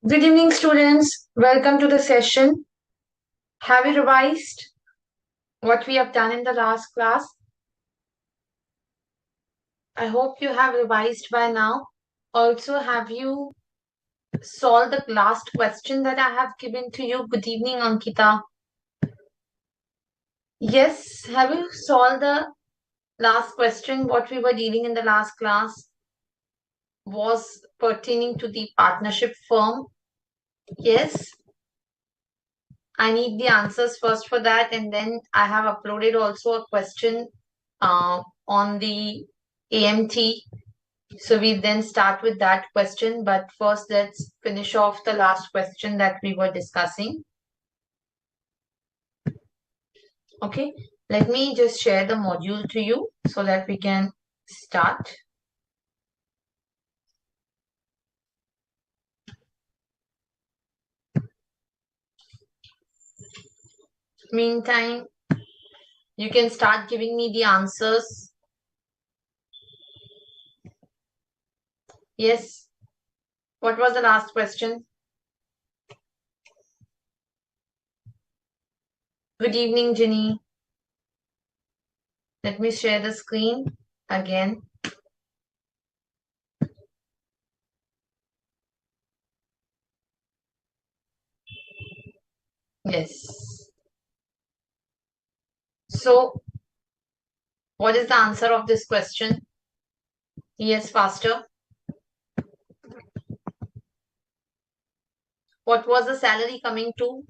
Good evening, students. Welcome to the session. Have you revised what we have done in the last class? I hope you have revised by now. Also, have you solved the last question that I have given to you? Good evening, Ankita. Yes, have you solved the last question? What we were dealing in the last class was pertaining to the partnership firm. Yes, I need the answers first for that, and then I have uploaded also a question on the AMT. So we then start with that question, but first let's finish off the last question that we were discussing. Okay, let me just share the module to you so that we can start. Meantime, you can start giving me the answers. Yes. What was the last question? Good evening, Ginny. Let me share the screen again. Yes. So, what is the answer of this question? Yes, faster. What was the salary coming to?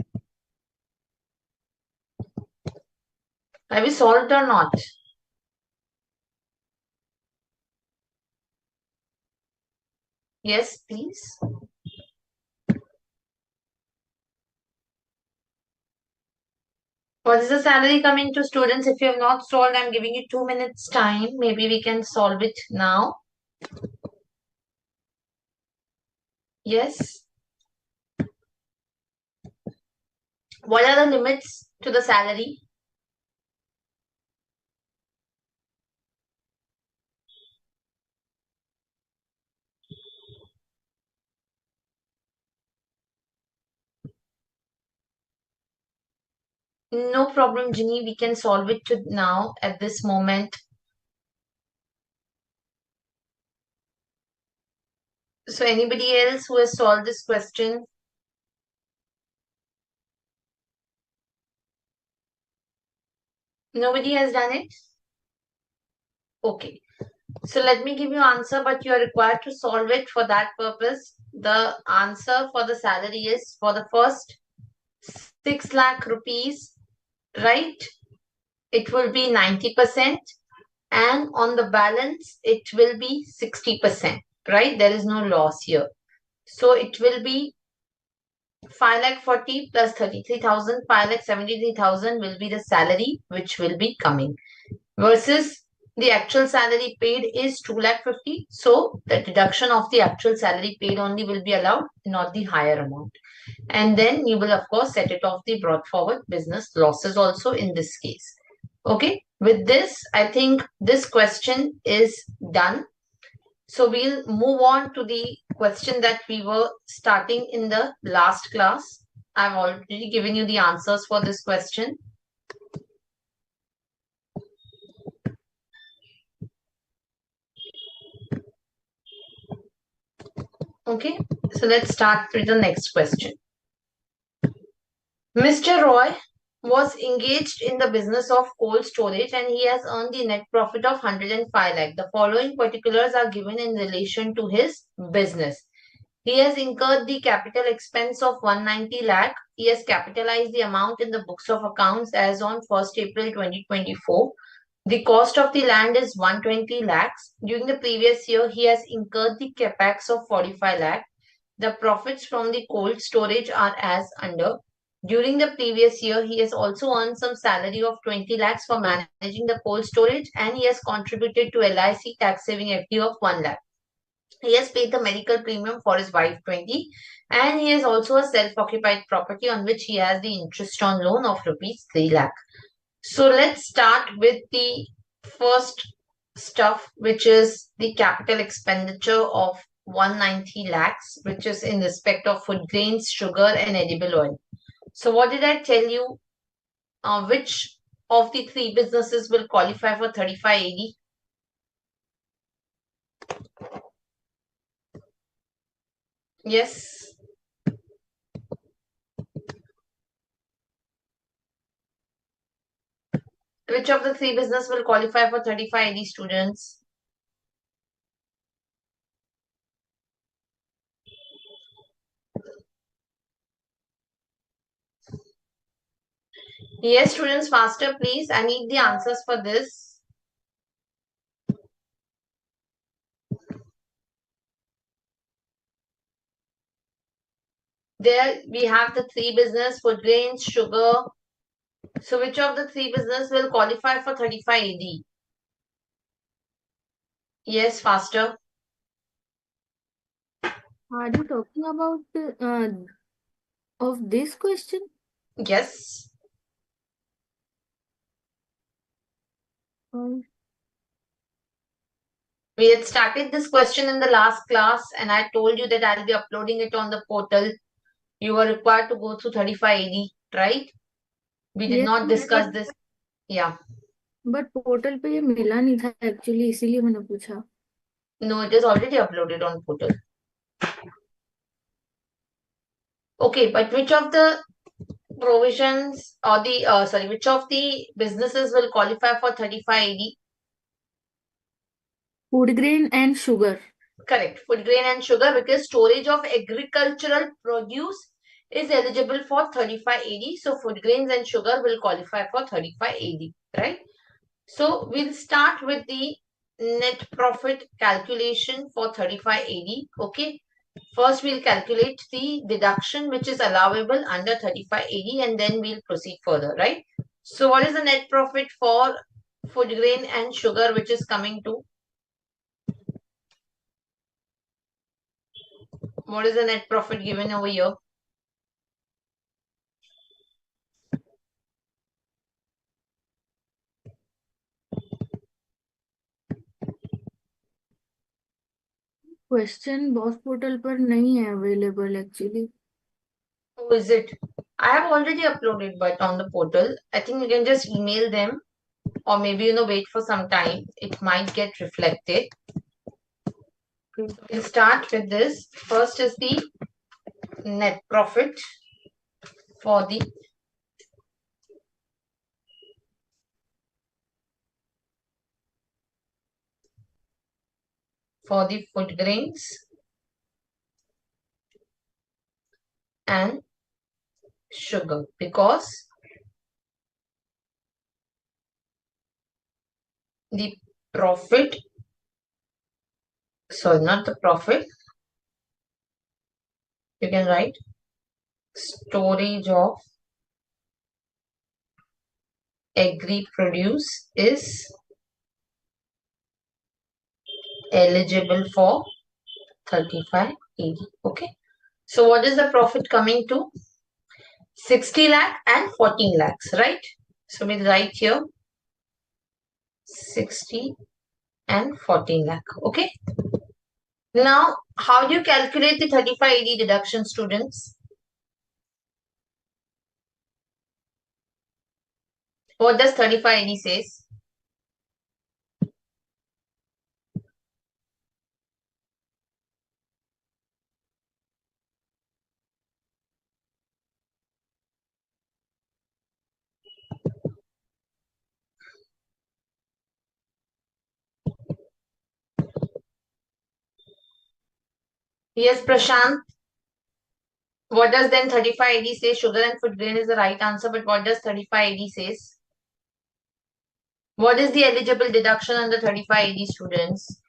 Have we solved or not? Yes, please. What is the salary coming to students? If you have not solved, I'm giving you 2 minutes time. Maybe we can solve it now. Yes. What are the limits to the salary? No problem, Ginny. We can solve it to now at this moment. So anybody else who has solved this question? Nobody has done it? Okay. So let me give you answer, but you are required to solve it for that purpose. The answer for the salary is for the first 6 lakh rupees, right? It will be 90%, and on the balance, it will be 60%, right? There is no loss here. So it will be 5 lakh 40 plus 33,000, 5 lakh 73,000 will be the salary which will be coming, versus the actual salary paid is 2 lakh 50. So the deduction of the actual salary paid only will be allowed, not the higher amount. And then you will, of course, set it off the brought forward business losses also in this case. Okay, with this, I think this question is done. So we'll move on to the question that we were starting in the last class. I've already given you the answers for this question. Okay, so let's start with the next question. Mr. Roy was engaged in the business of cold storage and he has earned the net profit of 105 lakh. The following particulars are given in relation to his business. He has incurred the capital expense of 190 lakh. He has capitalized the amount in the books of accounts as on 1st April 2024. The cost of the land is 120 lakhs. During the previous year, he has incurred the capex of 45 lakh. The profits from the cold storage are as under. During the previous year, he has also earned some salary of 20 lakhs for managing the cold storage, and he has contributed to LIC tax saving FD of 1 lakh. He has paid the medical premium for his wife 20, and he has also a self-occupied property on which he has the interest on loan of rupees 3 lakh. So let's start with the first stuff, which is the capital expenditure of 190 lakhs, which is in respect of food grains, sugar, and edible oil. So what did I tell you? Which of the three businesses will qualify for 3580? Yes. Which of the three business will qualify for 3580, students? Yes, students, faster, please. I need the answers for this. There we have the three business, food grains, sugar. So which of the three business will qualify for 3580? Yes, faster. Are you talking about of this question? Yes. Um, We had started this question in the last class, and I told you that I'll be uploading it on the portal. You were required to go through 3580, right? We did yes, not discuss this. Yeah. But portal पे ये मिला नहीं था actually, इसीलिए मैंने पूछा. No, it is already uploaded on portal. Okay, but which of the provisions or the which of the businesses will qualify for 3580? Food grain and sugar. Correct. Food grain and sugar, because storage of agricultural produce is eligible for 3580. So food grains and sugar will qualify for 3580, right? So we'll start with the net profit calculation for 3580. Okay. First, we'll calculate the deduction which is allowable under 3580, and then we'll proceed further, right? So what is the net profit for food grain and sugar, which is coming to? What is the net profit given over here? Question boss portal पर नहीं है available actually. Who is it? I have already uploaded, but on the portal, I think you can just email them, or maybe wait for some time. It might get reflected. We'll start with this. First is the net profit for the food grains and sugar, because the profit, sorry, not the profit, you can write storage of agri produce is eligible for 3580. Okay. So what is the profit coming to? 60 lakh and 14 lakhs, right? So we'll write here 60 and 14 lakh. Okay. Now, how do you calculate the 3580 deduction, students? What does 3580 says? Yes, Prashant. What does then 3580 say? Sugar and food grain is the right answer, but what does 3580 says? What is the eligible deduction under 3580, students?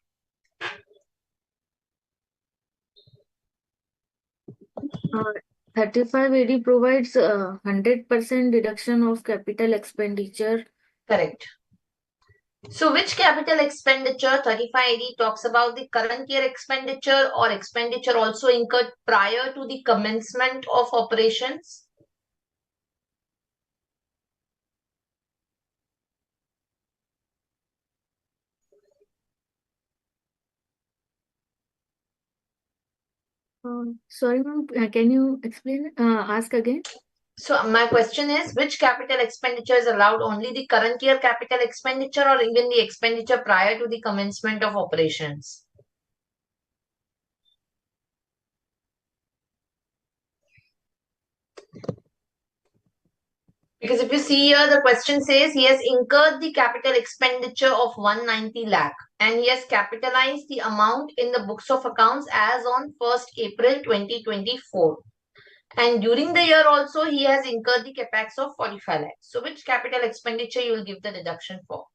3580 provides 100% deduction of capital expenditure. Correct. So which capital expenditure? 3580 talks about the current year expenditure or expenditure also incurred prior to the commencement of operations? Sorry, ma'am. Can you explain? Ask again. So my question is, which capital expenditure is allowed? Only the current year capital expenditure or even the expenditure prior to the commencement of operations? Because if you see here, the question says he has incurred the capital expenditure of 190 lakh and he has capitalized the amount in the books of accounts as on 1st April 2024. And during the year also, he has incurred the capex of 45 lakhs. So which capital expenditure you will give the deduction for?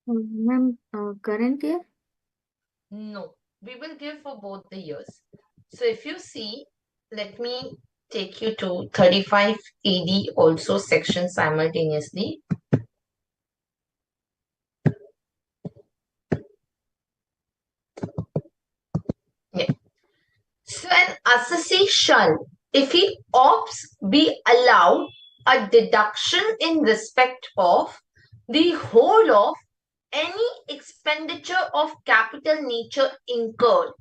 Ma'am, current year? No, we will give for both the years. So if you see, let me take you to 35 AD also section simultaneously. Yeah. So an assessee shall, if he opts, be allowed a deduction in respect of the whole of any expenditure of capital nature incurred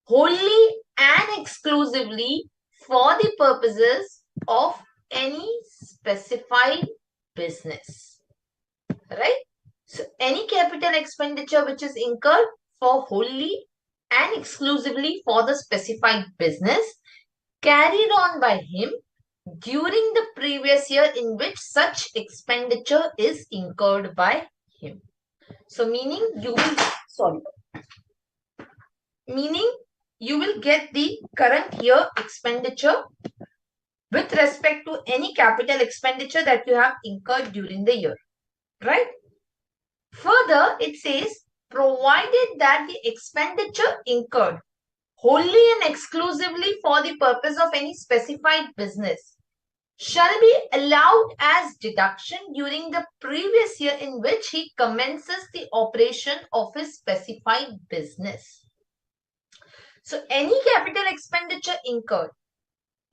wholly and exclusively for the purposes of any specified business. Right? So any capital expenditure which is incurred for wholly and exclusively for the specified business carried on by him during the previous year in which such expenditure is incurred by him. So meaning you will get the current year expenditure with respect to any capital expenditure that you have incurred during the year, right? Further, it says, provided that the expenditure incurred wholly and exclusively for the purpose of any specified business shall be allowed as deduction during the previous year in which he commences the operation of his specified business. So any capital expenditure incurred,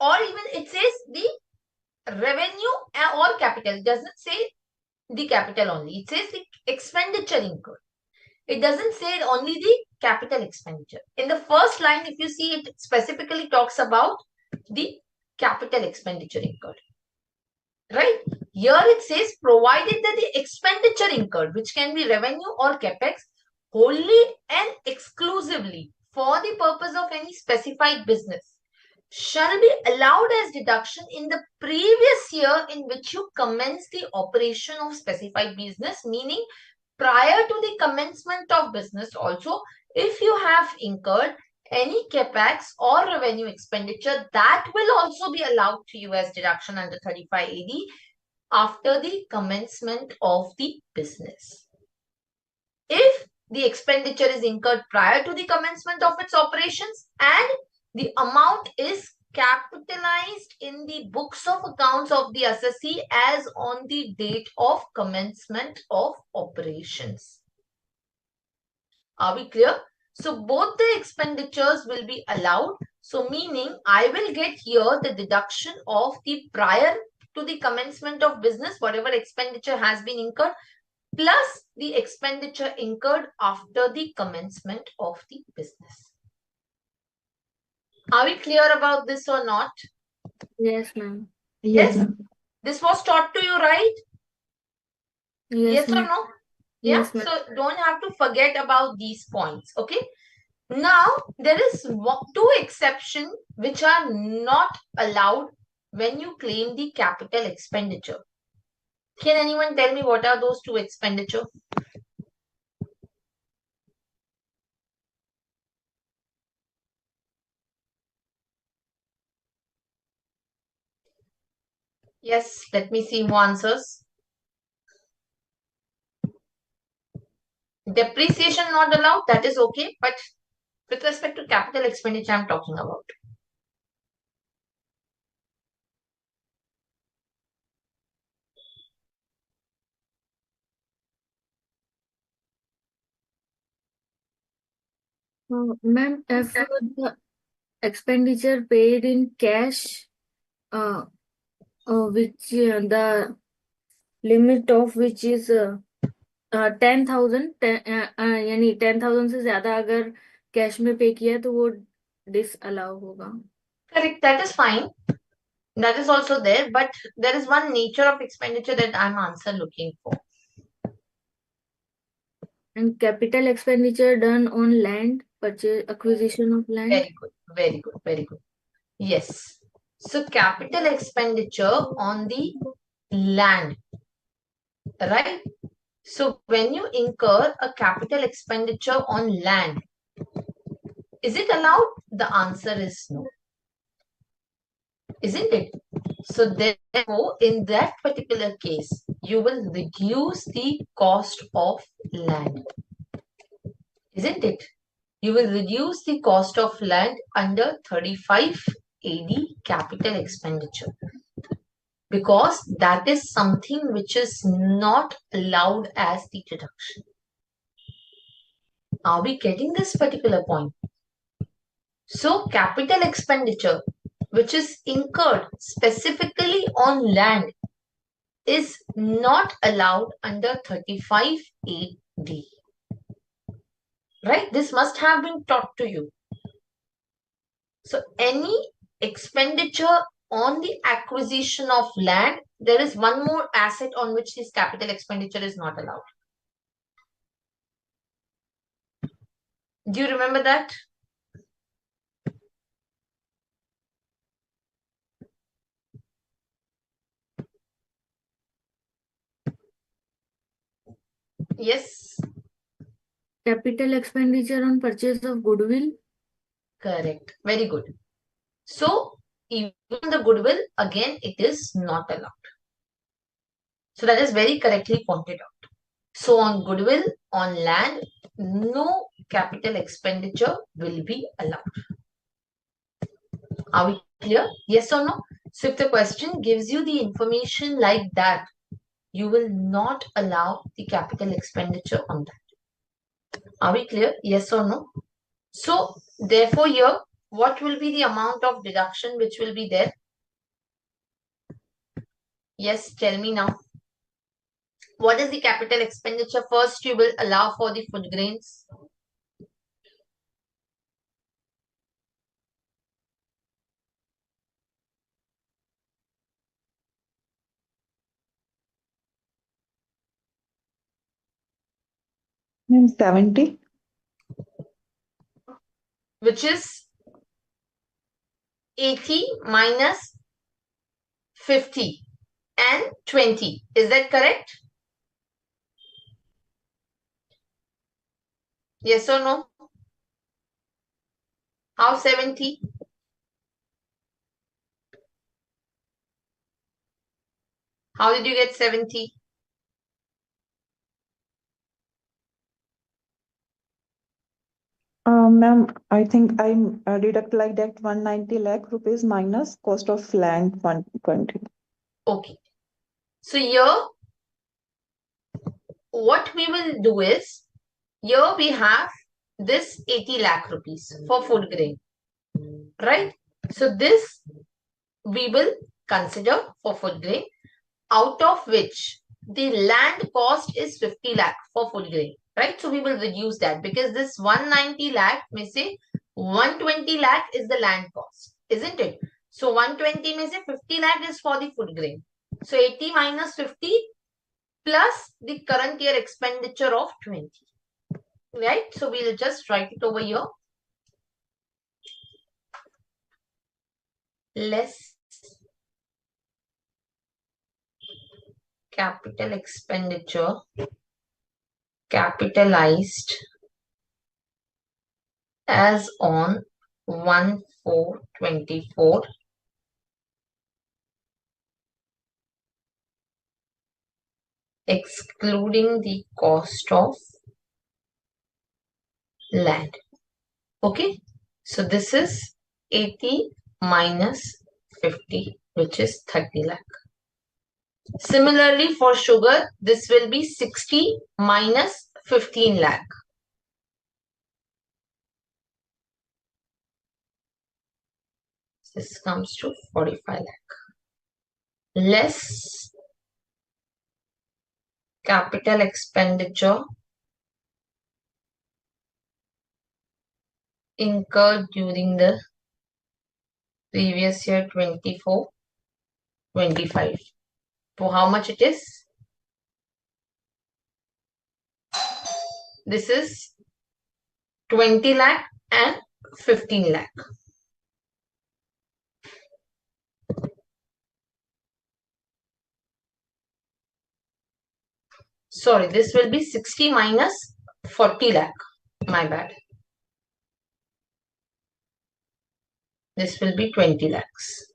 or even it says the revenue or capital, it doesn't say the capital only, it says the expenditure incurred. It doesn't say only the capital expenditure. In the first line, if you see, it specifically talks about the capital expenditure incurred. Right? Here it says, provided that the expenditure incurred, which can be revenue or capex, wholly and exclusively for the purpose of any specified business, shall be allowed as deduction in the previous year in which you commence the operation of specified business, meaning prior to the commencement of business also, if you have incurred any capex or revenue expenditure, that will also be allowed to you as deduction under 35 AD after the commencement of the business. If the expenditure is incurred prior to the commencement of its operations and the amount is capitalized in the books of accounts of the assessee as on the date of commencement of operations. Are we clear? So both the expenditures will be allowed. So meaning I will get here the deduction of the prior to the commencement of business, whatever expenditure has been incurred, plus the expenditure incurred after the commencement of the business. Are we clear about this or not? Yes, ma'am. Yes. This was taught to you, right? Yes or no? Yeah. Yes, ma'am. So don't have to forget about these points. Okay. Now there is two exceptions which are not allowed when you claim the capital expenditure. Can anyone tell me what are those two expenditure? Yes, let me see who answers. Depreciation not allowed, that is okay, but with respect to capital expenditure, I'm talking about. Ma'am, if the expenditure paid in cash, which the limit of which is 10,000 यानी 10,000 से ज्यादा अगर cash में पे किया तो वो dish allow होगा. Correct, that is fine. That is also there, but there is one nature of expenditure that I'm answer looking for. And capital expenditure done on land, purchase, acquisition of land. Very good, very good, very good. Yes. So capital expenditure on the land, right? So when you incur a capital expenditure on land, is it allowed? The answer is no. Isn't it? So therefore, in that particular case, you will reduce the cost of land. Isn't it? You will reduce the cost of land under 35 AD capital expenditure, because that is something which is not allowed as the deduction. Are we getting this particular point? So capital expenditure which is incurred specifically on land is not allowed under 35 AD. Right? This must have been taught to you. So any expenditure on the acquisition of land, there is one more asset on which this capital expenditure is not allowed. Do you remember that? Yes. Capital expenditure on purchase of goodwill. Correct. Very good. So even the goodwill, again, it is not allowed. So that is very correctly pointed out. So on goodwill, on land, no capital expenditure will be allowed. Are we clear? Yes or no? So if the question gives you the information like that, you will not allow the capital expenditure on that. Are we clear? Yes or no? So therefore here, what will be the amount of deduction which will be there? Yes, tell me now. What is the capital expenditure? First, you will allow for the food grains. Ma'am, 70. Which is 80 minus 50 and 20. Is that correct? Yes or no? How 70? How did you get 70? Ma'am, I think I deduct like that 190 lakh rupees minus cost of land 120. Okay. So here, what we will do is, here we have this 80 lakh rupees for food grain, right? So this we will consider for food grain, out of which the land cost is 50 lakh for food grain, right? So we will reduce that, because this 190 lakh may say 120 lakh is the land cost, isn't it? So 120 may say 50 lakh is for the food grain. So 80 minus 50 plus the current year expenditure of 20, right? So we'll just write it over here. Less capital expenditure capitalized as on 1/4/24 excluding the cost of land. Okay, so this is 80 minus 50, which is 30 lakh. Similarly, for sugar, this will be 60 minus 15 lakh. This comes to 45 lakh. Less capital expenditure incurred during the previous year 24-25. For how much it is? This is 20 lakh and 15 lakh. Sorry, this will be 60 minus 40 lakh. My bad. This will be 20 lakhs.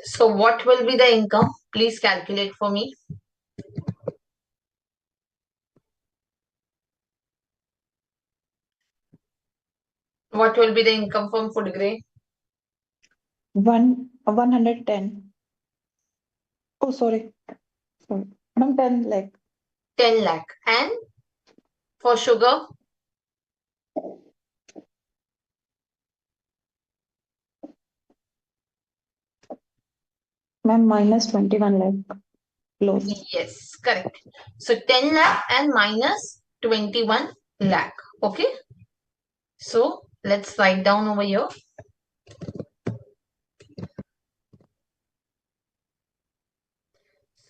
So what will be the income? Please calculate for me. What will be the income from food grain? 110. Oh, sorry. Madam, 10 lakh. 10 lakh. And for sugar? Ma'am, minus 21 lakh. Close. Yes, correct. So 10 lakh and minus 21 lakh. Okay. So let's write down over here.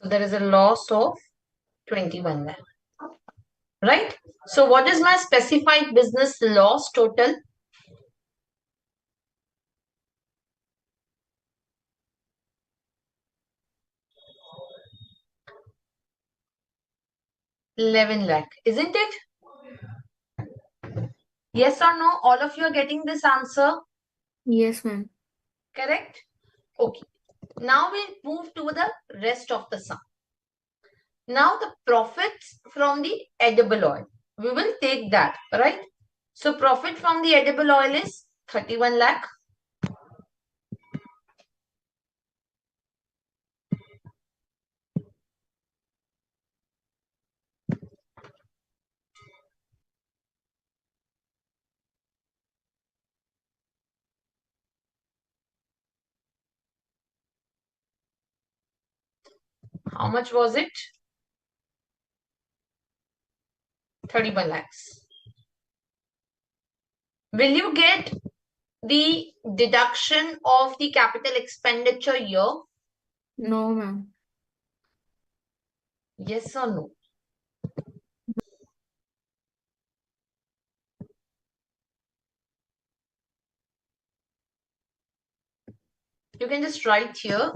So there is a loss of 21 lakh. Right? So what is my specified business loss total? $11 lakh, isn't it? Yes or no? All of you are getting this answer, Yes, ma'am. correct? Okay. Now we'll move to the rest of the sum. Now the profits from the edible oil, we will take that, right? So profit from the edible oil is 31 lakh. How much was it? 31 lakhs. Will you get the deduction of the capital expenditure here? No, ma'am. Yes or no? You can just write here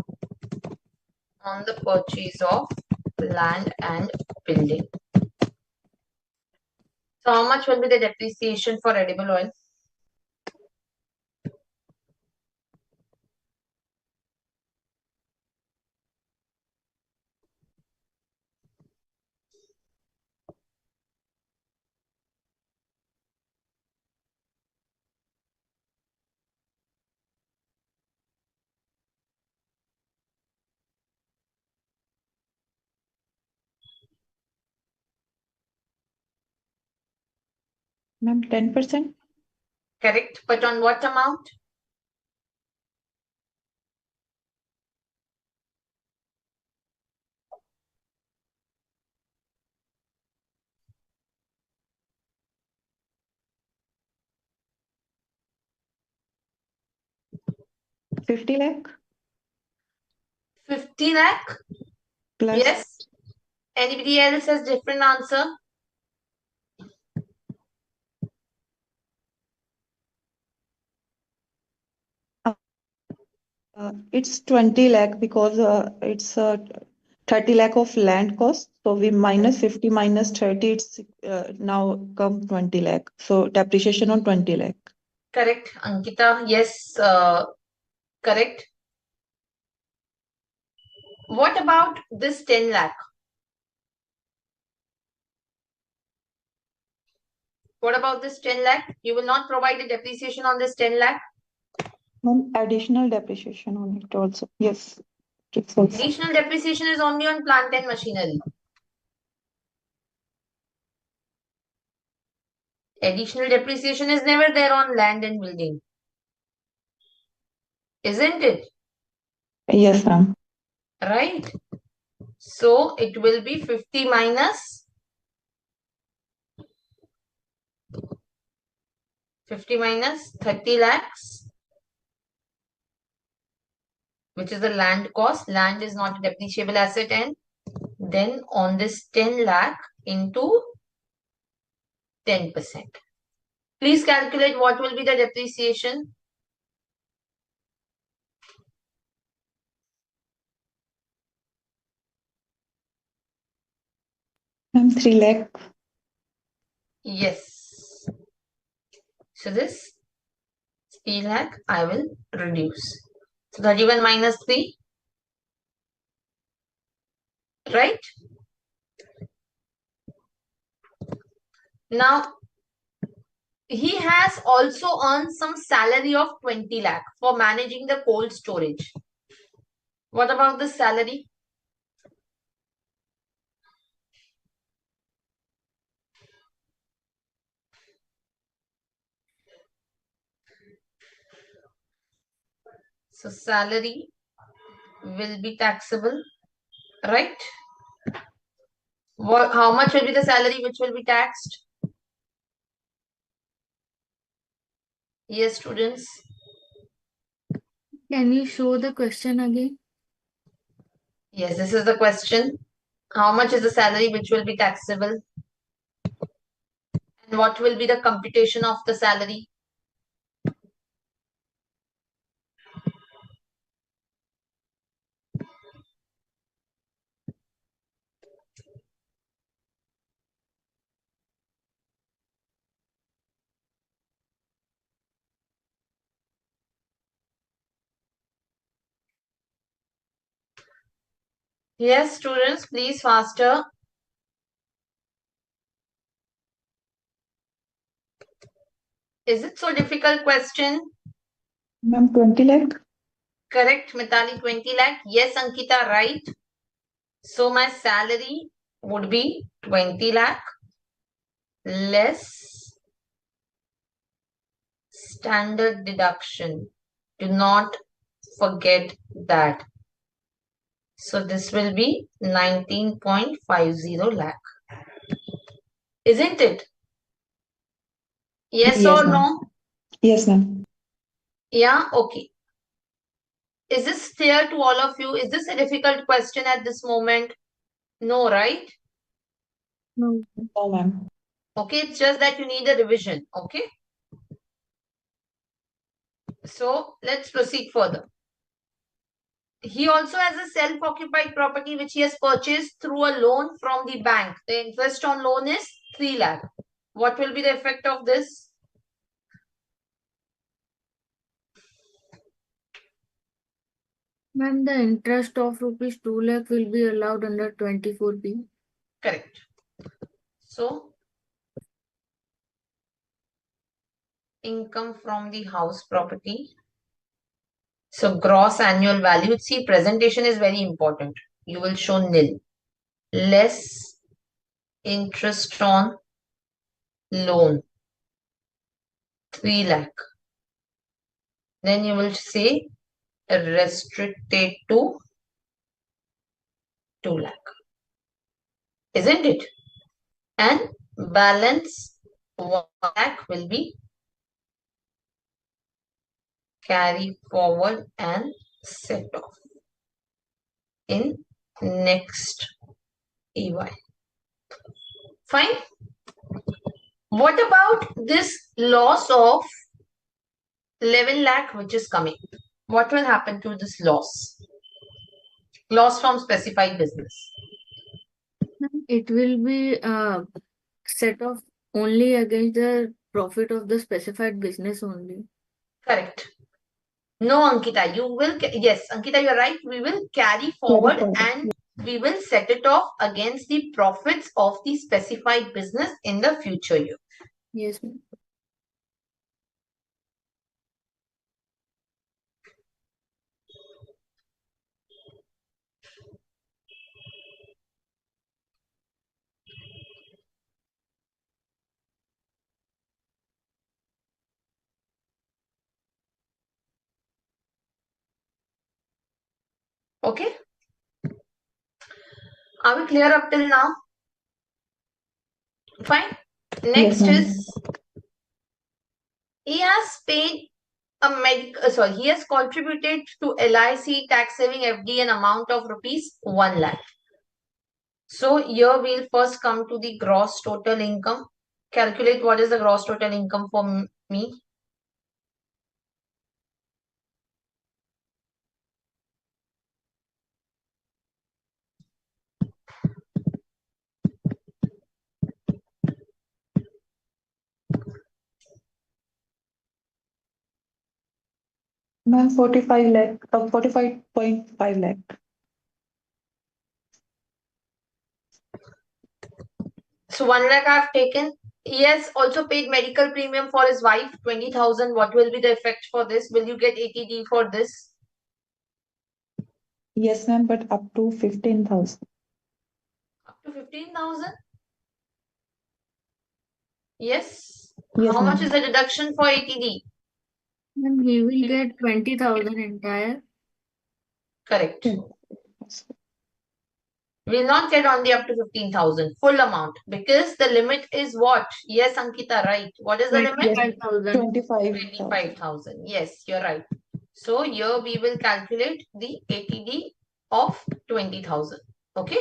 on the purchase of land and building. So how much will be the depreciation for edible oil? Ma'am, 10%? Correct. But on what amount? $50 lakh 50 lakh? plus. Yes. Anybody else has different answer? It's 20 lakh because it's 30 lakh of land cost. So we minus 50 minus 30, it's now come 20 lakh. So depreciation on 20 lakh. Correct. Ankita, yes, correct. What about this 10 lakh? What about this 10 lakh? You will not provide a depreciation on this 10 lakh? Additional depreciation on it also. Yes. It's also. Additional depreciation is only on plant and machinery. Additional depreciation is never there on land and building. Isn't it? Yes, ma'am. right? So it will be 50 minus 30 lakhs, which is the land cost. Land is not a depreciable asset, and then on this 10 lakh into 10%. Please calculate what will be the depreciation. Ma'am, 3 lakh. Yes. So this 3 lakh I will reduce. So 31 minus 3, right? Now, he has also earned some salary of 20 lakh for managing the cold storage. What about the salary? So salary will be taxable, right? How much will be the salary which will be taxed? Yes, students. Can you show the question again? Yes, this is the question. How much is the salary which will be taxable? And what will be the computation of the salary? Yes, students, please faster. Is it so difficult question? Ma'am, 20 lakh. Correct, Mitali, 20 lakh. Yes, Ankita, right. So my salary would be 20 lakh less standard deduction. Do not forget that. So this will be 19.50 lakh. Isn't it? Yes Yes, or ma'am. no? Yes, ma'am. Yeah, okay. Is this clear to all of you? Is this a difficult question at this moment? No, right? No. No, ma'am. Okay, it's just that you need a revision. Okay. So let's proceed further. He also has a self-occupied property which he has purchased through a loan from the bank. The interest on loan is 3 lakh. What will be the effect of this? Ma'am, the interest of rupees 2 lakh will be allowed under 24B. Correct. So income from the house property. So gross annual value. See, presentation is very important. You will show nil. Less interest on loan. 3 lakh. Then you will say restricted to 2 lakh. Isn't it? And balance 1 lakh will be carry forward and set off in next EY. Fine. What about this loss of 11 lakh which is coming? What will happen to this loss? Loss from specified business. It will be set off only against the profit of the specified business only. Correct. No, Ankita, you will, yes, Ankita, you're right. We will carry forward and we will set it off against the profits of the specified business in the future year. Yes, ma'am. Okay. Are we clear up till now? Fine. Yes, Next ma'am. is he has paid he has contributed to LIC tax saving FD an amount of rupees 1 lakh. So here we'll first come to the gross total income. Calculate what is the gross total income for me. Ma'am, 45 lakh, 45.5 lakh. So 1 lakh I've taken. He has also paid medical premium for his wife, 20,000. What will be the effect for this? Will you get ATD for this? Yes, ma'am, but up to 15,000. Up to 15,000? Yes. Yes, How much ma'am. is the deduction for ATD? And he will get 20,000 entire. Correct. Yes. Will not get only up to 15,000 full amount because the limit is what? Yes, Ankita, right. What is the limit? Yes, 25,000. 25,000. 25,000. Yes, you're right. So here we will calculate the ATD of 20,000. Okay.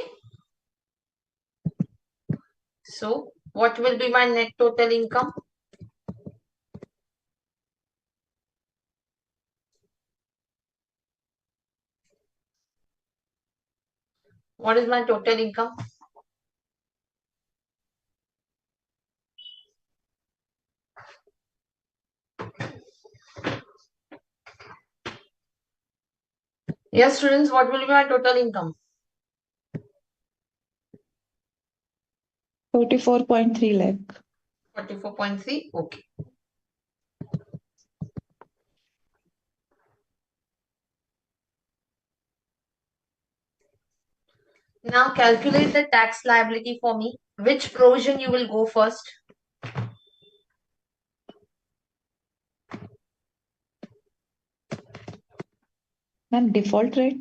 So what will be my net total income? What is my total income? Yes, students, what will be my total income? 44.3 lakh. 44.3. Okay. Now calculate the tax liability for me. Which provision you will go first? Ma'am, default rate,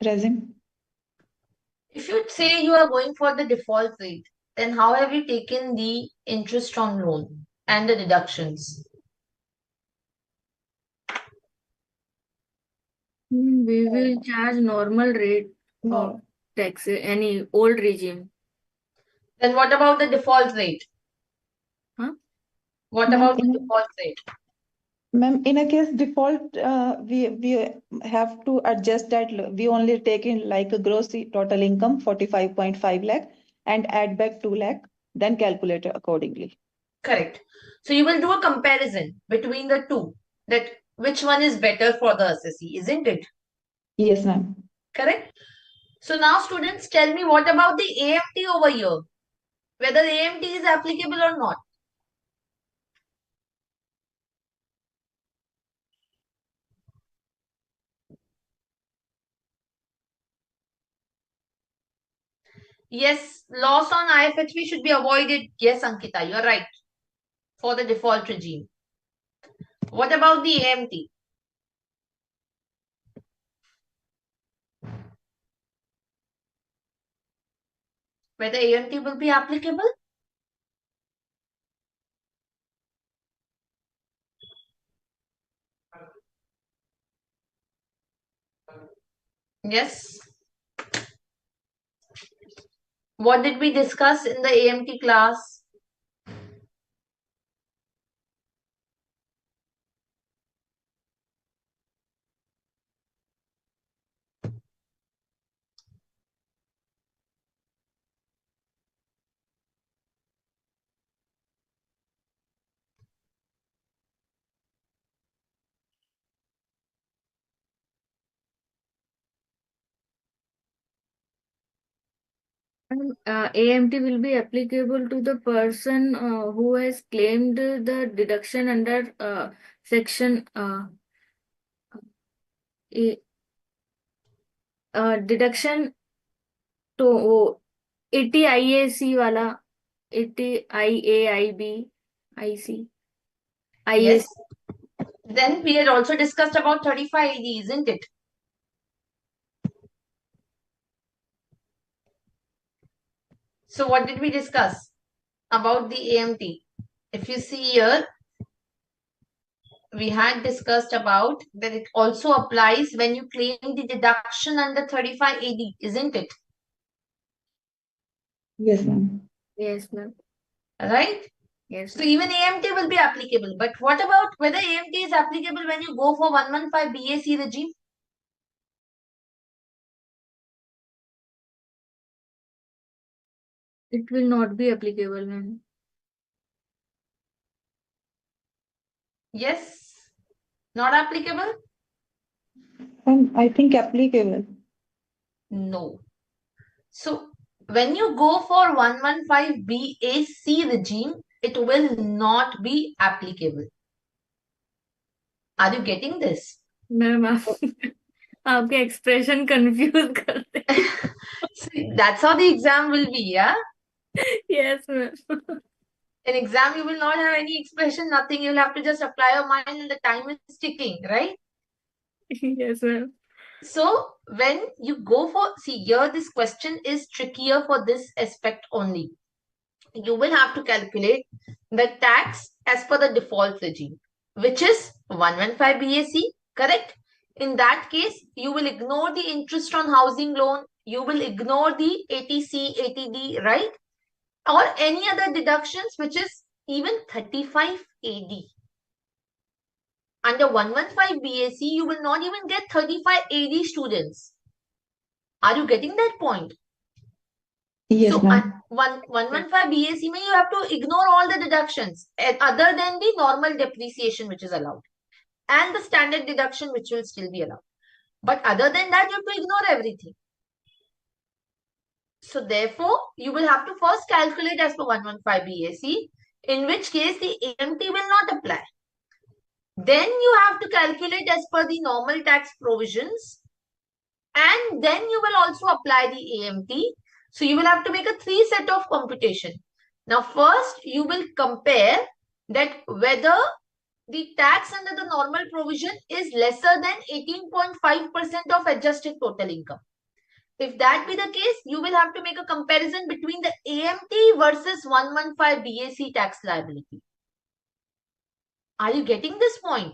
regime. If you say you are going for the default rate, then how have you taken the interest on loan and the deductions? We will charge normal rate of No. tax, any old regime. Then what about the default rate? Huh? What Ma'am, about the default rate? ma'am, in a case default, we have to adjust that. We only take in like a gross total income 45.5 lakh and add back 2 lakh, then calculate accordingly. Correct. So you will do a comparison between the two, that which one is better for the assessee, isn't it? Yes, ma'am. Correct. So now students, tell me what about the AMT over here? Whether AMT is applicable or not. Yes, loss on IFHB should be avoided. Yes, Ankita, you're right. For the default regime. What about the AMT? Whether AMT will be applicable? Yes. What did we discuss in the AMT class? AMT will be applicable to the person who has claimed the deduction under section deduction to 80 IAC वाला 80 IAIB IC Yes. IAC. Then we had also discussed about 35 AD, isn't it? So what did we discuss about the AMT? If you see here, we had discussed about that it also applies when you claim the deduction under 35 AD, isn't it? Yes, ma'am. Yes, ma'am. Right? Yes, So ma'am. even AMT will be applicable. But what about whether AMT is applicable when you go for 115 BAC regime? It will not be applicable, ma'am. Yes, not applicable? I think applicable. No. So when you go for 115 BAC regime, it will not be applicable. Are you getting this? Ma'am आप आपके expression confuse करते See, that's how the exam will be, yeah? Yes ma'am In exam, you will not have any expression, nothing. You'll have to just apply your mind and the time is ticking, right? Yes ma'am So when you go for, see here, this question is trickier for this aspect only. You will have to calculate the tax as per the default regime, which is 115 BAC, correct? In that case, you will ignore the interest on housing loan. You will ignore the ATC, ATD, right? Or any other deductions, which is even 35 AD. Under 115 BAC, you will not even get 35 AD students. Are you getting that point? Yes, So, ma'am. 115 BAC, you have to ignore all the deductions other than the normal depreciation, which is allowed, and the standard deduction, which will still be allowed. But other than that, you have to ignore everything. So, therefore, you will have to first calculate as per 115 BAC, in which case the AMT will not apply. Then you have to calculate as per the normal tax provisions, and then you will also apply the AMT. So you will have to make a 3 set of computation. Now first you will compare that whether the tax under the normal provision is lesser than 18.5% of adjusted total income. If that be the case, you will have to make a comparison between the AMT versus 115 BAC tax liability. Are you getting this point?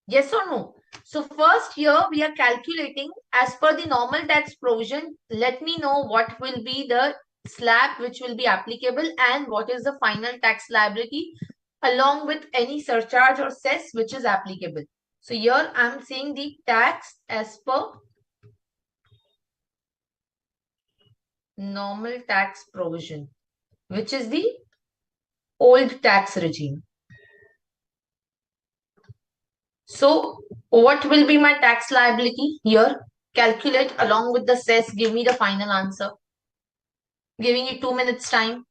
Yes or no? So first here we are calculating as per the normal tax provision. Let me know what will be the slab which will be applicable and what is the final tax liability along with any surcharge or cess which is applicable. So here I am saying the tax as per normal tax provision, which is the old tax regime. So what will be my tax liability here? Calculate along with the cess, give me the final answer. Giving you 2 minutes time.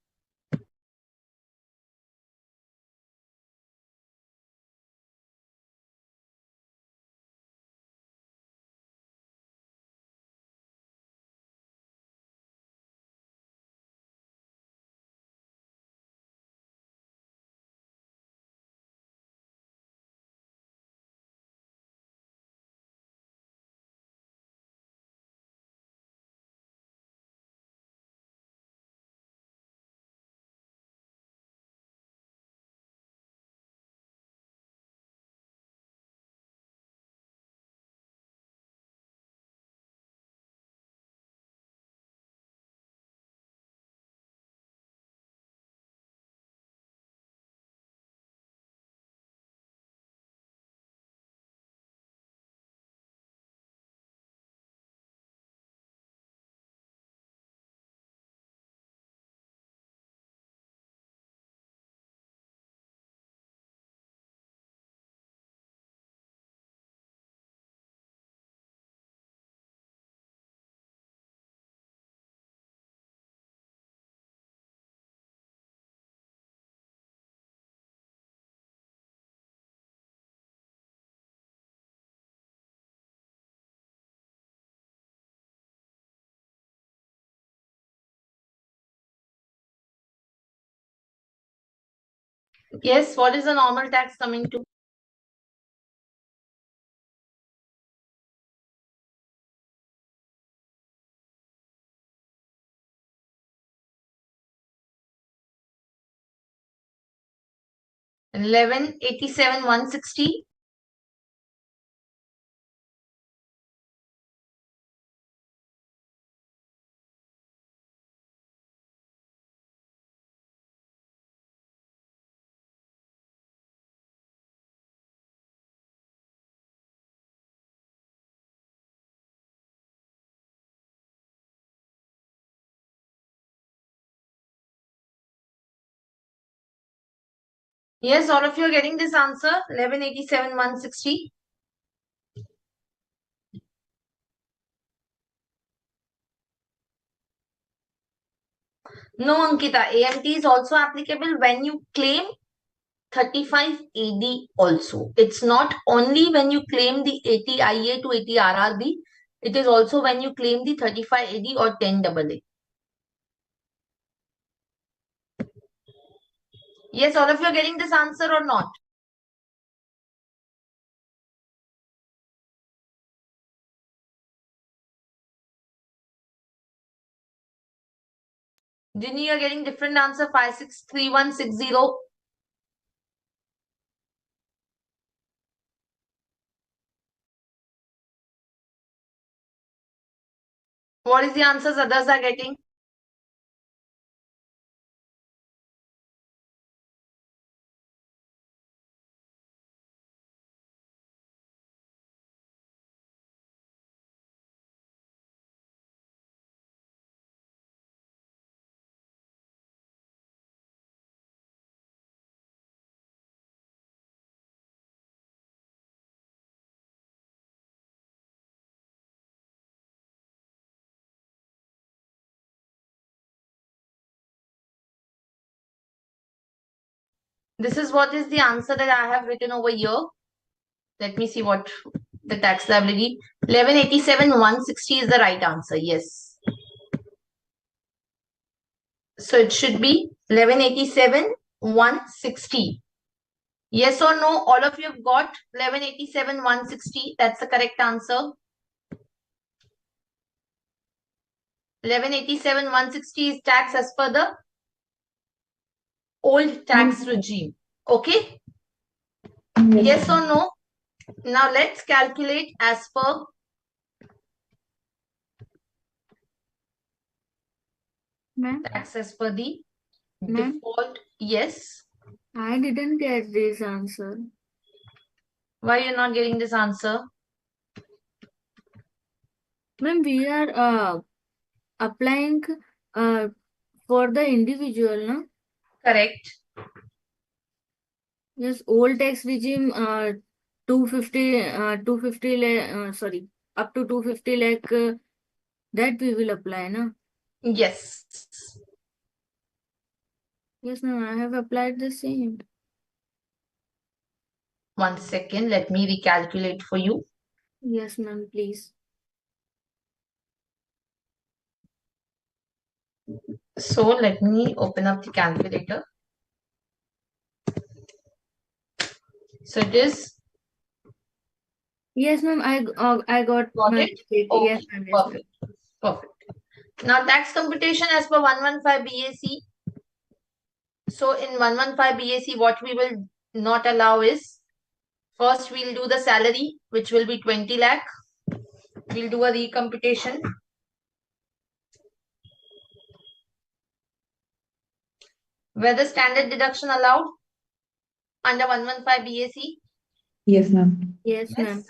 Yes, what is the normal tax coming to? 1187,160. Yes, all of you are getting this answer. 1187,160. No, Ankita. AMT is also applicable when you claim 35 AD also. It's not only when you claim the 80 IA to 80 RRB. It is also when you claim the 35 AD or 10 AA. Yes, all of you are getting this answer or not? Ginny, you are getting different answer. 563160. What is the answers others are getting? This is what is the answer that I have written over here. Let me see what the tax liability. 1187,160 is the right answer. Yes. So it should be 1187,160. Yes or no? All of you have got 1187,160. That's the correct answer. 1187,160 is tax as per the old tax regime. Okay? Yes or no? Now let's calculate as per tax as per the default. Yes. I didn't get this answer. Why you're not getting this answer? Ma'am, we are applying for the individual, no? Correct. Yes, old tax regime 250 lakh, sorry, up to 250 lakh that we will apply, no? Yes. Yes, ma'am, I have applied the same. 1 second. Let me recalculate for you. Yes, ma'am, please. So let me open up the calculator. So it is. Yes, ma'am, I got Got my it? mistake. Yes, Okay. ma'am, yes, ma'am. Perfect. Perfect. Now tax computation as per 115 BAC. So in 115 BAC, what we will not allow is, first we'll do the salary, which will be 20 lakh. We'll do a recomputation. Whether standard deduction allowed under 115 BAC? Yes, ma'am. Yes, ma'am.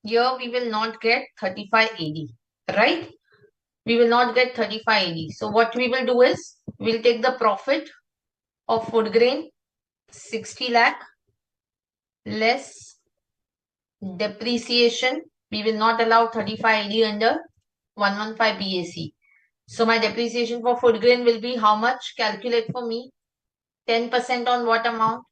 Here we will not get 35 AD, right? We will not get 35 AD. So what we will do is, we'll take the profit of food grain, 60 lakh, less depreciation. We will not allow 35 AD under 115 BAC. So my depreciation for food grain will be how much? Calculate for me. 10% on what amount?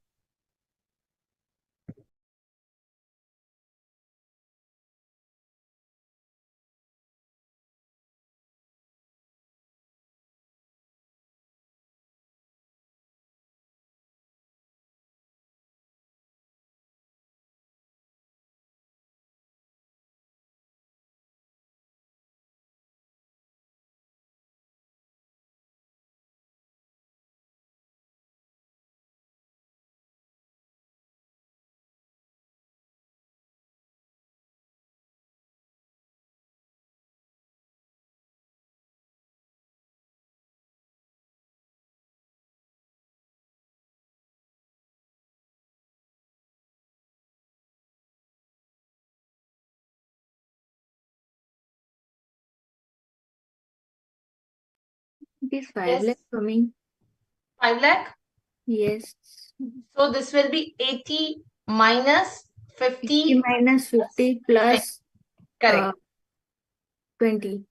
is 5 Yes. lakh coming. 5 lakh. Yes. So this will be 80 minus 50 50. minus 50 plus Correct. 20.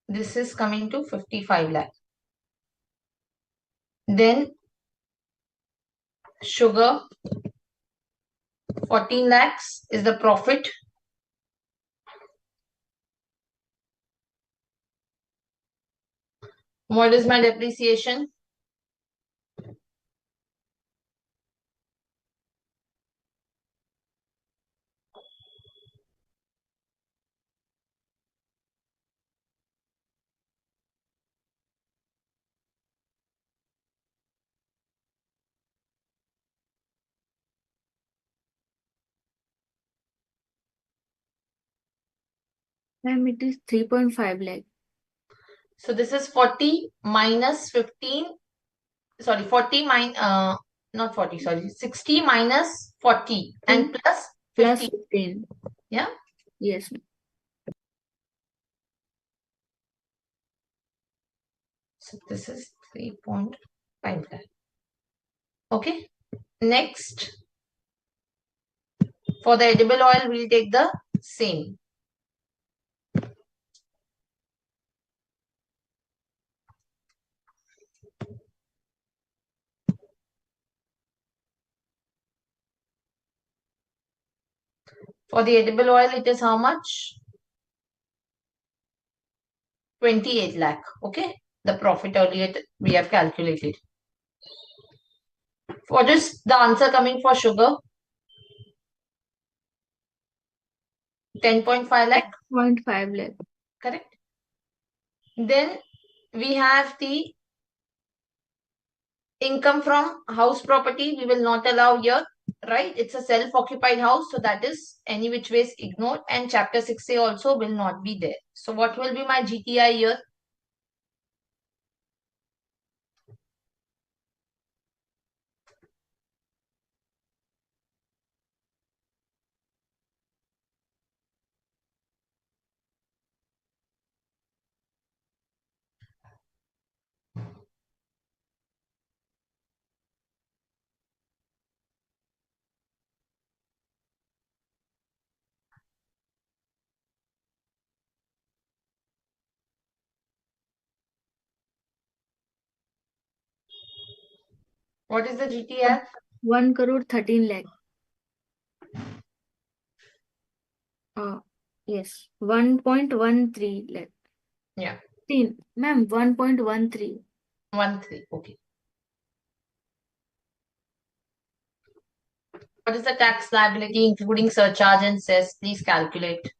This is coming to 55 lakh. Then sugar, 14 lakhs is the profit. What is my depreciation? Ma'am, it is 3.5 lakh. So this is 40 minus 15. Sorry, 40 not 40, sorry, 60 minus 40 and plus Plus 50. 15. Yeah. Yes. So this is 3.5 lakh. Okay. Next, for the edible oil, we'll take the same. For the edible oil, it is how much? 28 lakh. Okay. The profit earlier we have calculated. What is the answer coming for sugar? 10.5 lakh. 0.5 lakh. Correct. Then we have the income from house property. We will not allow here, right? It's a self-occupied house, so that is any which ways ignored, and chapter 6A also will not be there. So what will be my GTI here? What is the GTI? 1 crore 13 lakh. Yes. 1.13 lakh. Yeah. Ma'am, 1.13. 1.3. Okay. What is the tax liability including surcharge and cess? Please calculate.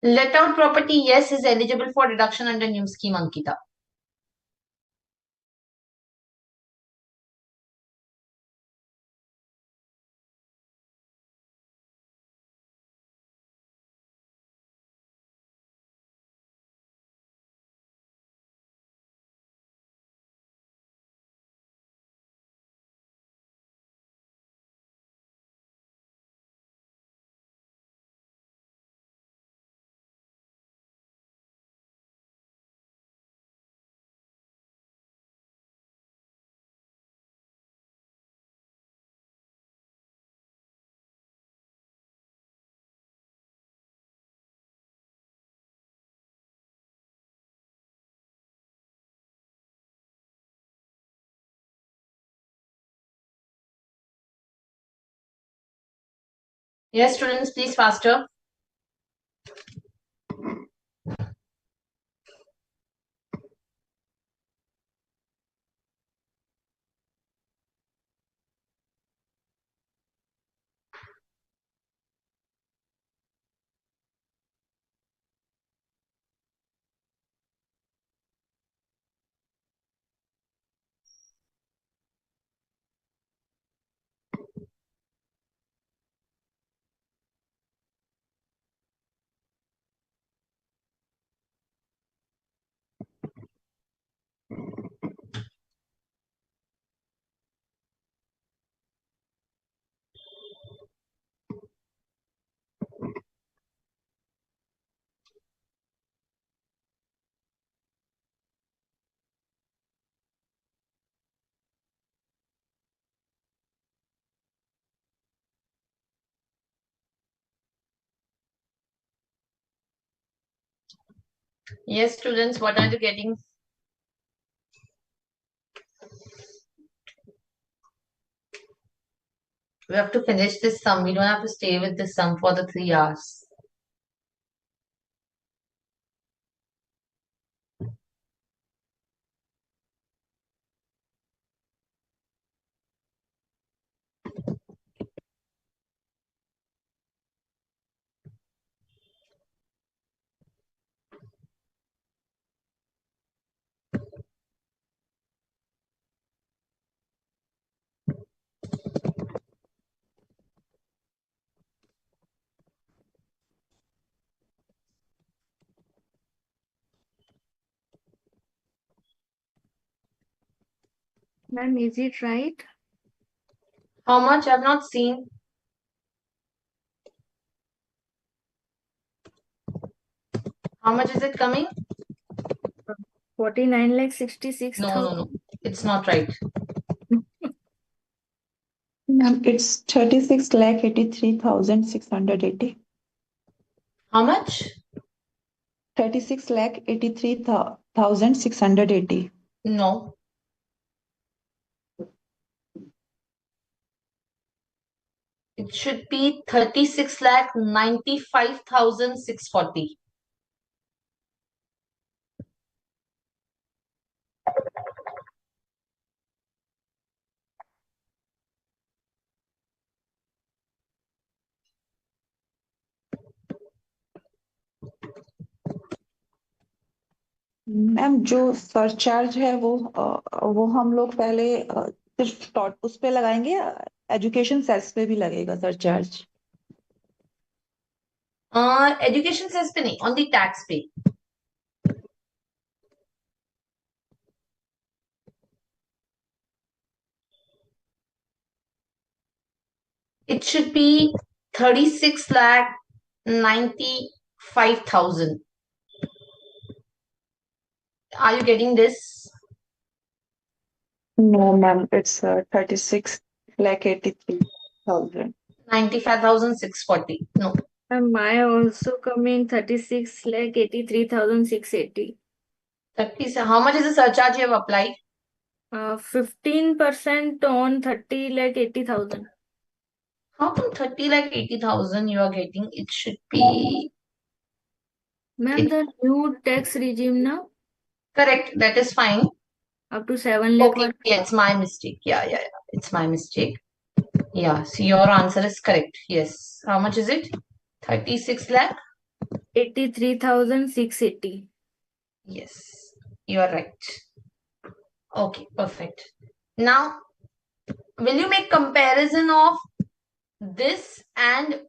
Let out property, yes, is eligible for deduction under new scheme, Ankita. Yes, students, please faster. Yes, students, what are you getting? We have to finish this sum. We don't have to stay with this sum for the 3 hours. Ma'am, is it right? How much? I've not seen. How much is it coming? 49 lakh 66 No, no, no. thousand. It's not right. Ma'am, it's 36,83,680. How much? 36,83,680. No. It should be 36,95,640. Ma'am जो surcharge है वो हम लोग पहले सिर्फ उस पे लगाएंगे या एजुकेशन सेल्स पे भी लगेगा सरचार्ज? Education says पे नहीं, on the tax pay. It should be 36,95,000. Are you getting this? No, ma'am, it's 36,83,000. 95,640. No. And my also coming 36 lakh 83,680. 30. So how much is the surcharge you have applied? 15% on 30 lakh 80,000. How come 30,80,000 you are getting? It should be Ma'am, the new tax regime now correct. That is fine. up to 7 lakh. Okay, yeah, it's my mistake. Yeah. It's my mistake. Yeah, so your answer is correct. Yes. How much is it? 36 lakh? 83,680. Yes, you are right. Okay, perfect. Now, will you make comparison of this and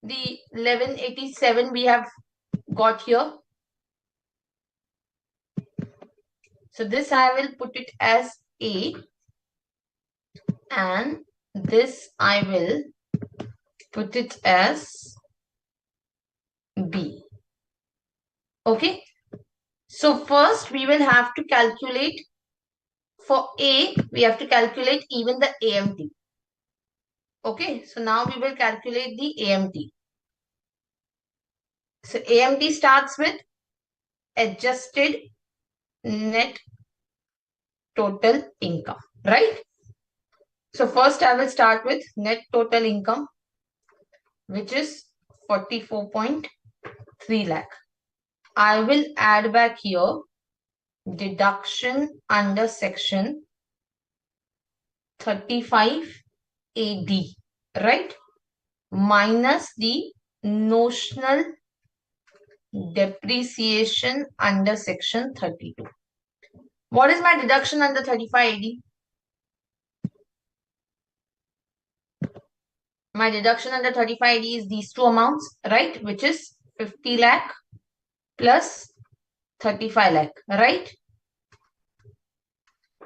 the 1187 we have got here? So this I will put it as A and this I will put it as B. Okay. So first we will have to calculate for A, we have to calculate even the AMT. Okay. So now we will calculate the AMT. So AMT starts with adjusted net total income, right? So first I will start with net total income. which is 44.3 lakh. I will add back here deduction under section 35 AD, right? Minus the notional depreciation under section 32. What is my deduction under 35 AD? My deduction under 35 AD is these two amounts, right? Which is 50 lakh plus 35 lakh, right?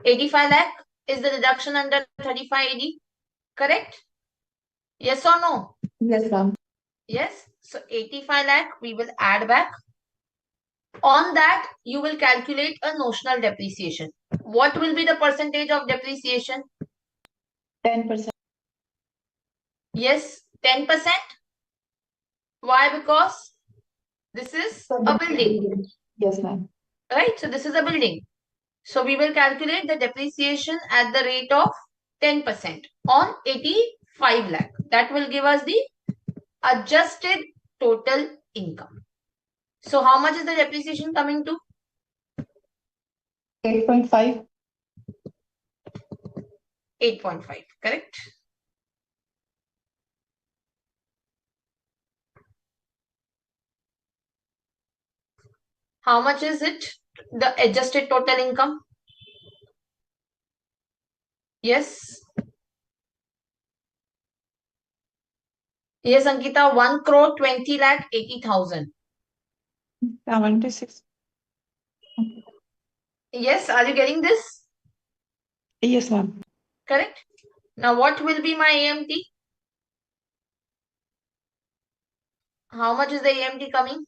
85 lakh is the deduction under 35 AD, correct? Yes or no? Yes, ma'am. Yes. So 85 lakh we will add back. On that, you will calculate a notional depreciation. What will be the percentage of depreciation? 10%. Yes, 10%. Why? Because this is a building, Yes, ma'am. right? So this is a building. So we will calculate the depreciation at the rate of 10% on 85 lakh. That will give us the adjusted total income. So how much is the depreciation coming to? 8.5. 8.5, correct? How much is it? The adjusted total income? Yes. Yes, Ankita, 1 crore 20 lakh 80,000. 76. Yes, are you getting this? Yes, ma'am. Correct. Now, what will be my AMT? How much is the AMT coming?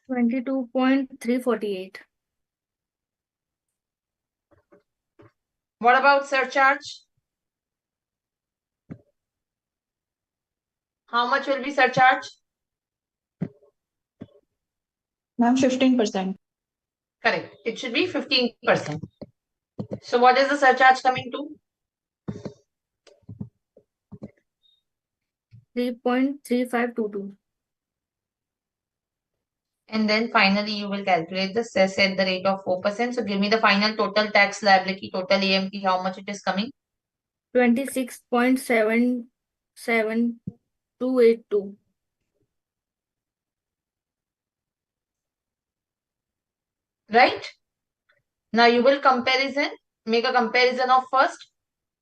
22.348. What about surcharge? How much will be surcharge? Ma'am, 15%. Correct. It should be 15%. So, what is the surcharge coming to? 3.3522. And then finally, you will calculate the cess at the rate of 4%. So, give me the final total tax liability, total AMT, how much it is coming? 26.77282. Right? Now, you will make a comparison of first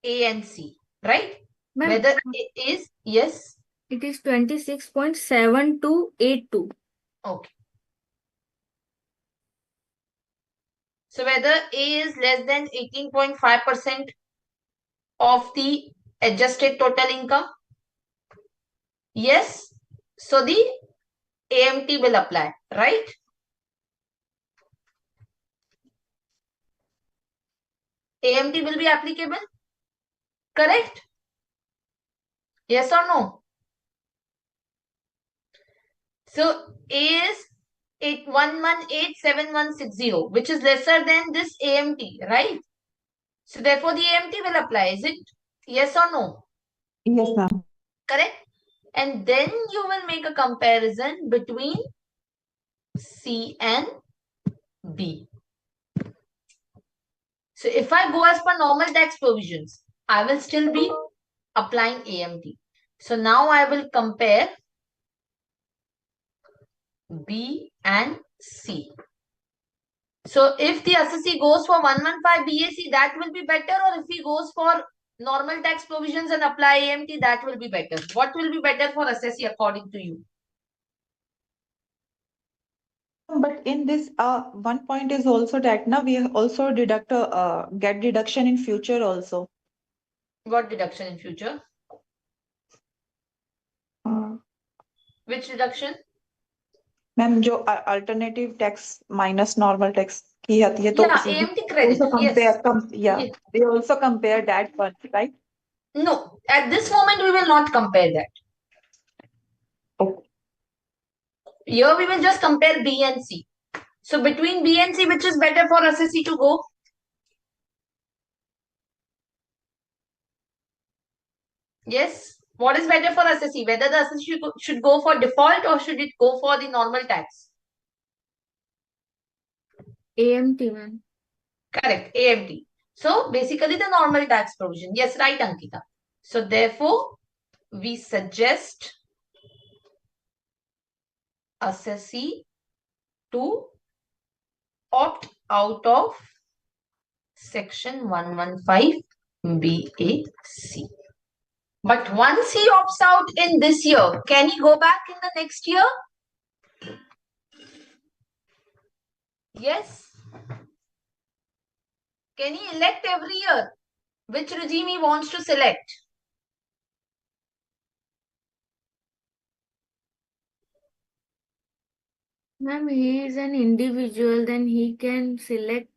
A and C, right? Ma'am, Whether it is, yes, it is 26.7282. okay. So whether A is less than 18.5% of the adjusted total income, yes, so the AMT will apply, right? AMT will be applicable, correct? Yes or no? So A is 81187,160, which is lesser than this AMT, right? So therefore the AMT will apply, is it? Yes or no? Yes, ma'am. Correct? And then you will make a comparison between C and B. So if I go as per normal tax provisions, I will still be applying AMT. So now I will compare B and C. So if the assessee goes for 115 BAC, that will be better, or if he goes for normal tax provisions and apply AMT, that will be better. What will be better for assessee according to you? But in this, one point is also that now we also get deduction in future also. What deduction in future? Which deduction? Ma'am जो alternative tax minus normal tax की आती है तो Yeah, AMT credit. also Yes. yeah, Yes. they also compare that one, right? No, at this moment we will not compare that. Okay. Here we will just compare B and C. So between B and C, which is better for assessee to go? Yes. What is better for assessee? Whether the assessee should go for default or should it go for the normal tax? AMT, ma'am. Correct. AMT. So basically the normal tax provision. Yes, right, Ankita. So therefore, we suggest assessee to opt out of section 115 BAC. But once he opts out in this year, can he go back in the next year? Yes. Can he elect every year which regime he wants to select? Ma'am, he is an individual, then he can select.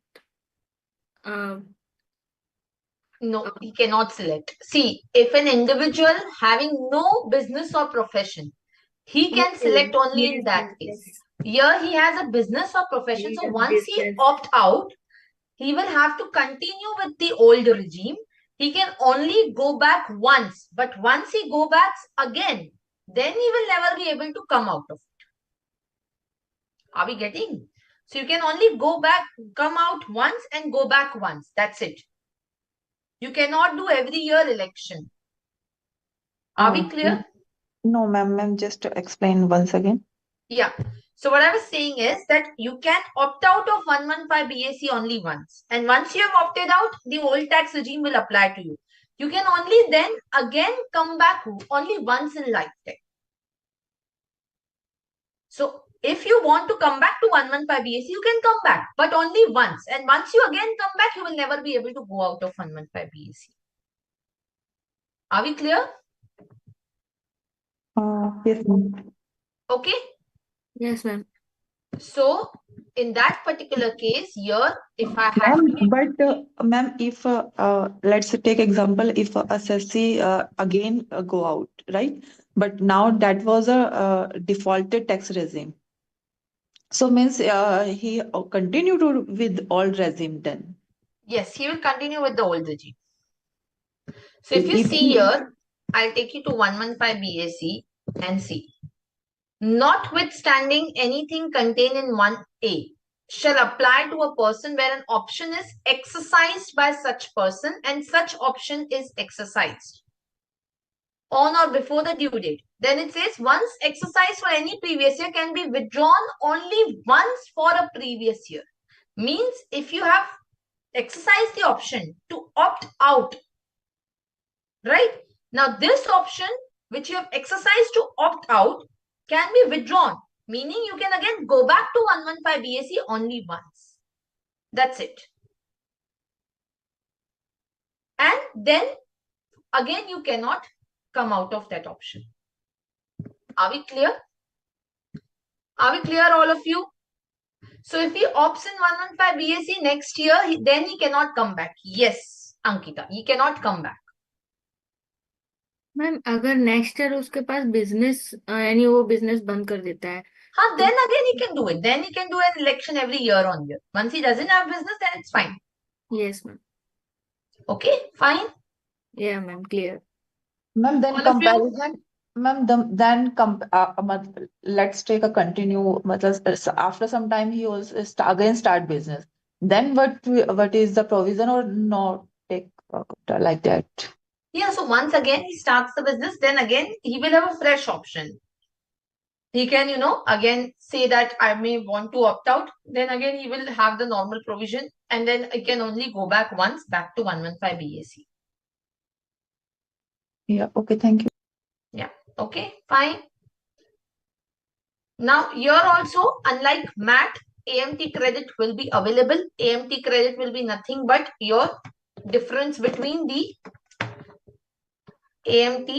No, he cannot select. See, if an individual having no business or profession, he can Okay. select only in Yes, that yes, case. yes. Here he has a business or profession. He So has once he business. opt out, he will have to continue with the old regime. He can only go back once. But once he go back again, then he will never be able to come out of it. Are we getting? So you can only go back, come out once and go back once. That's it. You cannot do every year election. Are we clear? No, ma'am, just explain once again. Yeah. So what I was saying is that you can opt out of 115 BAC only once. And once you have opted out, the old tax regime will apply to you. You can only then again come back only once in lifetime. So if you want to come back to 115 BAC, you can come back, but only once. And once you again come back, you will never be able to go out of 115 BAC. Are we clear? Yes, ma'am. Okay. Yes, ma'am. So in that particular case, here, if I have Ma'am, if let's take example, if a assessee again go out, right? But now that was a defaulted tax regime. So means he continue to with old regime then. yes, he will continue with the old regime. So if you If see here, I'll take you to 115 BAC and see. Notwithstanding anything contained in 1A shall apply to a person where an option is exercised by such person and such option is exercised on or before the due date. Then it says once exercised for any previous year can be withdrawn only once for a previous year. Means if you have exercised the option to opt out, right? Now this option which you have exercised to opt out can be withdrawn, meaning you can again go back to 115 BAC only once. That's it. And then again you cannot come out of that option. Are we clear? Are we clear, all of you? So if he opts in 115 BAC next year, then he cannot come back. Yes, Ankita, he cannot come back. Ma'am अगर next year उसके पास business यानी वो business बंद कर देता है Then again he can do it. Then he can do an election every year on year. Once he doesn't have business, then it's fine. Yes, ma'am. Okay, fine. Yeah, ma'am, clear. ma'am, then All of you? comparison, ma'am, let's take a continue. After some time, he also again start business. Then what is the provision or not take like that? Yeah, so once again he starts the business, then again he will have a fresh option. He can, again say that I may want to opt out. Then again he will have the normal provision and then he can only go back once back to 115 BAC. Yeah, okay, thank you. Yeah, okay, fine. Now here also, unlike MAT, AMT credit will be available. AMT credit will be nothing but your difference between the AMT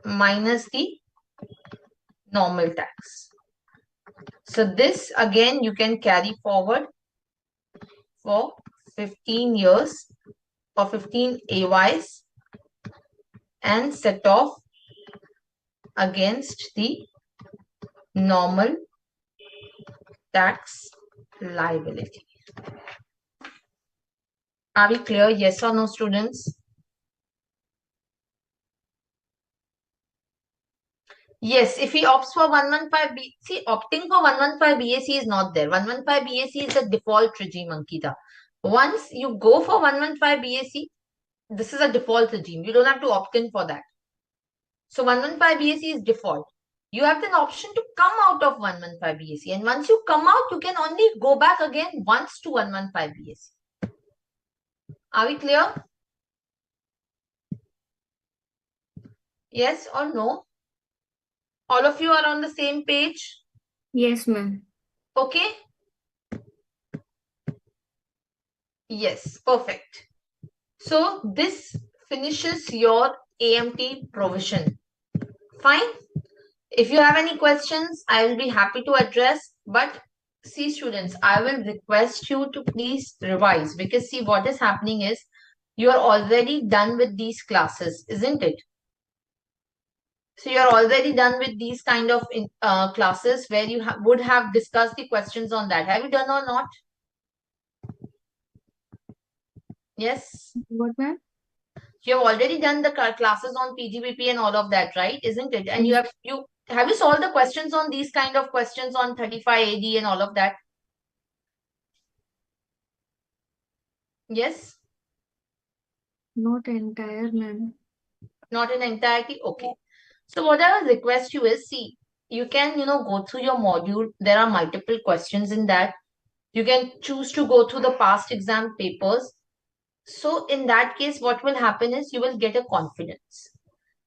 minus the normal tax. So this again you can carry forward for 15 years or 15 AYs and set off against the normal tax liability. Are we clear? Yes or no, students? Yes, if he opts for 115B, see, opting for 115 BAC is not there. 115 BAC is the default regime, Ankita. Once you go for 115 BAC, this is a default regime. You don't have to opt in for that. So 115 BAC is default. You have an option to come out of 115 BAC. And once you come out, you can only go back again once to 115 BAC. Are we clear? Yes or no? All of you are on the same page? Yes, ma'am. Okay? Yes, perfect. So this finishes your AMT provision. Fine. If you have any questions, I will be happy to address. But see, students, I will request you to please revise, because see, what is happening is you are already done with these classes, isn't it? So you're already done with these kind of classes where you would have discussed the questions on that. Have you done or not? Yes. What, ma'am? You have already done the classes on PGBP and all of that, right? Isn't it? And Yes. you solved the questions on these kind of questions on 35 AD and all of that? Yes? Not entire, ma'am. Not in entirety? Okay. So what I will request you is, see, you can, go through your module. There are multiple questions in that. You can choose to go through the past exam papers. So in that case, what will happen is you will get a confidence. Yes.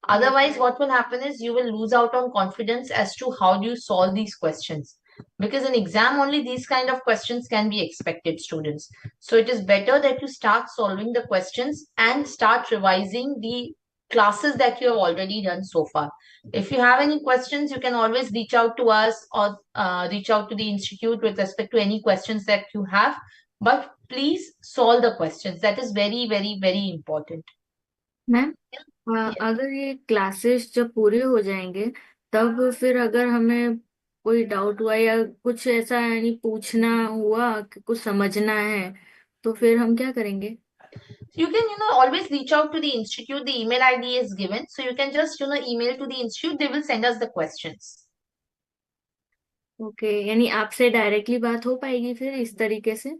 Otherwise, what will happen is you will lose out on confidence as to how do you solve these questions. Because in exam only these kind of questions can be expected, students. So it is better that you start solving the questions and start revising the classes that you have already done so far. If you have any questions, you can always reach out to us or reach out to the institute with respect to any questions that you have. But please solve the questions. That is very, very, very important. Ma'am Yes. अगर ये classes जब पूरे हो जाएंगे तब फिर अगर हमें कोई डाउट हुआ या कुछ ऐसा यानी पूछना हुआ कि कुछ समझना है तो फिर हम क्या करेंगे? You can, always reach out to the institute. The email ID is given. So you can just, email to the institute. They will send us the questions. Okay, यानी आपसे डायरेक्टली बात हो पाएगी फिर इस तरीके से?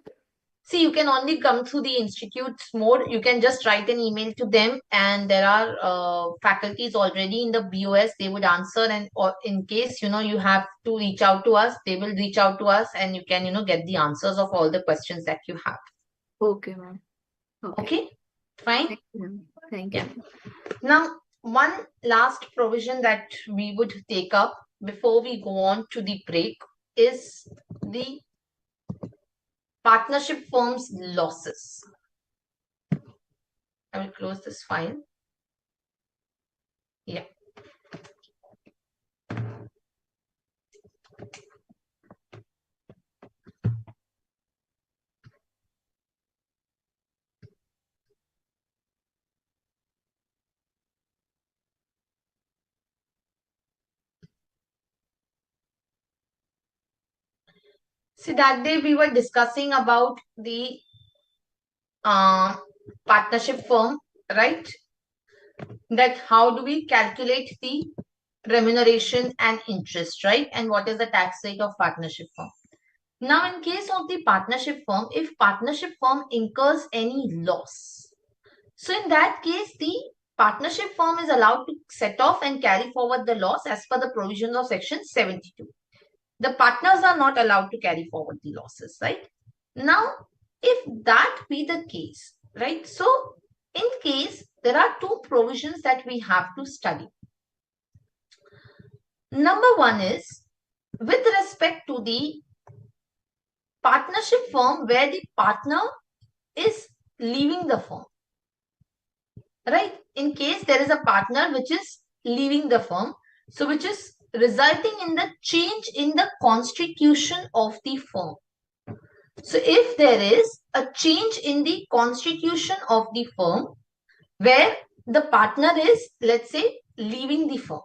See, you can only come through the institute's mode. You can just write an email to them, and there are faculties already in the BOS. They would answer, and or in case you have to reach out to us, they will reach out to us, and you can get the answers of all the questions that you have. Okay ma'am. Okay, Okay, fine. Thank you ma'am. Thank Yeah. You. Now, one last provision that we would take up before we go on to the break is the partnership firm's losses. I will close this file. Yeah. See, that day we were discussing about the partnership firm, right? That how do we calculate the remuneration and interest, right? And what is the tax rate of partnership firm? Now, in case of the partnership firm, if partnership firm incurs any loss, so in that case, the partnership firm is allowed to set off and carry forward the loss as per the provisions of section 72. The partners are not allowed to carry forward the losses, right? Now, if that be the case, right? So, in case, there are two provisions that we have to study. Number one is with respect to the partnership firm where the partner is leaving the firm, right? In case there is a partner which is leaving the firm, so which is resulting in the change in the constitution of the firm. So if there is a change in the constitution of the firm where the partner is, let's say, leaving the firm.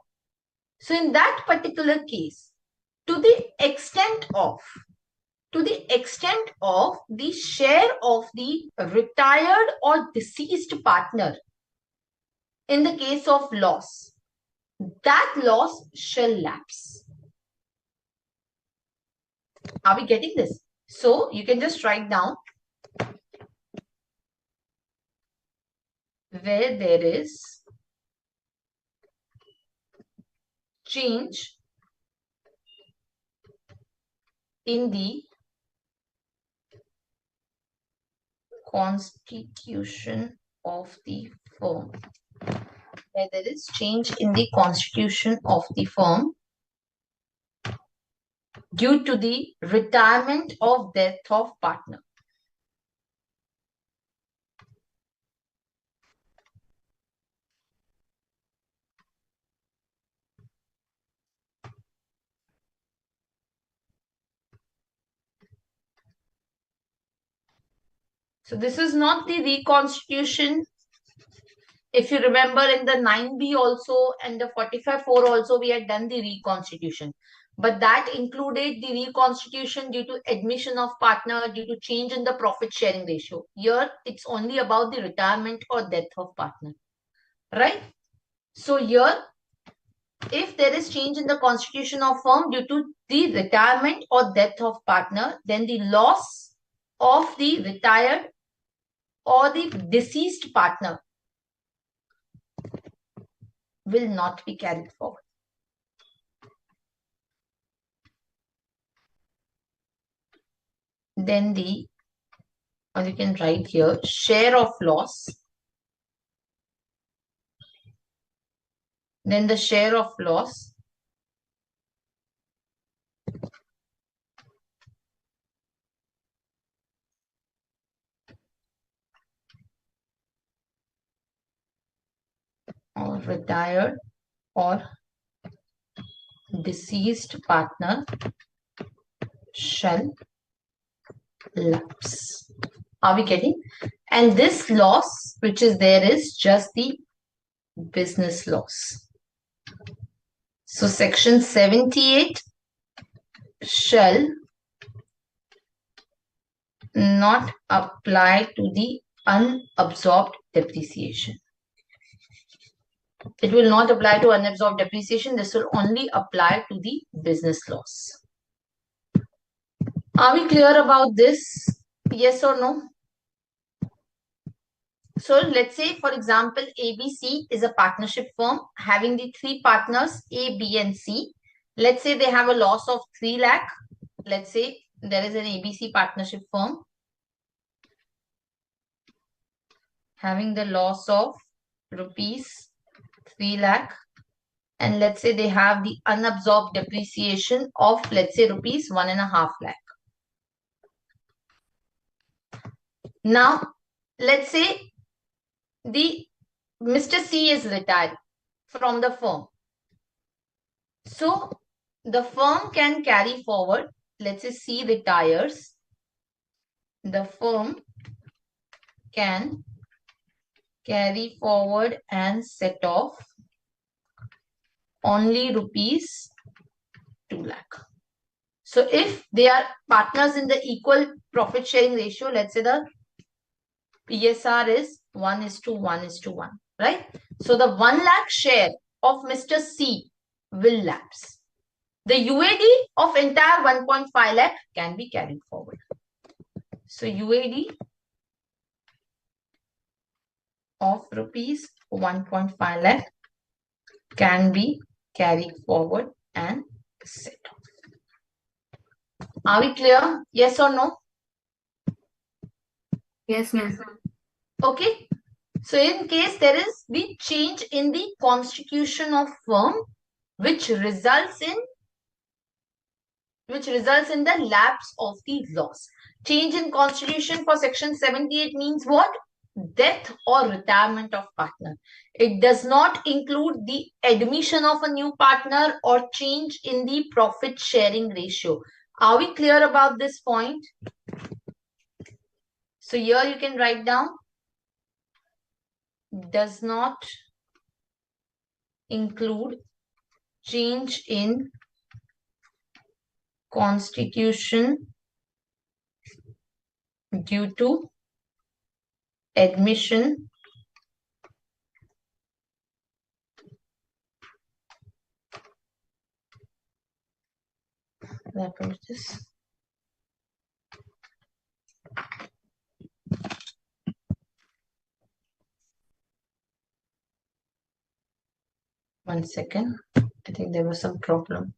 So in that particular case, to the extent of the share of the retired or deceased partner in the case of loss, that loss shall lapse. Are we getting this? So you can just write down where there is change in the constitution of the firm. Where there is change in the constitution of the firm due to the retirement or death of partner. So this is not the reconstitution. If you remember in the 9B also and the 45.4 also, we had done the reconstitution. But that included the reconstitution due to admission of partner, due to change in the profit sharing ratio. Here, it's only about the retirement or death of partner. Right? So here, if there is change in the constitution of firm due to the retirement or death of partner, then the loss of the retired or the deceased partner will not be carried forward. Then the, or you can write here, share of loss. Then the share of loss or retired or deceased partner shall lapse. Are we getting? And this loss which is there is just the business loss. So section 78 shall not apply to the unabsorbed depreciation. It will not apply to unabsorbed depreciation. This will only apply to the business loss. Are we clear about this? Yes or no? So let's say, for example, ABC is a partnership firm having the three partners A, B, and C. Let's say they have a loss of 3 lakh. Let's say there is an ABC partnership firm having the loss of rupees 3 lakh. And let's say they have the unabsorbed depreciation of, let's say, rupees 1.5 lakh. Now, let's say the Mr. C is retired from the firm. So the firm can carry forward, let's say C retires, the firm can carry forward and set off only rupees 2 lakh. So if they are partners in the equal profit sharing ratio, let's say the PSR is 1:1:1, right? So the 1 lakh share of Mr. C will lapse. The UAD of entire 1.5 lakh can be carried forward. So UAD of rupees 1.5 lakh can be carried forward and set off. Are we clear? Yes or no? Yes, ma'am. Okay. So in case there is the change in the constitution of firm which results in the lapse of the loss. Change in constitution for section 78 means what? Death or retirement of partner. It does not include the admission of a new partner or change in the profit sharing ratio. Are we clear about this point? So here you can write down, does not include change in constitution due to admission That was this. One second. I think there was some problem.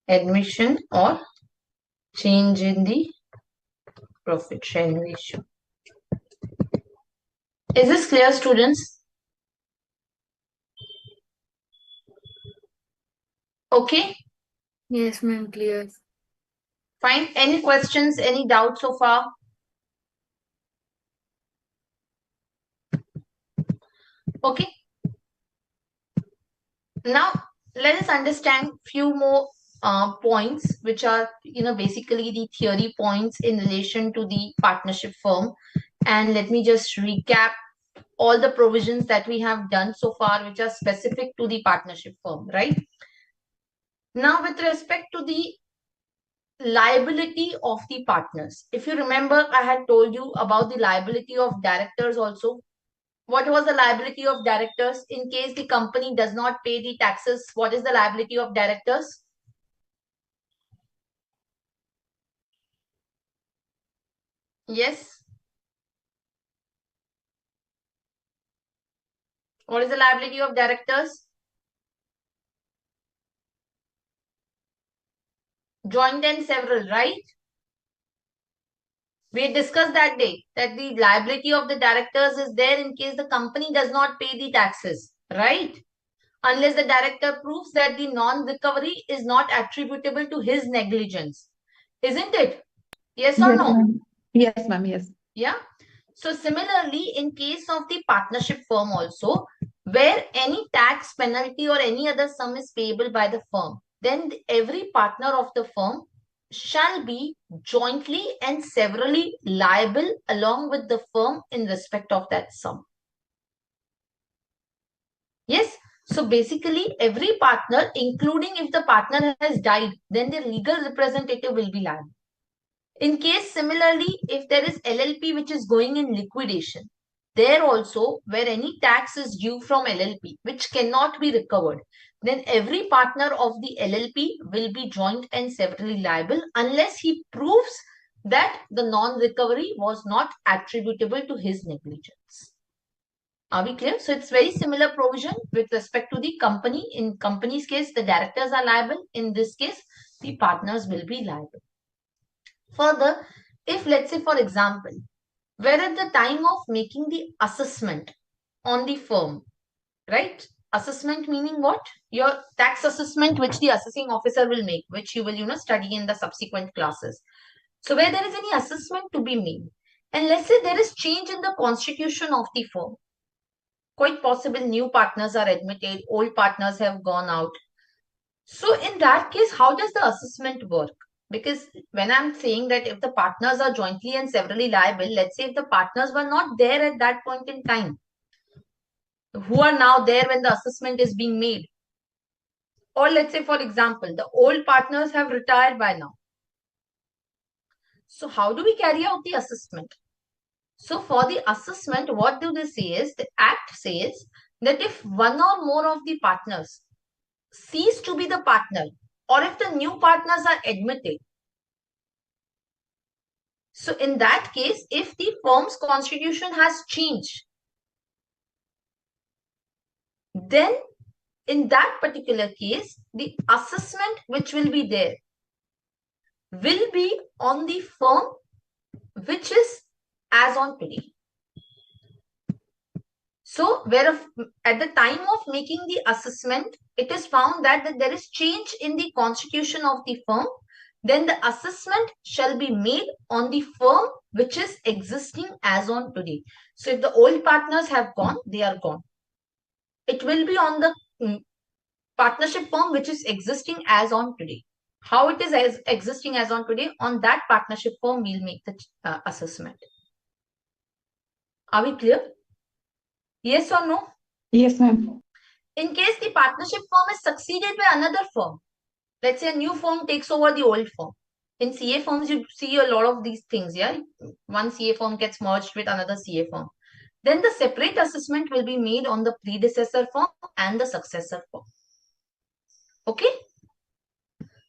Admission or change in the profit sharing ratio. Is this clear, students? Okay, Yes, ma'am, clear. fine. Any questions, any doubts so far? Okay. Now, let us understand few more points, which are, basically the theory points in relation to the partnership firm. And let me just recap all the provisions that we have done so far, which are specific to the partnership firm, right? Now, with respect to the liability of the partners, if you remember, I had told you about the liability of directors also. What was the liability of directors in case the company does not pay the taxes? What is the liability of directors? Yes. What is the liability of directors? Joint and several, right? We discussed that day that the liability of the directors is there in case the company does not pay the taxes, right? Unless the director proves that the non-recovery is not attributable to his negligence. Isn't it? Yes or Yes, no? ma'am. Yes, ma'am. Yes. Yeah. So similarly, in case of the partnership firm also, where any tax penalty or any other sum is payable by the firm, then every partner of the firm shall be jointly and severally liable along with the firm in respect of that sum. Yes. So basically, every partner, including if the partner has died, then the legal representative will be liable. In case similarly, if there is LLP which is going in liquidation, there also where any tax is due from LLP which cannot be recovered, then every partner of the LLP will be joint and severally liable unless he proves that the non-recovery was not attributable to his negligence. Are we clear? So it's very similar provision with respect to the company. In company's case, the directors are liable. In this case, the partners will be liable. Further, if let's say, for example, where at the time of making the assessment on the firm, right? Assessment meaning what? Your tax assessment, which the assessing officer will make, which you will, study in the subsequent classes. So where there is any assessment to be made, and let's say there is change in the constitution of the firm, quite possible new partners are admitted, old partners have gone out. So in that case, how does the assessment work? Because when I'm saying that if the partners are jointly and severally liable, let's say if the partners were not there at that point in time, who are now there when the assessment is being made? Or let's say, for example, the old partners have retired by now. So how do we carry out the assessment? So for the assessment, what do they say is, the Act says that if one or more of the partners cease to be the partner, or if the new partners are admitted, so in that case, if the firm's constitution has changed, then in that particular case, the assessment which will be there will be on the firm which is as on today. So where at the time of making the assessment, it is found that there is change in the constitution of the firm, then the assessment shall be made on the firm which is existing as on today. So if the old partners have gone, they are gone. It will be on the partnership firm which is existing as on today. How it is existing as on today, on that partnership firm we'll make the assessment. Are we clear? Yes or no? Yes, ma'am. In case the partnership firm is succeeded by another firm, let's say a new firm takes over the old firm. In CA firms, you see a lot of these things, yeah? One CA firm gets merged with another CA firm. Then the separate assessment will be made on the predecessor firm and the successor firm. Okay?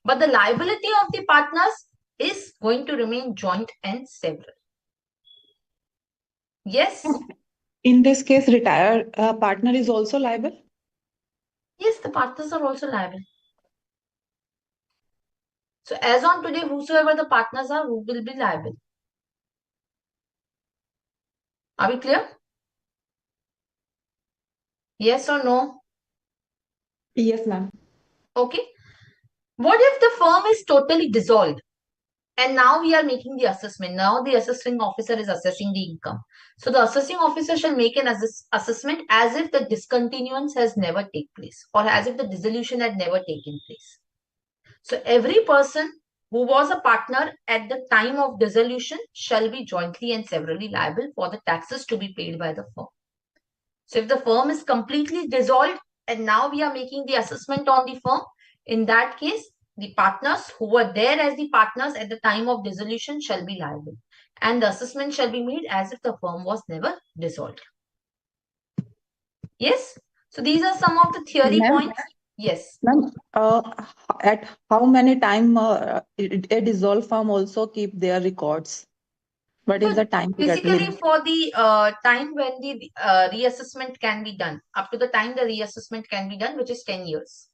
But the liability of the partners is going to remain joint and several. Yes? In this case, retired partner is also liable? Yes, the partners are also liable. So as on today, whosoever the partners are, who will be liable? Are we clear? Yes or no? Yes, ma'am. Okay. What if the firm is totally dissolved? And now we are making the assessment. Now the assessing officer is assessing the income. So the assessing officer shall make an assessment as if the discontinuance has never taken place or as if the dissolution had never taken place. So every person who was a partner at the time of dissolution shall be jointly and severally liable for the taxes to be paid by the firm. So if the firm is completely dissolved and now we are making the assessment on the firm, in that case, the partners who were there as the partners at the time of dissolution shall be liable. And the assessment shall be made as if the firm was never dissolved. Yes? So these are some of the theory Ma'am, points. Yes. ma'am, at how many time a dissolved firm also keep their records? What is So the time period basically limit? for the time when the reassessment can be done, up to the time the reassessment can be done, which is 10 years.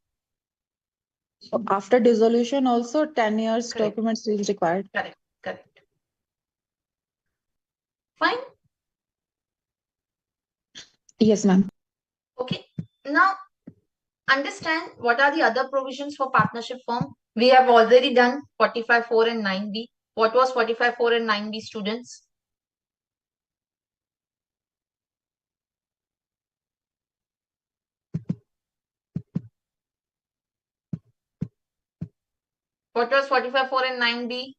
So after dissolution also 10 years Correct. documents is required. Correct. Correct. Fine. Yes, ma'am. Okay. Now understand what are the other provisions for partnership firm. We have already done 45.4 and 9B. What was 45.4 and 9B, students? What was 45.4 and 9B?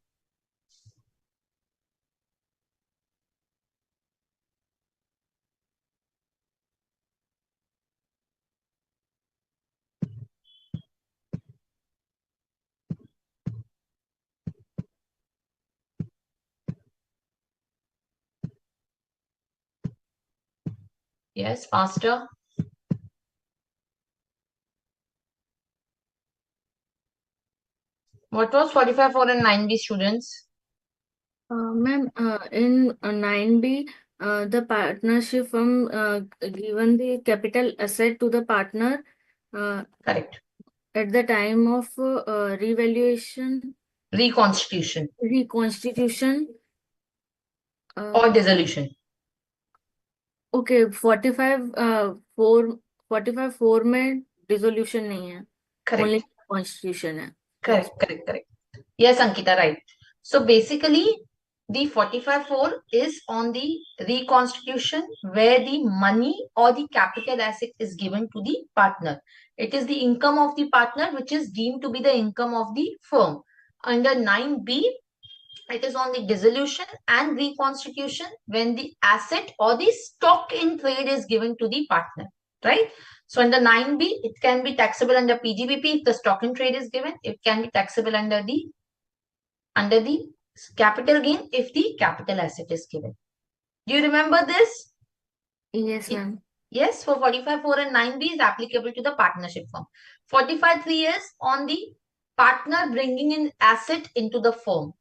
Yes, faster. What was 45.4 and 9B, students? Ma'am, in 9B, the partnership firm given the capital asset to the partner Correct. at the time of revaluation, Reconstitution reconstitution. or dissolution. Okay 45 4 में dissolution नहीं है, only Correct. Constitution है. Correct. Correct. Correct. Yes, Ankita, right. So basically, the 45.4 is on the reconstitution where the money or the capital asset is given to the partner. It is the income of the partner which is deemed to be the income of the firm. Under 9B, it is on the dissolution and reconstitution when the asset or the stock in trade is given to the partner, right? So under 9B, it can be taxable under PGBP if the stock in trade is given. It can be taxable under the capital gain if the capital asset is given. Do you remember this? Yes, ma'am. Yes, for 45.4 and 9B is applicable to the partnership firm. 45.3 is on the partner bringing in asset into the firm.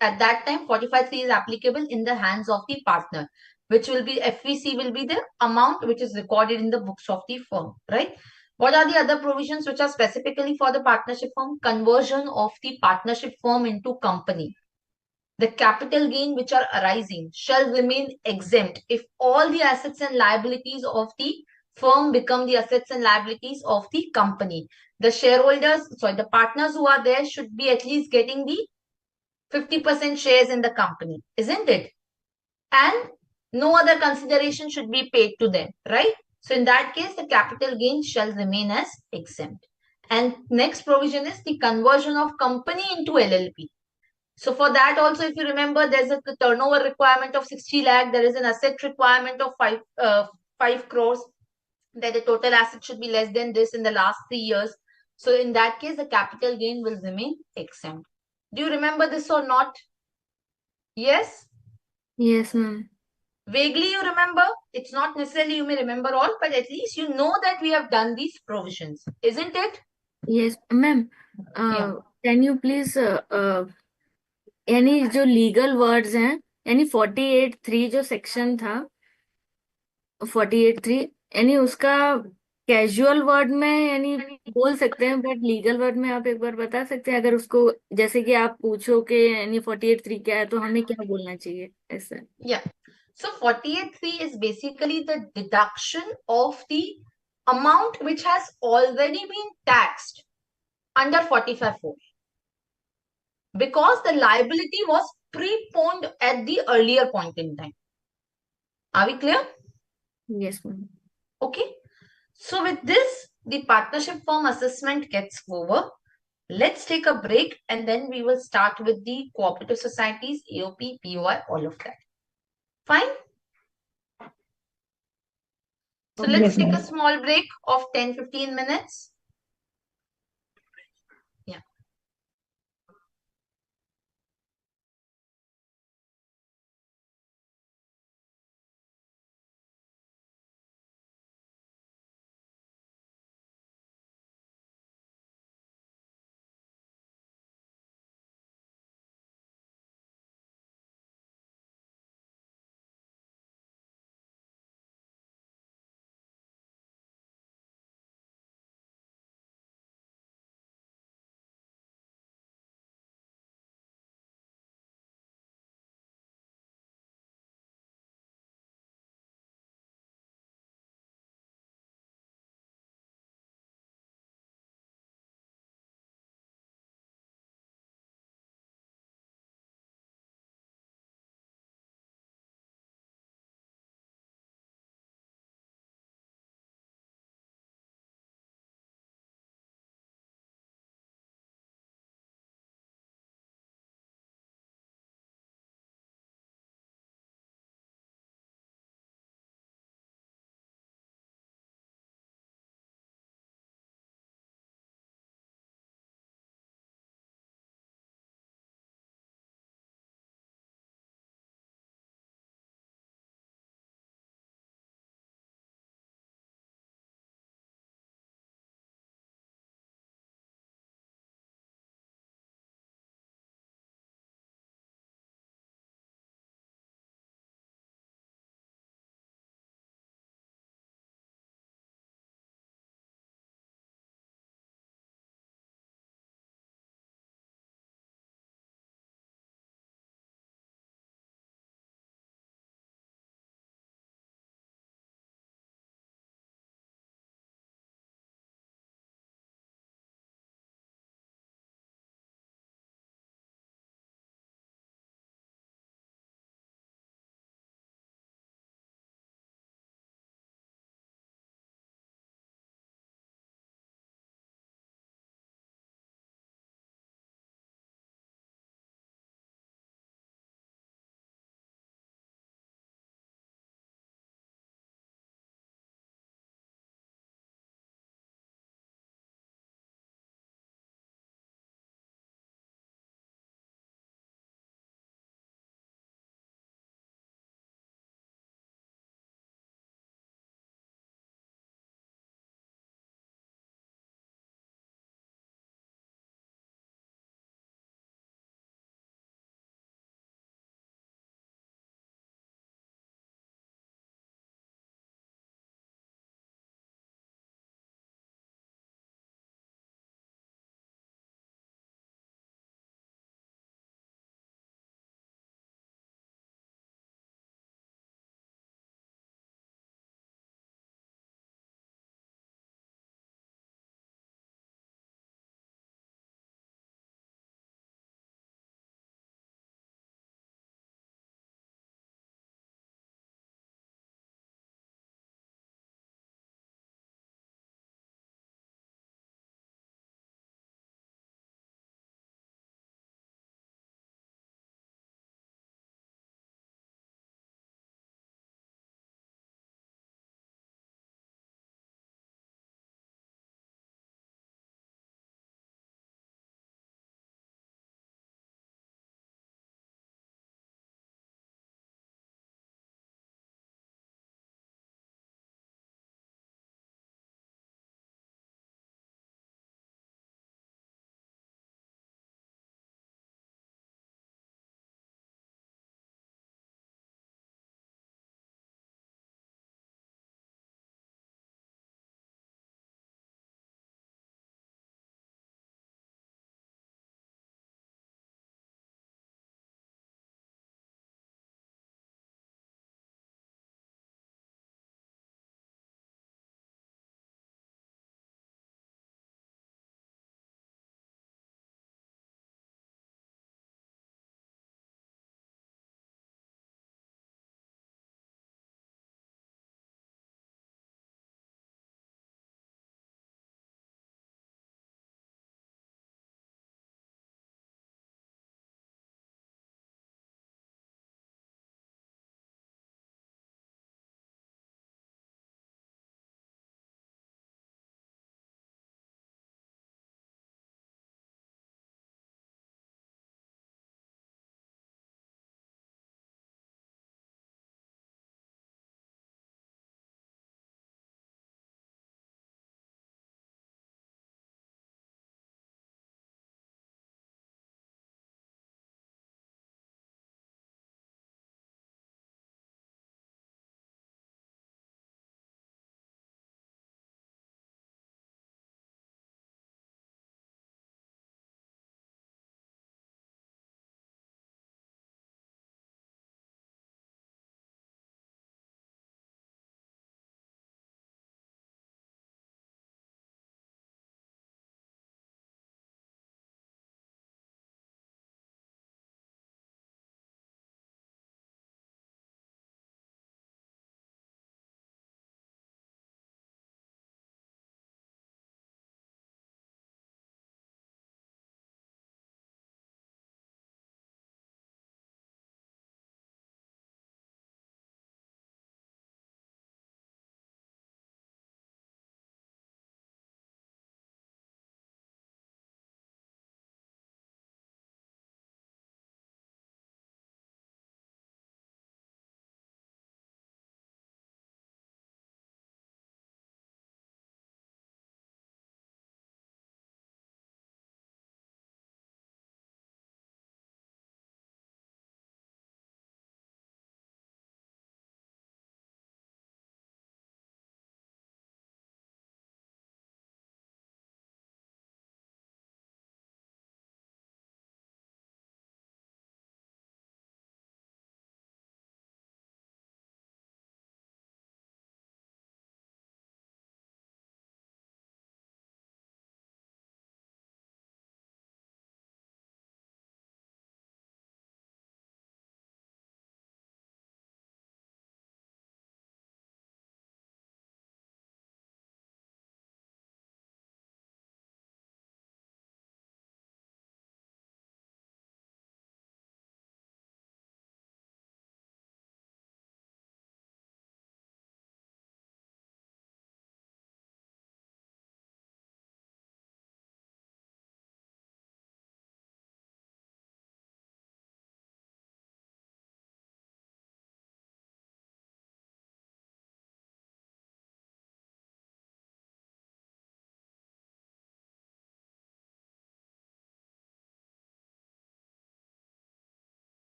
At that time, 45.3 is applicable in the hands of the partner, which will be FVC will be the amount which is recorded in the books of the firm, right? What are the other provisions which are specifically for the partnership firm? Conversion of the partnership firm into company. The capital gain which are arising shall remain exempt if all the assets and liabilities of the firm become the assets and liabilities of the company. The the partners who are there should be at least getting the 50% shares in the company, isn't it? And no other consideration should be paid to them, right? So in that case, the capital gain shall remain as exempt. And next provision is the conversion of company into LLP. So for that also, if you remember, there's a turnover requirement of 60 lakh. There is an asset requirement of 5 crores. that the total asset should be less than this in the last 3 years. So in that case, the capital gain will remain exempt. Do you remember this or not? Yes? Yes, ma'am. Vaguely you remember. It's not necessarily you may remember all, but at least you know that we have done these provisions. Isn't it? Yes, ma'am. Yeah. Can you please यानी जो legal words हैं, यानी 48(3) जो section था, 48(3), यानी उसका casual word में यानी बोल सकते हैं, बट लीगल वर्ड में आप एक बार बता सकते हैं, अगर उसको जैसे कि आप पूछो कि यानी 48(3) क्या है, तो हमें क्या बोलना चाहिए ऐसा? Yeah. So 48.3 is basically the deduction of the amount which has already been taxed under 45(4), because the liability was preponed at the earlier point in time. Are we clear? Yes ma'am. Okay. So with this, the partnership firm assessment gets over. Let's take a break and then we will start with the cooperative societies, AOP, BOI, all of that. Fine. So let's Yes, take a ma'am. small break of 10-15 minutes. Yeah.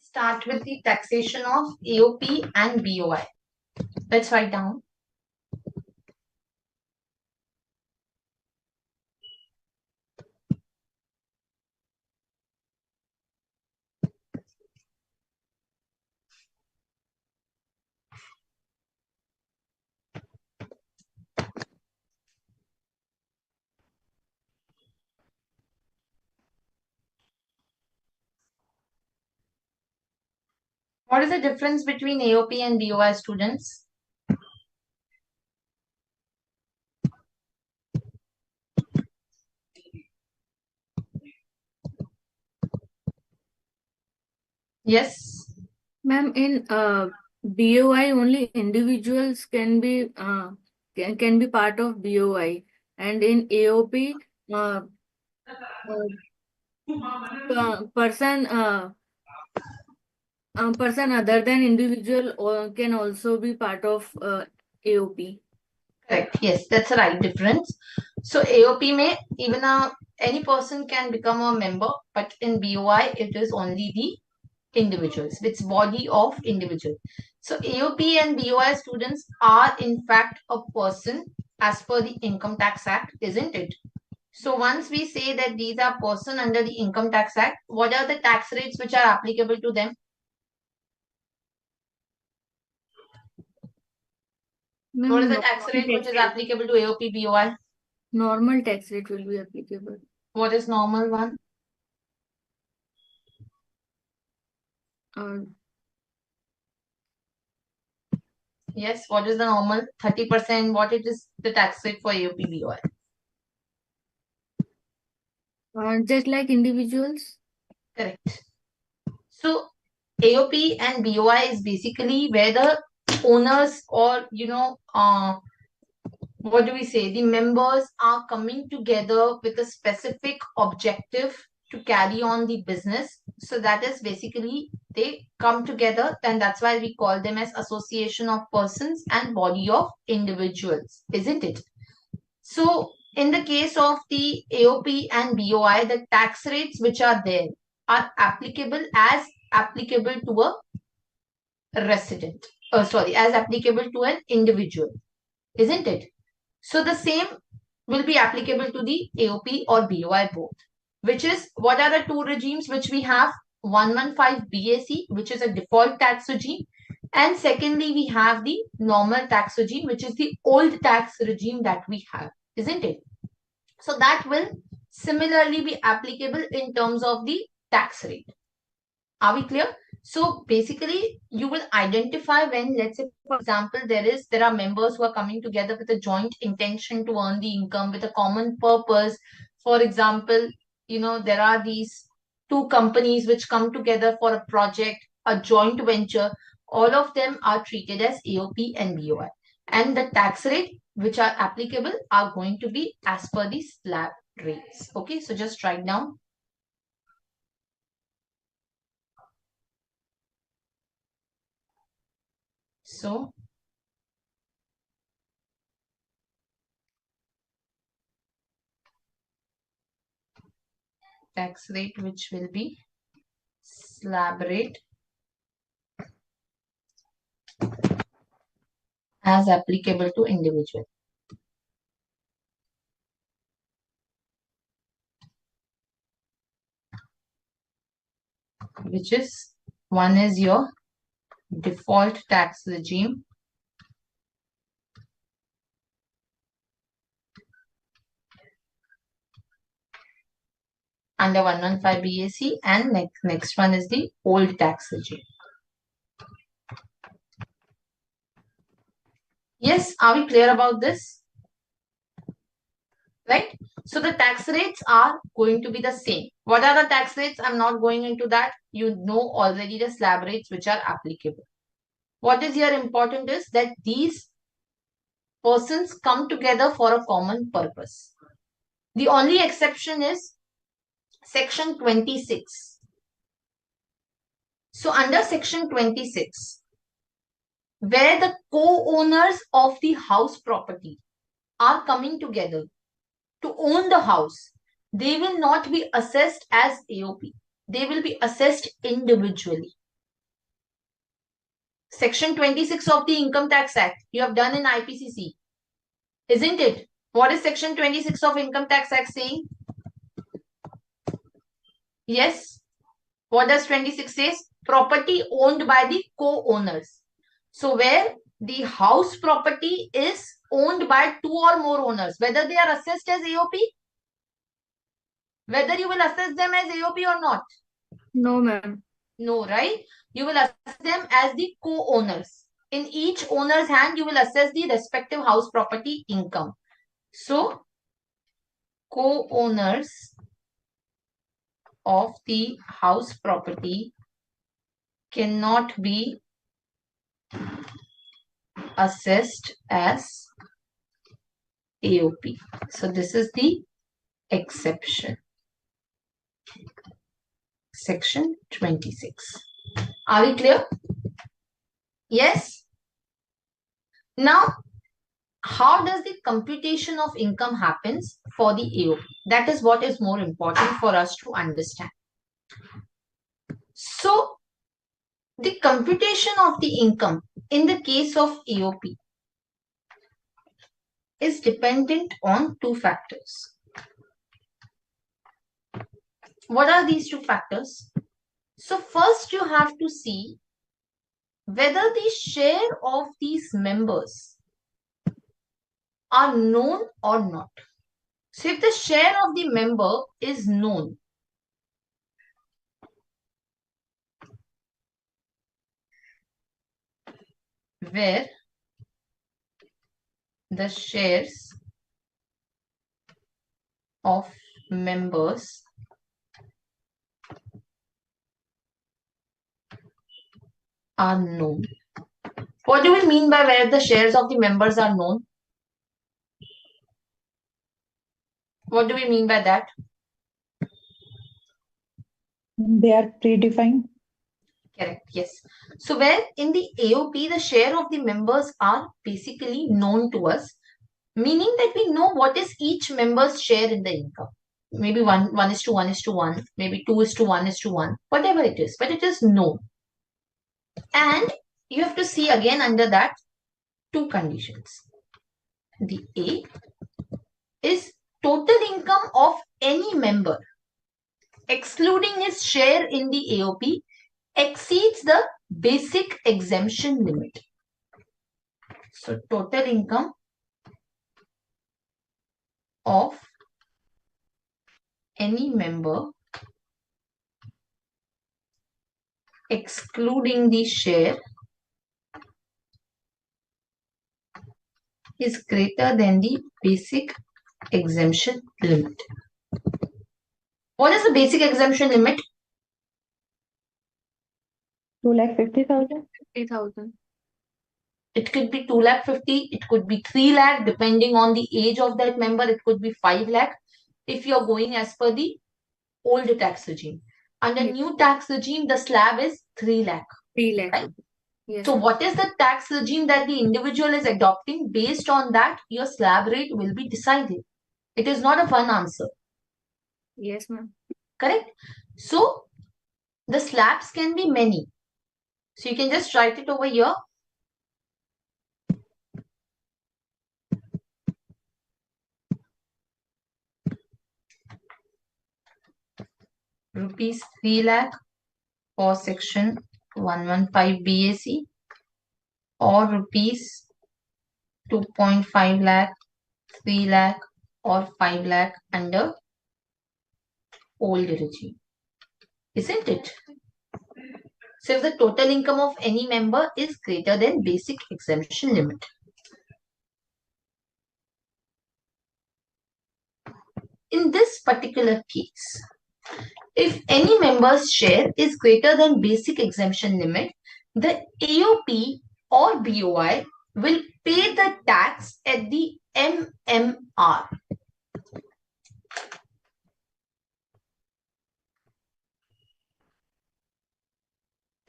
start with the taxation of AOP and BOI. Let's write down. What is the difference between AOP and BOI, students? Yes. Ma'am, in BOI only individuals can be part of BOI, and in AOP uh, person person other than individual can also be part of AOP. Correct. Yes, that's the right difference. So AOP may even any person can become a member, but in BOI it is only the individuals. It's body of individual. So AOP and BOI students are in fact a person as per the Income Tax Act, isn't it? So once we say that these are person under the Income Tax Act, what are the tax rates which are applicable to them? What is Ma'am, the tax rate which is applicable to AOP BOI? normal tax rate will be applicable. What is normal one? Uh, Yes, what is the normal? 30%. What it is the tax rate for AOP BOI? just like individuals. Correct. So AOP and BOI is basically where the owners or what do we say? The members are coming together with a specific objective to carry on the business. So that is basically they come together, and that's why we call them as association of persons and body of individuals, isn't it? So in the case of the AOP and BOI, the tax rates which are there are applicable to a resident. Sorry, as applicable to an individual, isn't it? So the same will be applicable to the AOP or BOI both, which is what are the two regimes which we have? 115 BAC, which is a default tax regime, and secondly, we have the normal tax regime, which is the old tax regime that we have, isn't it? So that will similarly be applicable in terms of the tax rate. Are we clear? So basically, you will identify when, let's say, for example, there are members who are coming together with a joint intention to earn the income with a common purpose. For example, there are these two companies which come together for a project, a joint venture. All of them are treated as AOP and BOI. And the tax rate which are applicable are going to be as per the slab rates. Okay, so just write down. So tax rate which will be slab rate as applicable to individual. Which is one is your default tax regime. Under 115 BAC, and next one is the old tax regime. Yes, are we clear about this? Right? So the tax rates are going to be the same. What are the tax rates? I'm not going into that. You know already the slab rates which are applicable. What is here important is that these persons come together for a common purpose. The only exception is Section 26. So under Section 26, where the co-owners of the house property are coming together to own the house, they will not be assessed as AOP. They will be assessed individually. Section 26 of the Income Tax Act. You have done in IPCC, isn't it? What is Section 26 of Income Tax Act saying? Yes. What does 26 says? Property owned by the co-owners. So where the house property is owned by two or more owners, whether they are assessed as AOP, whether you will assess them as AOP or not. No, ma'am. No, right? You will assess them as the co-owners. In each owner's hand, you will assess the respective house property income. So, co-owners of the house property cannot be assessed as AOP. So, this is the exception. Section 26. Are we clear? Yes? Now, how does the computation of income happens for the AOP? That is what is more important for us to understand. So, the computation of the income in the case of AOP is dependent on two factors. What are these two factors? So, first you have to see whether the share of these members are known or not. So, if the share of the member is known, where the shares of members are known. What do we mean by where the shares of the members are known? What do we mean by that? They are predefined. Correct, yes. So where in the AOP, the share of the members are basically known to us, meaning that we know what is each member's share in the income. Maybe 1:1:1, maybe 2:1:1, whatever it is, but it is known. And you have to see again under that two conditions. The A is total income of any member, excluding his share in the AOP, exceeds the basic exemption limit. So total income of any member excluding the share is greater than the basic exemption limit. What is the basic exemption limit? 2,50,000. 50,000. It could be 2,50,000, it could be 3 lakh, depending on the age of that member, it could be 5 lakh. If you're going as per the old tax regime. Under Yes. new tax regime, the slab is 3 lakh. 3 lakh. Right? Yes. So what is the tax regime that the individual is adopting? Based on that, your slab rate will be decided. It is not a fun answer. Yes, ma'am. Correct? So the slabs can be many. So you can just write it over here. Rupees 3 lakh for section 115 BAC or rupees 2.5 lakh, 3 lakh or 5 lakh under old regime. Isn't it? So if the total income of any member is greater than basic exemption limit. In this particular case, if any member's share is greater than basic exemption limit, the AOP or BOI will pay the tax at the MMR.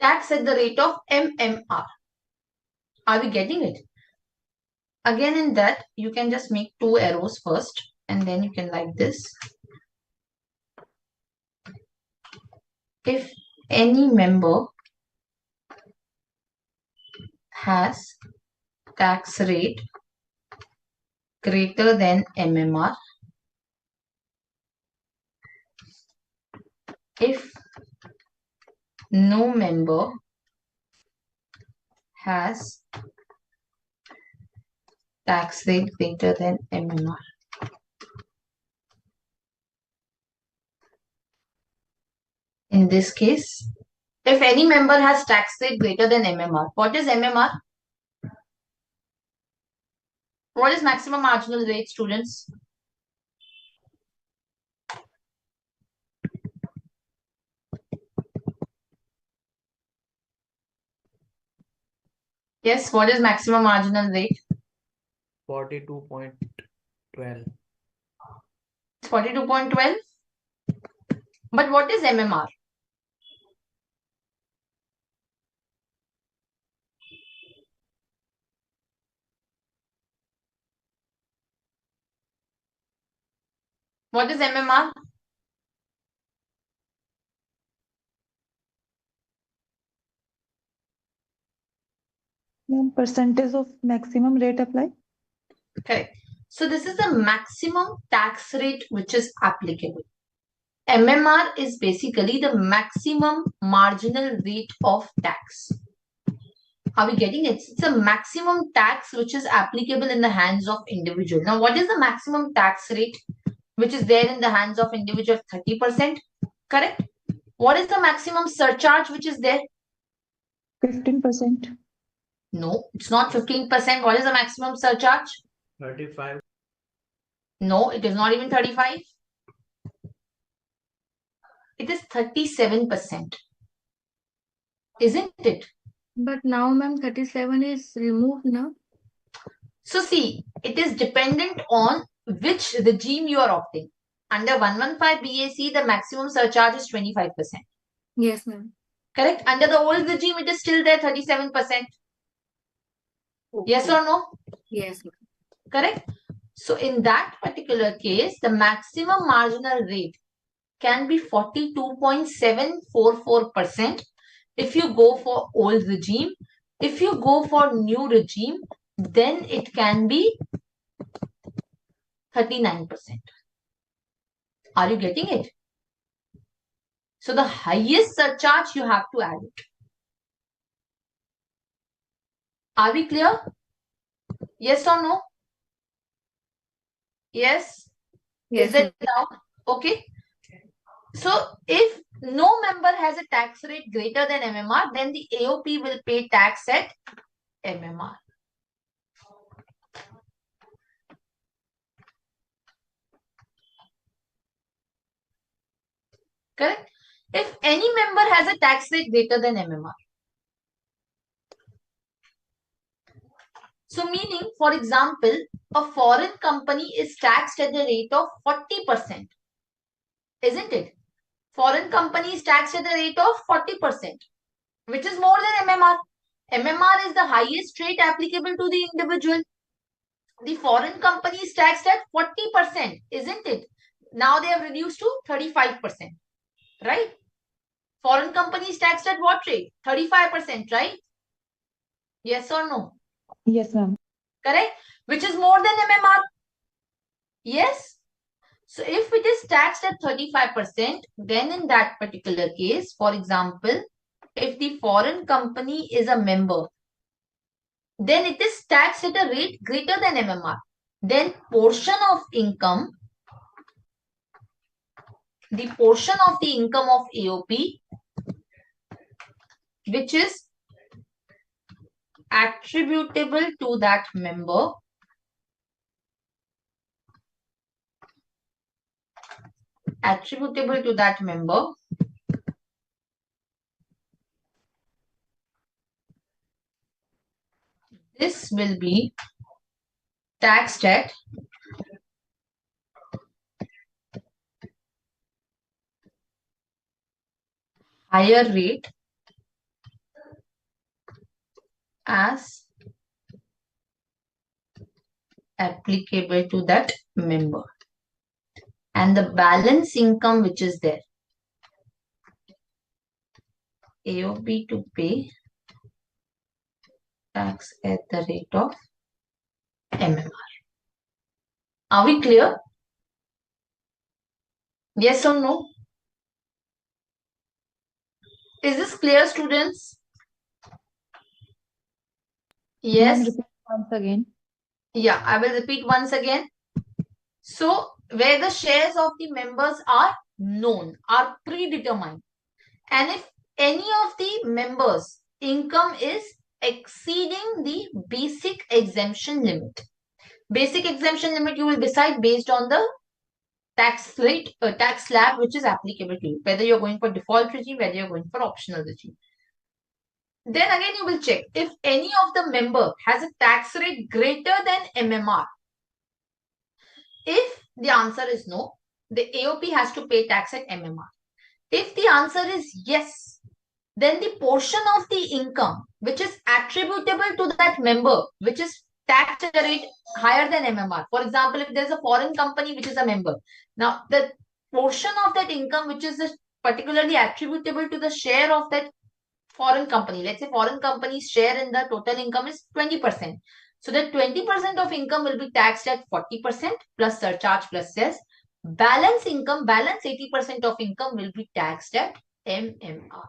Tax at the rate of MMR. Are we getting it? Again, in that, you can just make two arrows first and then you can like this. If any member has tax rate greater than MMR if no member has tax rate greater than MMR. In this case, if any member has tax rate greater than MMR, what is MMR? What is maximum marginal rate, students? Yes, what is maximum marginal rate? 42.12. 42.12. But what is MMR? What is MMR? Percentage of maximum rate apply. Correct. So this is the maximum tax rate which is applicable. MMR is basically the maximum marginal rate of tax. Are we getting it? It's a maximum tax which is applicable in the hands of individual. Now, what is the maximum tax rate which is there in the hands of individual? 30%. Correct? What is the maximum surcharge which is there? 15%. No, it's not 15%. What is the maximum surcharge? 35. No, it is not even 35. It is 37%. Isn't it? But now, ma'am, 37 is removed now. So see, it is dependent on which regime you are opting. Under 115 BAC, the maximum surcharge is 25%. Yes, ma'am. Correct? Under the old regime, it is still there, 37%. Yes Okay. or no? Yes, ma'am. Correct? So in that particular case, the maximum marginal rate can be 42.744% if you go for old regime. If you go for new regime, then it can be 39%. Are you getting it? So the highest surcharge you have to add it. Are we clear? Yes or no? Yes? Yes, Is it ma'am. now? Okay. So if no member has a tax rate greater than MMR, then the AOP will pay tax at MMR. Correct? If any member has a tax rate greater than MMR. So meaning, for example, a foreign company is taxed at the rate of 40%. Isn't it? Foreign company is taxed at the rate of 40%, which is more than MMR. MMR is the highest rate applicable to the individual. The foreign company is taxed at 40%, isn't it? Now they have reduced to 35%, right? Foreign company is taxed at what rate? 35%, right? Yes or no? Yes, ma'am. Correct? Which is more than MMR. Yes? So if it is taxed at 35%, then in that particular case, for example, if the foreign company is a member, then it is taxed at a rate greater than MMR. Then portion of income, the portion of the income of AOP, which is attributable to that member, this will be taxed at higher rate as applicable to that member. And the balance income which is there, AOP to pay tax at the rate of MMR. Are we clear? Yes or no? Is this clear, students? Ma'am, Yes. repeat once again. Yeah, I will repeat once again. So, where the shares of the members are known, are predetermined, and if any of the members' income is exceeding the basic exemption limit. Basic exemption limit you will decide based on the tax rate, tax slab which is applicable to you, whether you're going for default regime, whether you're going for optional regime. Then again you will check if any of the member has a tax rate greater than MMR. If the answer is no, the AOP has to pay tax at MMR. If the answer is yes, then the portion of the income which is attributable to that member, which is taxed at a rate higher than MMR. For example, if there's a foreign company which is a member, now the portion of that income which is particularly attributable to the share of that foreign company, let's say foreign company's share in the total income is 20%. So that 20% of income will be taxed at 40% plus surcharge plus cess. Balance income, balance 80% of income will be taxed at MMR.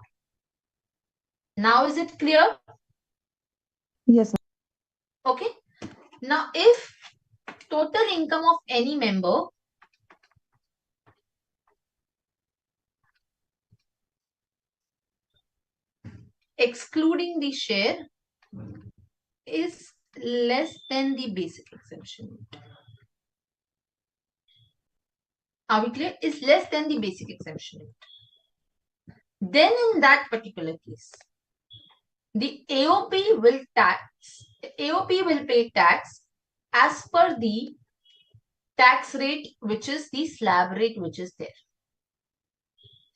Now is it clear? Yes, ma'am. Okay. Now if total income of any member excluding the share is less than the basic exemption limit. Are we clear? Is less than the basic exemption limit. Then in that particular case, the AOP will pay tax as per the tax rate, which is the slab rate which is there.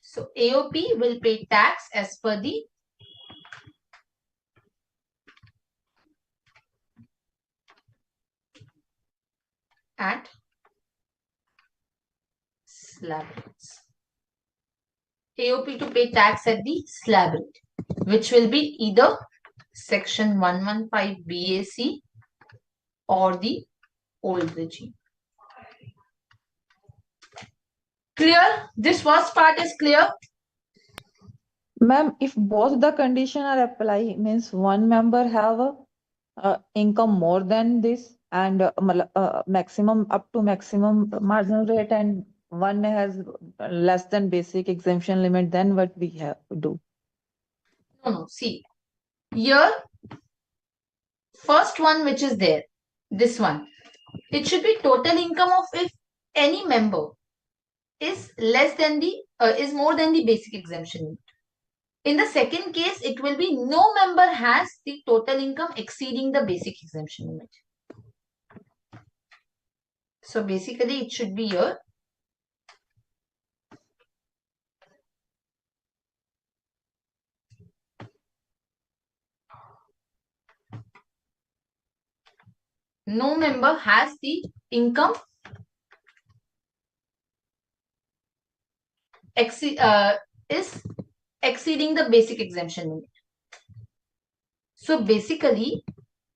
So AOP will pay tax as per the at slab rates. AOP to pay tax at the slab rate, which will be either section 115 BAC or the old regime. Clear? This first part is clear? Ma'am, if both the condition are apply, means one member have a income more than this and maximum up to maximum marginal rate, and one has less than basic exemption limit, then what we have to do? No. See, here, first one which is there, this one, it should be total income of if any member is less than the, is more than the basic exemption limit. In the second case, it will be no member has the total income exceeding the basic exemption limit. So basically it should be here. No member has the income is exceeding the basic exemption limit. So basically,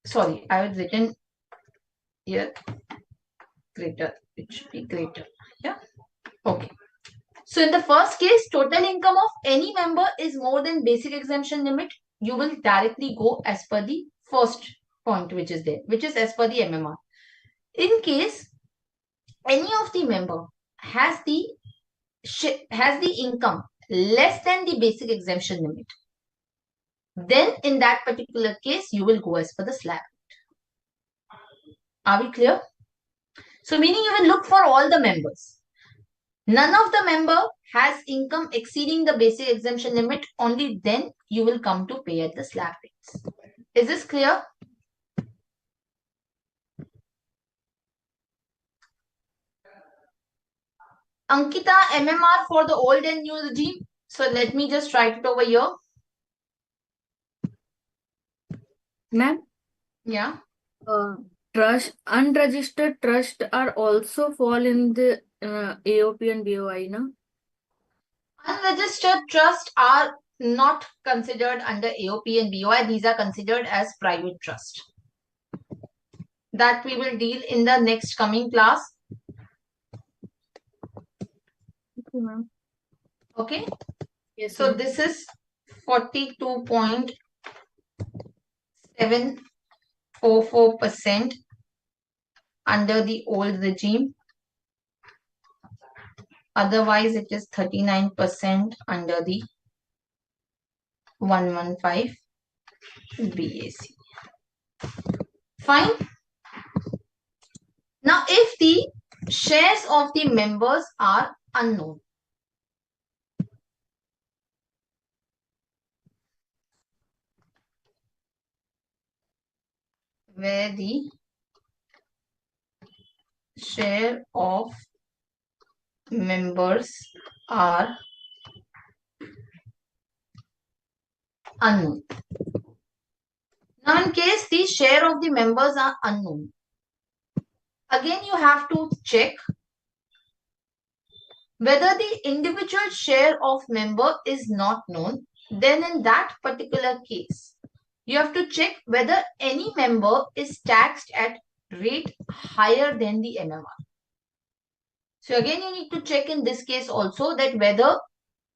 sorry, I have written here greater. It should be greater. Yeah. Okay. So in the first case, total income of any member is more than basic exemption limit. You will directly go as per the first point which is there, which is as per the MMR. In case any of the member has the income less than the basic exemption limit, then in that particular case, you will go as per the slab. Are we clear? So meaning you will look for all the members. None of the member has income exceeding the basic exemption limit, only then you will come to pay at the slab rates. Is this clear? Ankita, MMR for the old and new regime. So let me just write it over here. Ma'am, Yeah. trust, unregistered trust are also fall in the AOP and BOI, no? Unregistered trusts are not considered under AOP and BOI. These are considered as private trust. That we will deal in the next coming class. Okay, ma'am. Okay. Yes, So ma'am. this is 42.744% under the old regime. Otherwise, it is 39% under the 115 BAC. Fine. Now, if the shares of the members are unknown, where the share of members are unknown. Now, in case the share of the members are unknown, again you have to check whether the individual share of member is not known. Then in that particular case, you have to check whether any member is taxed at rate higher than the MMR. So again, you need to check in this case also that whether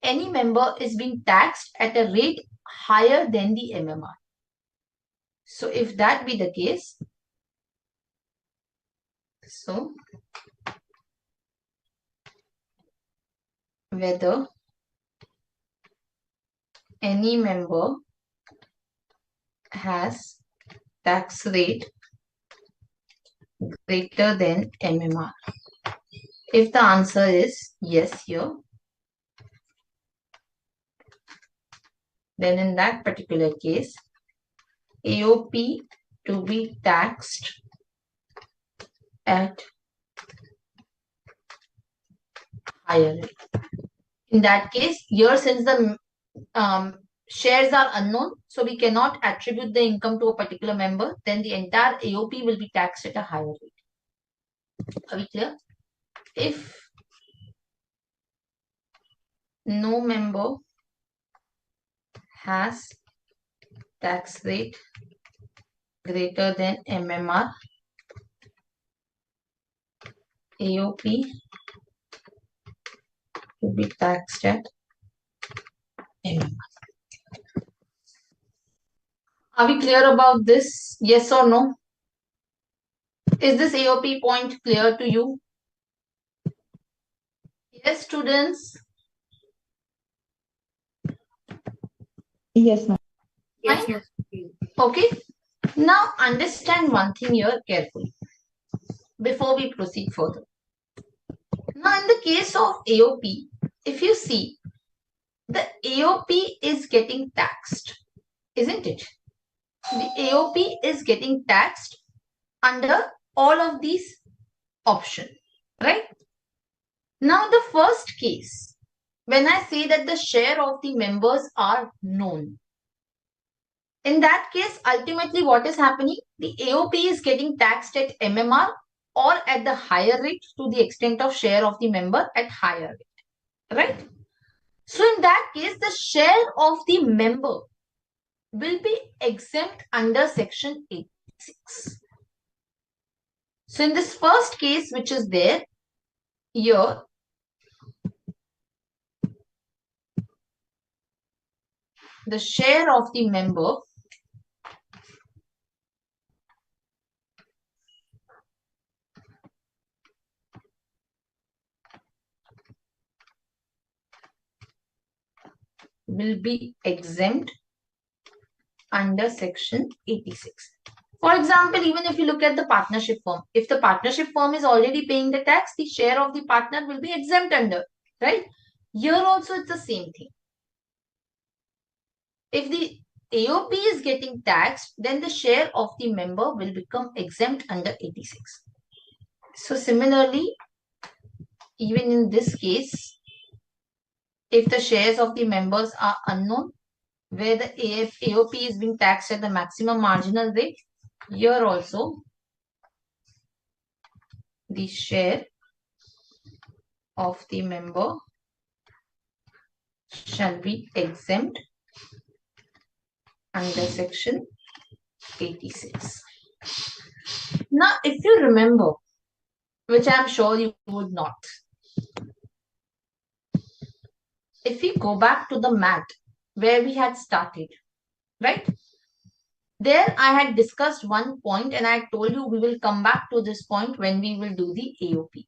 any member is being taxed at a rate higher than the MMR. So if that be the case, so whether any member has tax rate greater than MMR. If the answer is yes here, then in that particular case, AOP to be taxed at higher rate. In that case, here since the shares are unknown, so we cannot attribute the income to a particular member, then the entire AOP will be taxed at a higher rate. Are we clear? If no member has tax rate greater than MMR, AOP to be taxed at MMR. Are we clear about this? Yes or no? Is this AOP point clear to you? Yes, students? Yes, ma'am. Yes, Fine. yes. Okay. Now understand one thing here carefully before we proceed further. Now in the case of AOP, if you see, the AOP is getting taxed, isn't it? The AOP is getting taxed under all of these options, right? Now the first case, when I say that the share of the members are known, in that case, ultimately what is happening? The AOP is getting taxed at MMR or at the higher rate to the extent of share of the member at higher rate, right? So in that case, the share of the member will be exempt under section 86. So in this first case, which is there, here, the share of the member will be exempt under section 86. For example, even if you look at the partnership firm, if the partnership firm is already paying the tax, the share of the partner will be exempt under, right? Here also it's the same thing. If the AOP is getting taxed, then the share of the member will become exempt under 86. So similarly, even in this case, if the shares of the members are unknown, where the AOP is being taxed at the maximum marginal rate, here also the share of the member shall be exempt under section 86. Now, if you remember, which I'm sure you would not, if we go back to the math where we had started, right? There I had discussed one point and I told you we will come back to this point when we will do the AOP.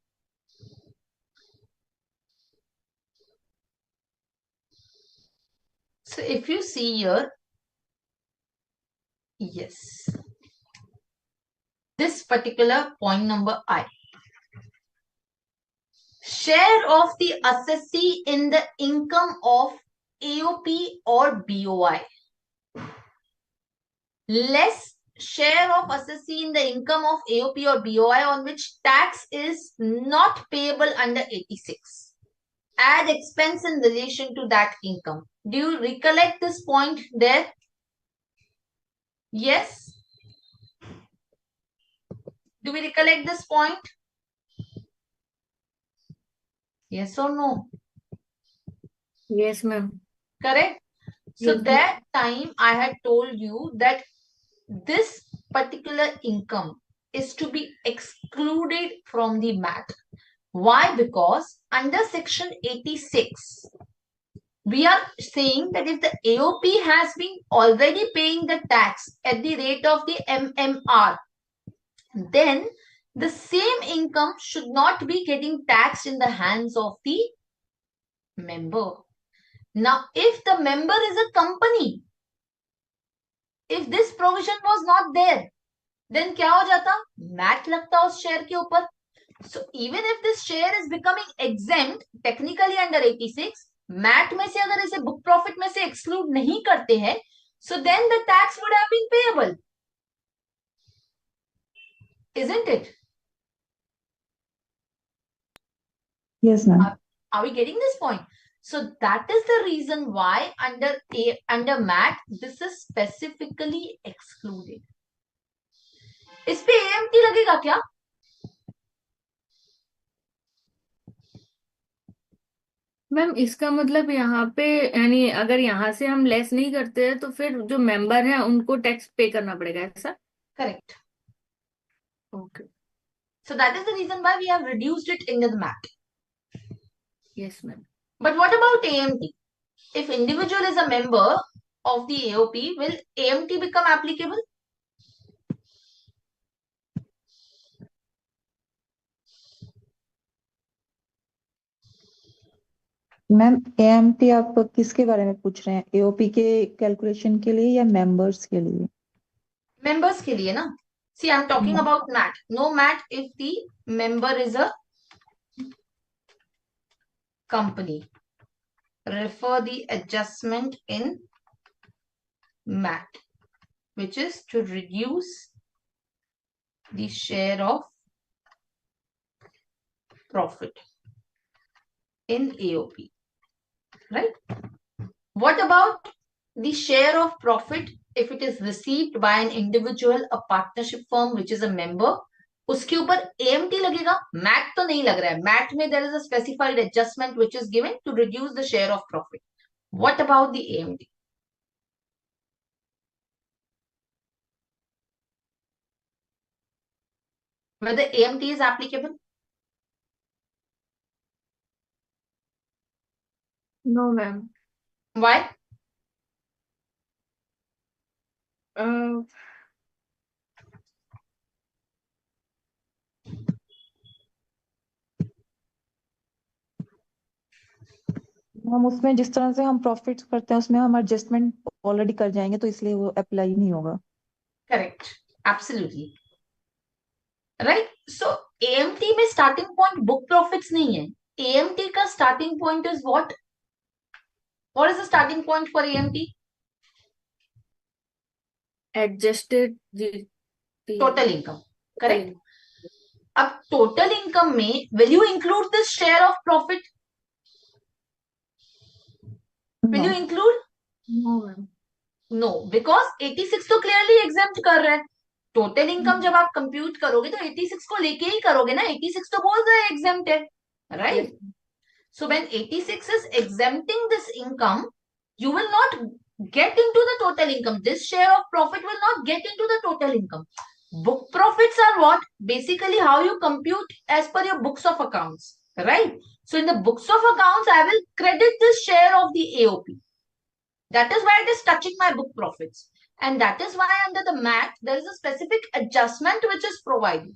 So if you see here, yes, this particular point number I, share of the assessee in the income of AOP or BOI, less share of assessee in the income of AOP or BOI on which tax is not payable under 86. Add expense in relation to that income. Do you recollect this point there? Yes? Do we recollect this point? Yes or no? Yes, ma'am. Correct? So Yes, ma'am. that time I had told you that this particular income is to be excluded from the math. Why? Because under section 86, we are saying that if the AOP has been already paying the tax at the rate of the MMR, then the same income should not be getting taxed in the hands of the member. Now, if the member is a company, if this provision was not there, then क्या हो जाता? Mat लगता उस share के ऊपर. So even if this share is becoming exempt technically under 86, mat में से अगर इसे बुक प्रॉफिट में से एक्सक्लूड नहीं करते हैं, so then the tax would have been payable, isn't it? Yes, ma'am. Are we getting this point? So that is the reason why under MAT this is specifically excluded. इस पे AMT लगेगा क्या? Ma'am इसका मतलब यहाँ पे यानी अगर यहाँ से हम लेस नहीं करते हैं तो फिर जो मेंबर हैं उनको टैक्स पे करना पड़ेगा ऐसा? Correct. Okay. So that is the reason why we have reduced it in the MAT. Yes, ma'am. But what about AMT? If individual is a member of the AOP, will AMT become applicable? Ma'am AMT आप किसके बारे में पूछ रहे हैं? AOP के calculation के लिए या मेंबर्स के लिए? Members के लिए ना. See, I'm talking about MAT. No MAT if the member is a company. Refer the adjustment in MAT, which is to reduce the share of profit in AOP, right? What about the share of profit if it is received by an individual, a partnership firm which is a member? उसके ऊपर AMT लगेगा? MAT तो नहीं लग रहा है. MAT में there is a specified adjustment which is given to reduce the share of profit. What about the AMT? Whether AMT is applicable? No, ma'am. Why? हम उसमें जिस तरह से हम प्रॉफिट करते हैं उसमें हम एडजस्टमेंट ऑलरेडी कर जाएंगे तो इसलिए वो अप्लाई नहीं होगा. Correct. Absolutely. Right? So AMT में starting point book profits नहीं है. AMT का starting point is what? What is the starting point for AMT? Adjusted Total income. Correct? अब total income में will you include this share of profit? Will you include? No, ma'am. No, because 86 तो clearly exempt कर रहा है. Total income जब आप compute करोगे तो 86 को लेके ही करोगे ना. 86 तो बोल रहा है exempt है, right? So when 86 is exempting this income, you will not get into the total income. This share of profit will not get into the total income. Book profits are what? Basically how you compute as per your books of accounts, right? So in the books of accounts, I will credit this share of the AOP. That is why it is touching my book profits. And that is why under the MAT, there is a specific adjustment which is provided.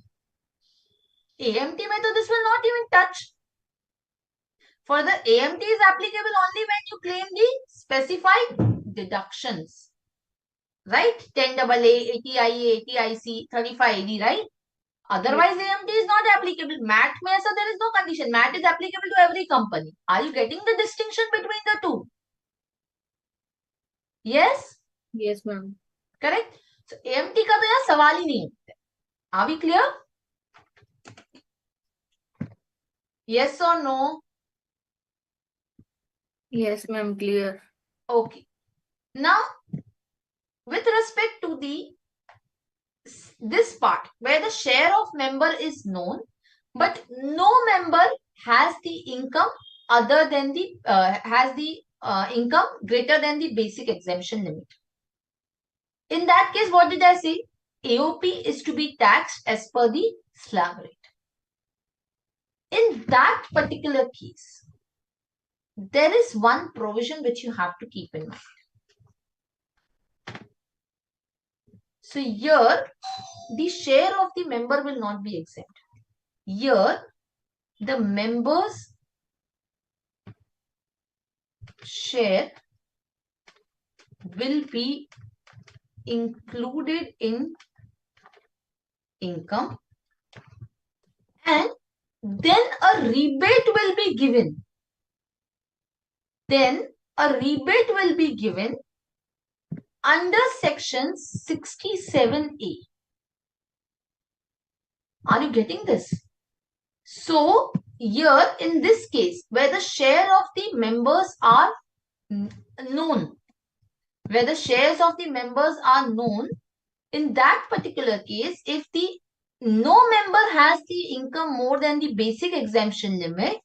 AMT method, this will not even touch. For the AMT is applicable only when you claim the specified deductions. Right? 10 AA, 80 IA, 80 IC, 35 AD, right? Otherwise, AMT is not applicable. MAT mein aisa there is no condition. MAT is applicable to every company. Are you getting the distinction between the two? Yes? Yes, ma'am. Correct? So, AMT का तो यहाँ सवाल ही नहीं है. Are we clear? Yes or no? Yes, ma'am, clear. Okay. Now, with respect to this part where the share of member is known, but no member has the income other than the income greater than the basic exemption limit. In that case, what did I say? AOP is to be taxed as per the slab rate. In that particular case, there is one provision which you have to keep in mind. So here, the share of the member will not be exempt. Here, the member's share will be included in income, and then a rebate will be given. Then a rebate will be given under section 67A. Are you getting this? So here in this case, where the share of the members are known, where the shares of the members are known, in that particular case, if no member has the income more than the basic exemption limit,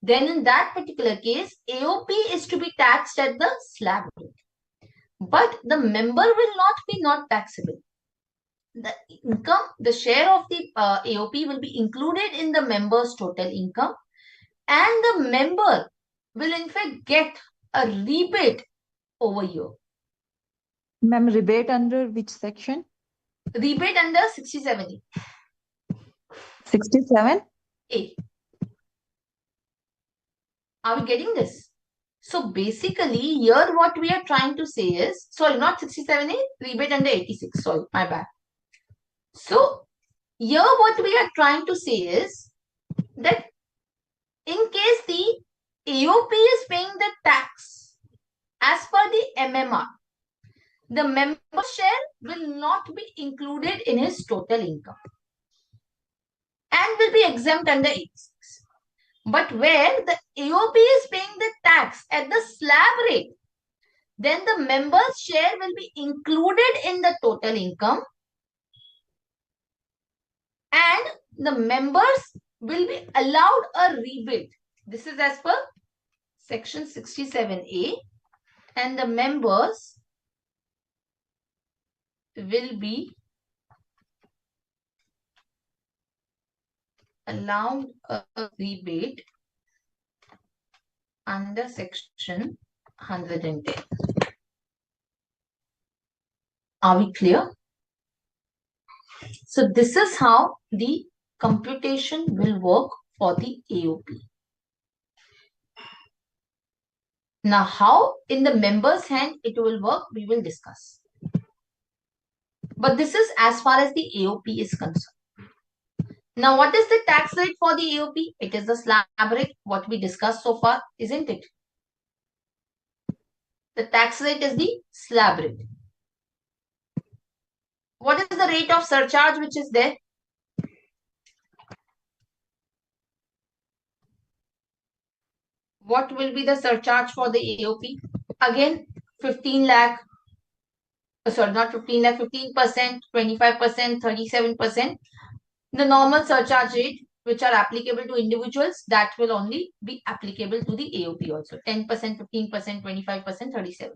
then in that particular case, AOP is to be taxed at the slab rate. But the member will not be not taxable. The income, the share of the AOP will be included in the member's total income, and the member will in fact get a rebate over here. Ma'am, rebate under which section? Rebate under 67A. 67? A. Are we getting this? So basically, here what we are trying to say is, sorry, not 67A, rebate under 86. Sorry, my bad. So here what we are trying to say is that in case the AOP is paying the tax as per the MMR, the member share will not be included in his total income and will be exempt under 86. But where the AOP is paying the tax at the slab rate, then the member's share will be included in the total income, and the members will be allowed a rebate. This is as per section 67A, and the members will be allowed a rebate under section 110. Are we clear? So this is how the computation will work for the AOP. Now, how in the member's hand it will work, we will discuss. But this is as far as the AOP is concerned. Now, what is the tax rate for the AOP? It is the slab rate, what we discussed so far, isn't it? The tax rate is the slab rate. What is the rate of surcharge which is there? What will be the surcharge for the AOP? Again, 15 lakh. Sorry, not 15 lakh, 15%, 25%, 37%. The normal surcharge rate which are applicable to individuals, that will only be applicable to the AOP also. 10%, 15%, 25%, 37%.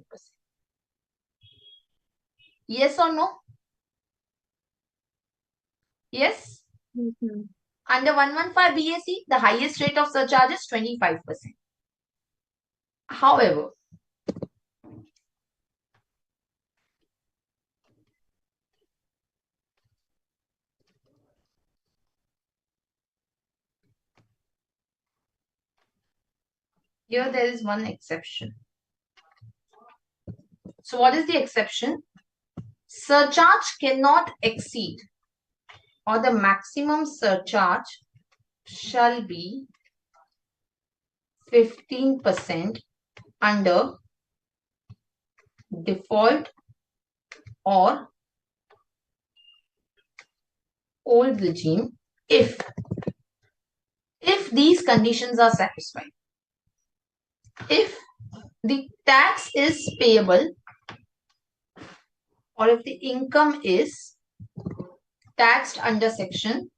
Yes or no? Yes? Mhm. Under 115 BAC, the highest rate of surcharge is 25%. However, here there is one exception. So what is the exception? Surcharge cannot exceed, or the maximum surcharge shall be 15% under default or old regime if these conditions are satisfied. If the tax is payable, or if the income is taxed under section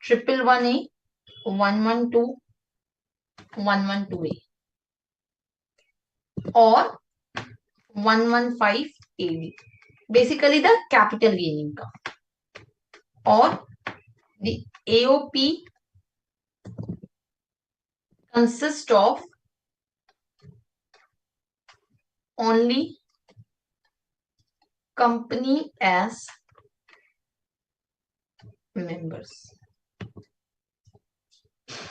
111A, 112, 112A, or 115 AD, basically the capital gain income, or the AOP consists of only company as members.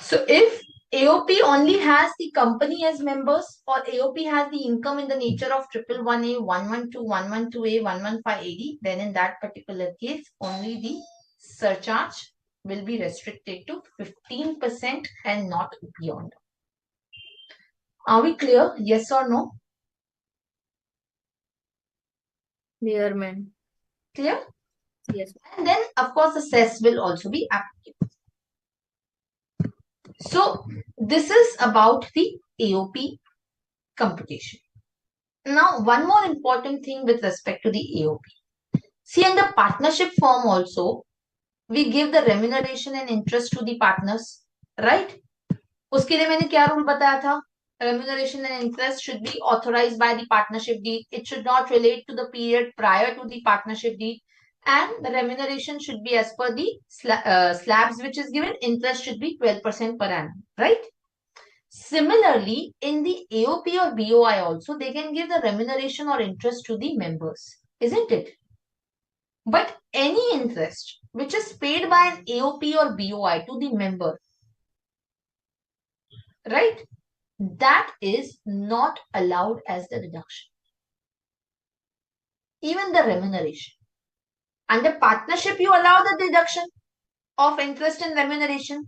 So if AOP only has the company as members, or AOP has the income in the nature of 111A, 112, 112A, 115AD, then in that particular case, only the surcharge will be restricted to 15% and not beyond. Are we clear? Yes or no? Clear, ma'am. Clear? Yes. And then, of course, the cess will also be applicable. So, this is about the AOP computation. Now, one more important thing with respect to the AOP. See, in the partnership form also, we give the remuneration and interest to the partners, right? उसके लिए मैंने क्या rule बताया था? Remuneration and interest should be authorized by the partnership deed. It should not relate to the period prior to the partnership deed. And the remuneration should be as per the slabs which is given. Interest should be 12% per annum, right? Similarly, in the AOP or BOI also, they can give the remuneration or interest to the members, isn't it? But any interest which is paid by an AOP or BOI to the member, right, that is not allowed as the deduction. Even the remuneration. Under partnership, you allow the deduction of interest and remuneration.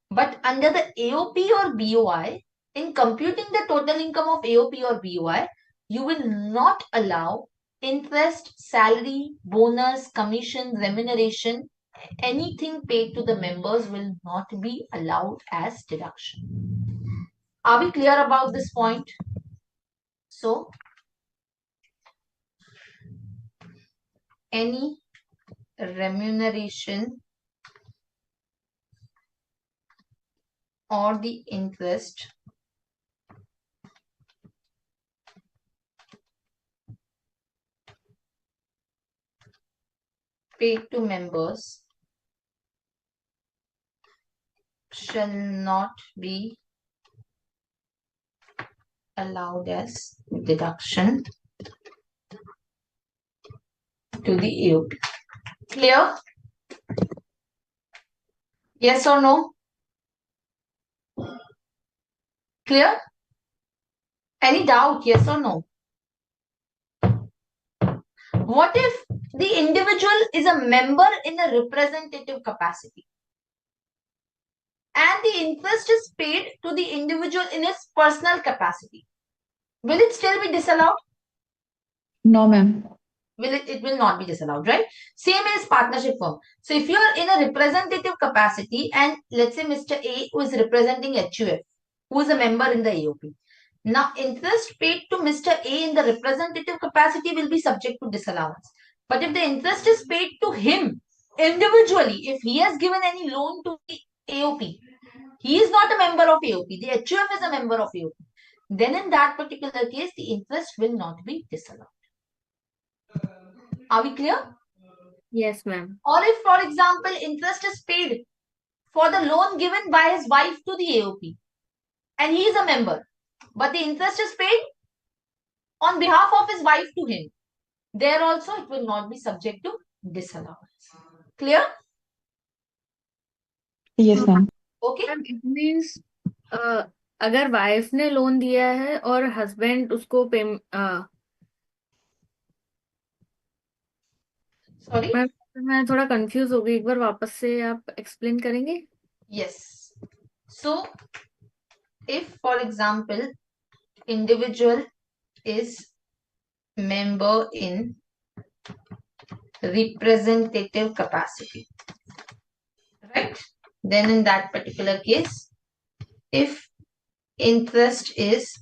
But under the AOP or BOI, in computing the total income of AOP or BOI, you will not allow interest, salary, bonus, commission, remuneration, anything paid to the members will not be allowed as deduction. Are we clear about this point? So, any remuneration or the interest paid to members shall not be allowed as deduction to the AOP. Clear? Yes or no? Clear? Any doubt? Yes or no? What if the individual is a member in a representative capacity and the interest is paid to the individual in his personal capacity? Will it still be disallowed? No, ma'am. It will not be disallowed, right? Same as partnership firm. So if you are in a representative capacity and let's say Mr. A who is representing HUF, who is a member in the AOP. Now interest paid to Mr. A in the representative capacity will be subject to disallowance. But if the interest is paid to him individually, if he has given any loan to the AOP, he is not a member of AOP. The HUF is a member of AOP. then in that particular case, the interest will not be disallowed. Are we clear? Yes, ma'am. Or if, for example, interest is paid for the loan given by his wife to the AOP and he is a member, but the interest is paid on behalf of his wife to him, there also it will not be subject to disallowance. Clear? Yes, ma'am. Okay. Ma'am it means अगर wife ने loan दिया है और husband उसको Sorry. मैं थोड़ा confuse हो गई, एक बार वापस से आप एक्सप्लेन करेंगे? Yes. So, if for example, individual is member in representative capacity, right? Then in that particular case, if interest is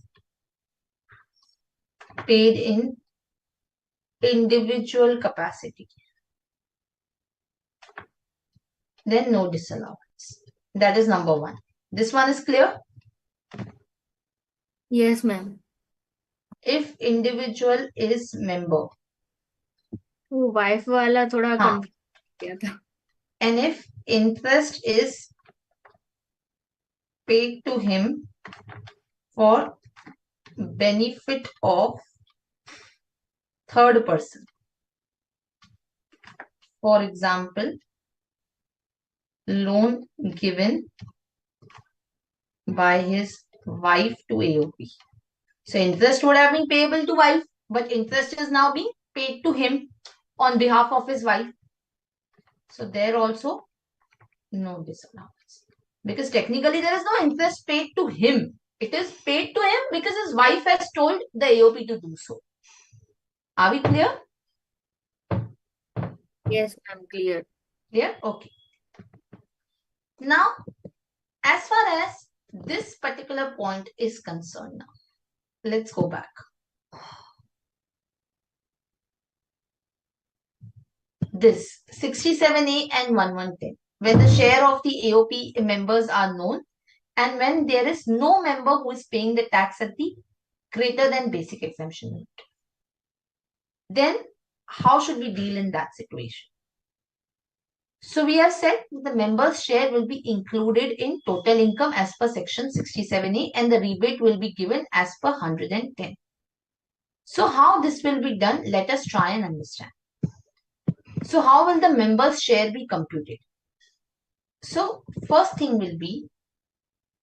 paid in individual capacity, then no disallowance. That is number one. This one is clear? Yes ma'am. If individual is member, वो wife वाला थोड़ा हाँ. Confuse किया था. And if interest is paid to him for benefit of third person, for example, loan given by his wife to AOP. So interest would have been payable to wife, but interest is now being paid to him on behalf of his wife. So there also no disallowance, because technically there is no interest paid to him. It is paid to him because his wife has told the AOP to do so. Are we clear? Yes, I'm clear. Clear? Okay. Now, as far as this particular point is concerned now, let's go back. This 67A and 1110, when the share of the AOP members are known and when there is no member who is paying the tax at the greater than basic exemption limit, then how should we deal in that situation? So we have said the member's share will be included in total income as per section 67A and the rebate will be given as per 110. So how this will be done? Let us try and understand. So how will the member's share be computed? So first thing will be,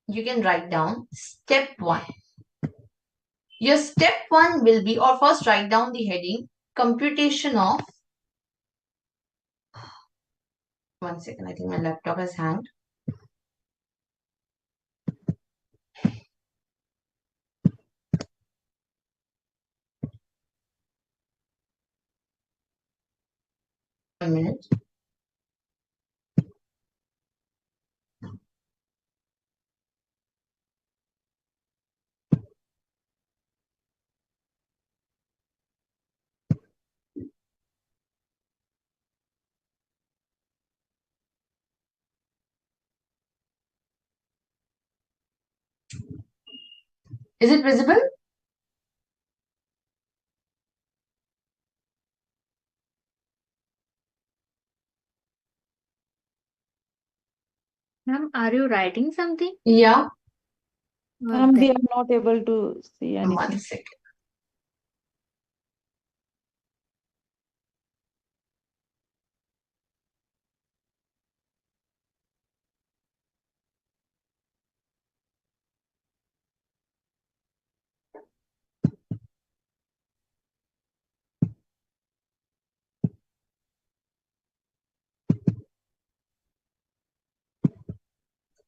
you can write down step 1. Your step 1 will be, or first write down the heading, computation of, one second, I think my laptop has hanged. One minute. Is it visible? Ma'am, are you writing something? Yeah. Ma'am, we are not able to see One anything. second.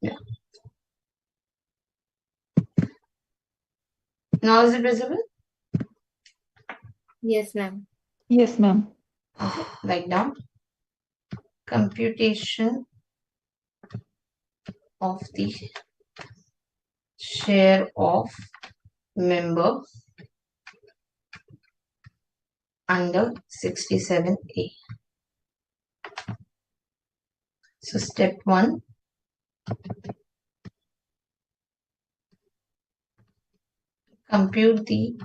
Yeah. Now is it visible? Yes, ma'am. Yes, ma'am. Okay. Write down computation of the share of member under 67A. So step 1, compute the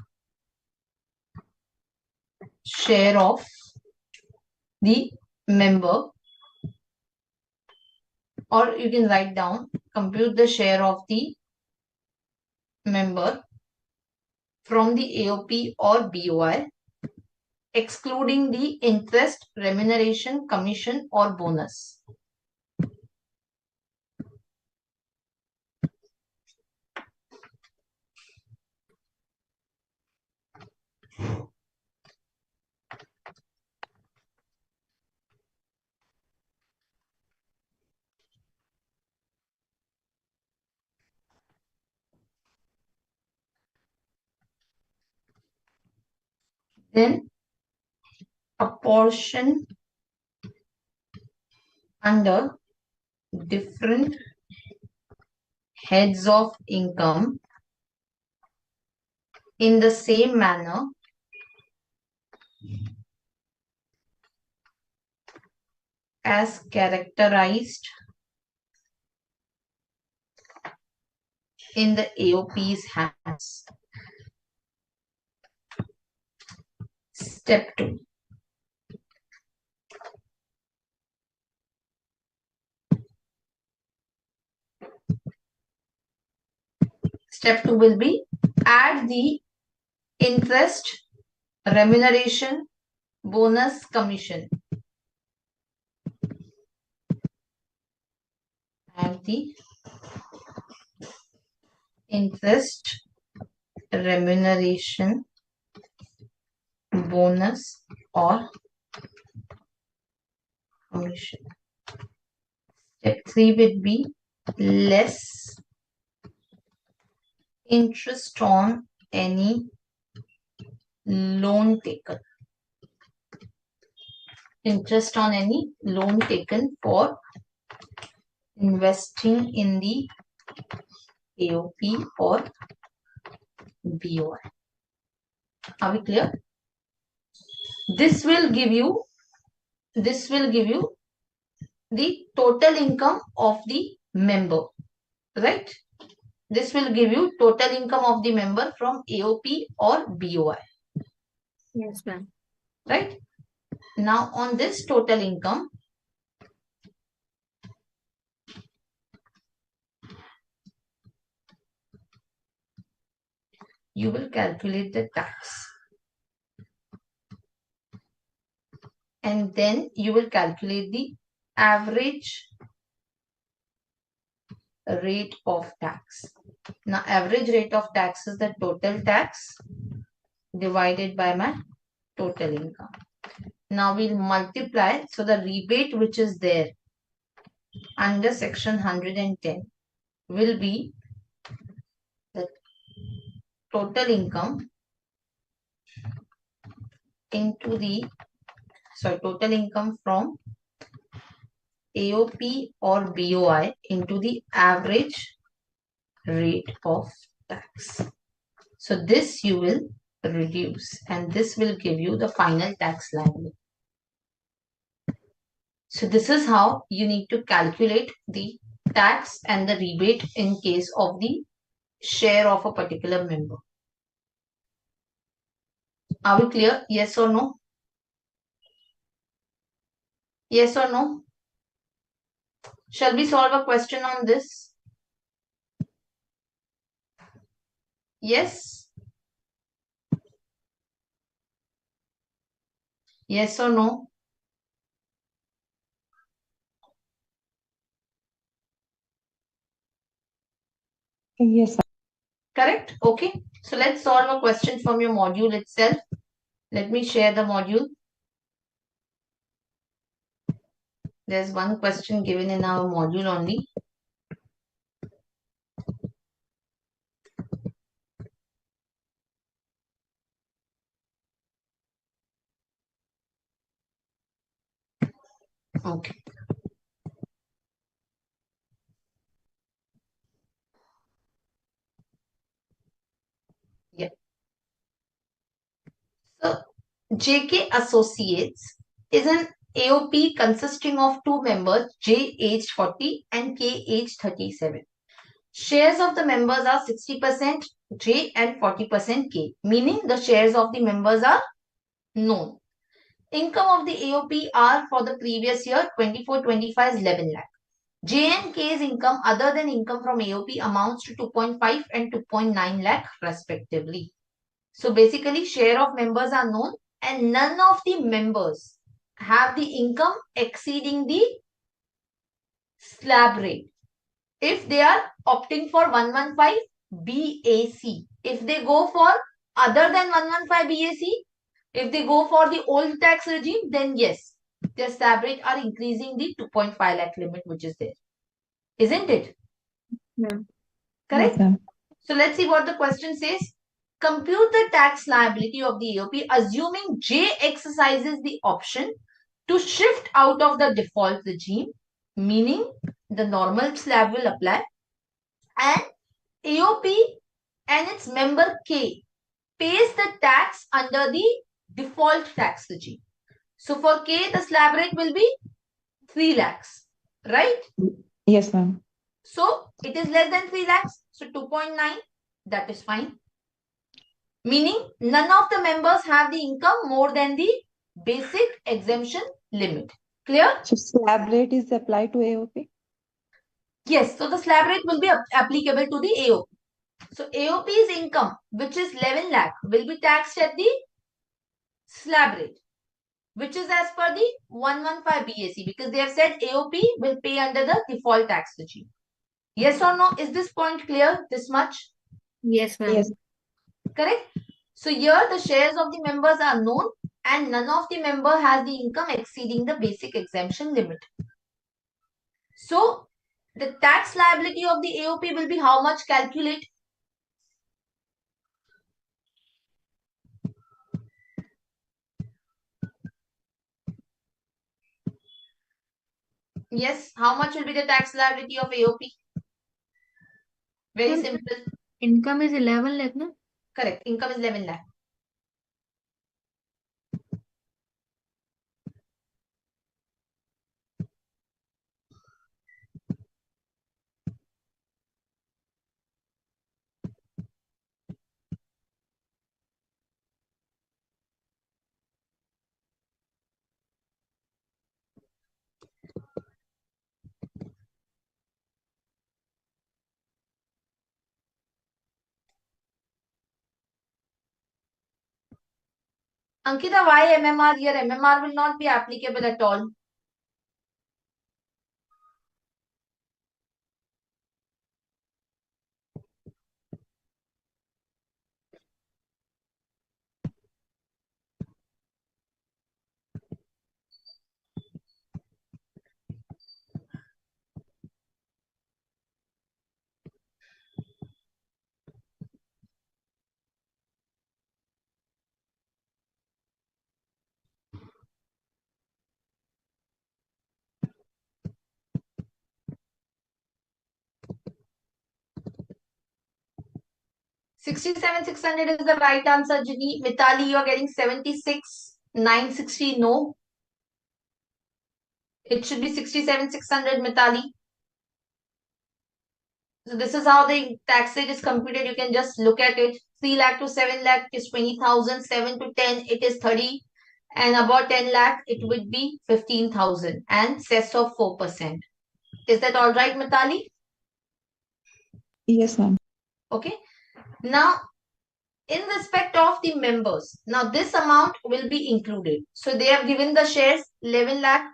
share of the member, or you can write down compute the share of the member from the AOP or BOI, excluding the interest, remuneration, commission or bonus. Then apportion under different heads of income in the same manner as characterized in the AOP's hands. Step 2. Step 2 will be add the interest, remuneration, bonus, commission. Add the interest, remuneration, bonus or commission. Step 3 will be less interest on any loan taken. Interest on any loan taken for investing in the AOP or BOI. Are we clear? This will give you the total income of the member, right? This will give you total income of the member from AOP or BOI. Yes, ma'am. Right? Now on this total income, you will calculate the tax. And then you will calculate the average rate of tax. Now average rate of tax is the total tax divided by my total income. Now we'll multiply. So the rebate which is there under section 110 will be the total income into the total income from AOP or BOI into the average rate of tax. So this you will reduce and this will give you the final tax liability. So this is how you need to calculate the tax and the rebate in case of the share of a particular member. Are we clear? Yes or no? Yes or no? Shall we solve a question on this? Yes? Yes or no? Yes. Correct? Okay. So let's solve a question from your module itself. Let me share the module. There's one question given in our module only. Okay. Yeah. So JK Associates is an AOP consisting of two members, J aged 40 and K aged 37. Shares of the members are 60% J and 40% K, meaning the shares of the members are known. Income of the AOP are for the previous year 24-25 is 11 lakh. J and K's income other than income from AOP amounts to 2.5 and 2.9 lakh respectively. So basically share of members are known and none of the members have the income exceeding the slab rate. If they are opting for 115 BAC, if they go for other than 115 BAC, if they go for the old tax regime, then yes, their slab rate are increasing the 2.5 lakh limit which is there. Isn't it? Yeah. Correct? Yes, ma'am. So let's see what the question says. Compute the tax liability of the AOP assuming J exercises the option to shift out of the default regime, meaning the normal slab will apply, and AOP and its member K pays the tax under the default tax regime. So for K, the slab rate will be 3 lakhs, right? Yes, ma'am. So it is less than 3 lakhs. So 2.9, that is fine. Meaning none of the members have the income more than the basic exemption limit. Clear? So slab rate is applied to AOP? Yes. So the slab rate will be applicable to the AOP. So AOP's income, which is 11 lakh, will be taxed at the slab rate, which is as per the 115 BAC, because they have said AOP will pay under the default tax regime. Yes or no? Is this point clear? This much? Yes, ma'am. Yes. Correct? So here the shares of the members are known and none of the member has the income exceeding the basic exemption limit. So the tax liability of the AOP will be how much? Calculate. Yes, how much will be the tax liability of AOP? Very Ma'am, simple. income is 11 lakh, no? Correct. Income is 11 lakh. Ankita, why MMR here? MMR will not be applicable at all. $67,600 is the right answer, Ginny. Mitali, you are getting 76,960. No. It should be 67,600, Mitali. So this is how the tax rate is computed. You can just look at it. 3 lakh to 7 lakh is 20,000. 7 to 10, it is 30. And about 10 lakh, it would be 15,000. And cess of 4%. Is that all right, Mitali? Yes, ma'am. Okay. Now, in respect of the members, now this amount will be included. So they have given the shares 11 lakh.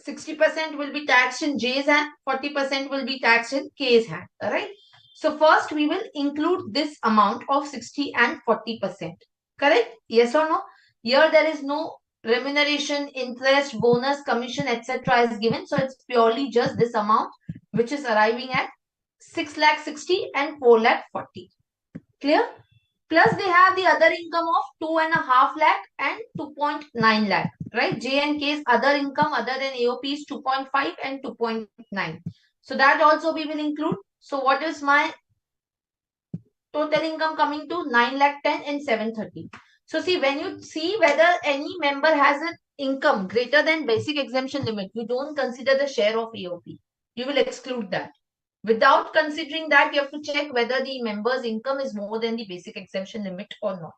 60% will be taxed in J's hand, 40% will be taxed in K's hand. All right. So first we will include this amount of 60 and 40%. Correct? Yes or no? Here there is no remuneration, interest, bonus, commission, etc. is given. So it's purely just this amount which is arriving at 6 lakh 60 and 4 lakh 40. Clear? Plus they have the other income of 2.5 lakh and 2.9 lakh, right? J and K's other income other than AOP is 2.5 and 2.9. So that also we will include. So what is my total income coming to? 9 lakh 10 and 730. So see, when you see whether any member has an income greater than basic exemption limit, you don't consider the share of AOP. You will exclude that. Without considering that, you have to check whether the member's income is more than the basic exemption limit or not.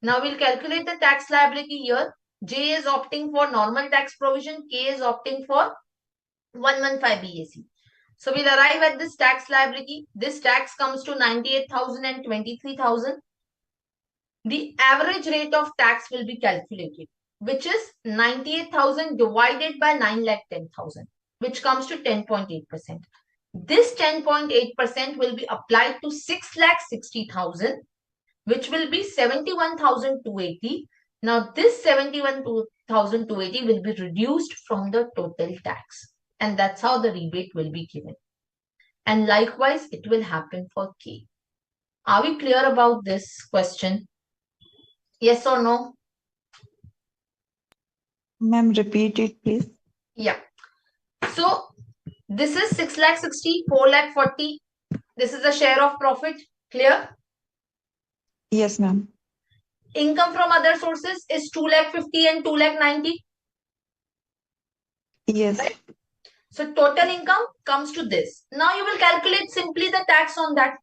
Now we'll calculate the tax liability here. J is opting for normal tax provision. K is opting for 115 BAC. So we'll arrive at this tax liability. This tax comes to 98,000 and 23,000. The average rate of tax will be calculated, which is 98,000 divided by 9,10,000, which comes to 10.8%. This 10.8% will be applied to 6,60,000, which will be 71,280. Now this 71,280 will be reduced from the total tax, and that's how the rebate will be given. And likewise, it will happen for K. Are we clear about this question? Yes or no? Ma'am, repeat it, please. Yeah. So this is 6,60,000, 4,40,000. This is the share of profit. Clear? Yes, ma'am. Income from other sources is 2,50,000 and 2,90,000. Yes. Right? So total income comes to this. Now you will calculate simply the tax on that.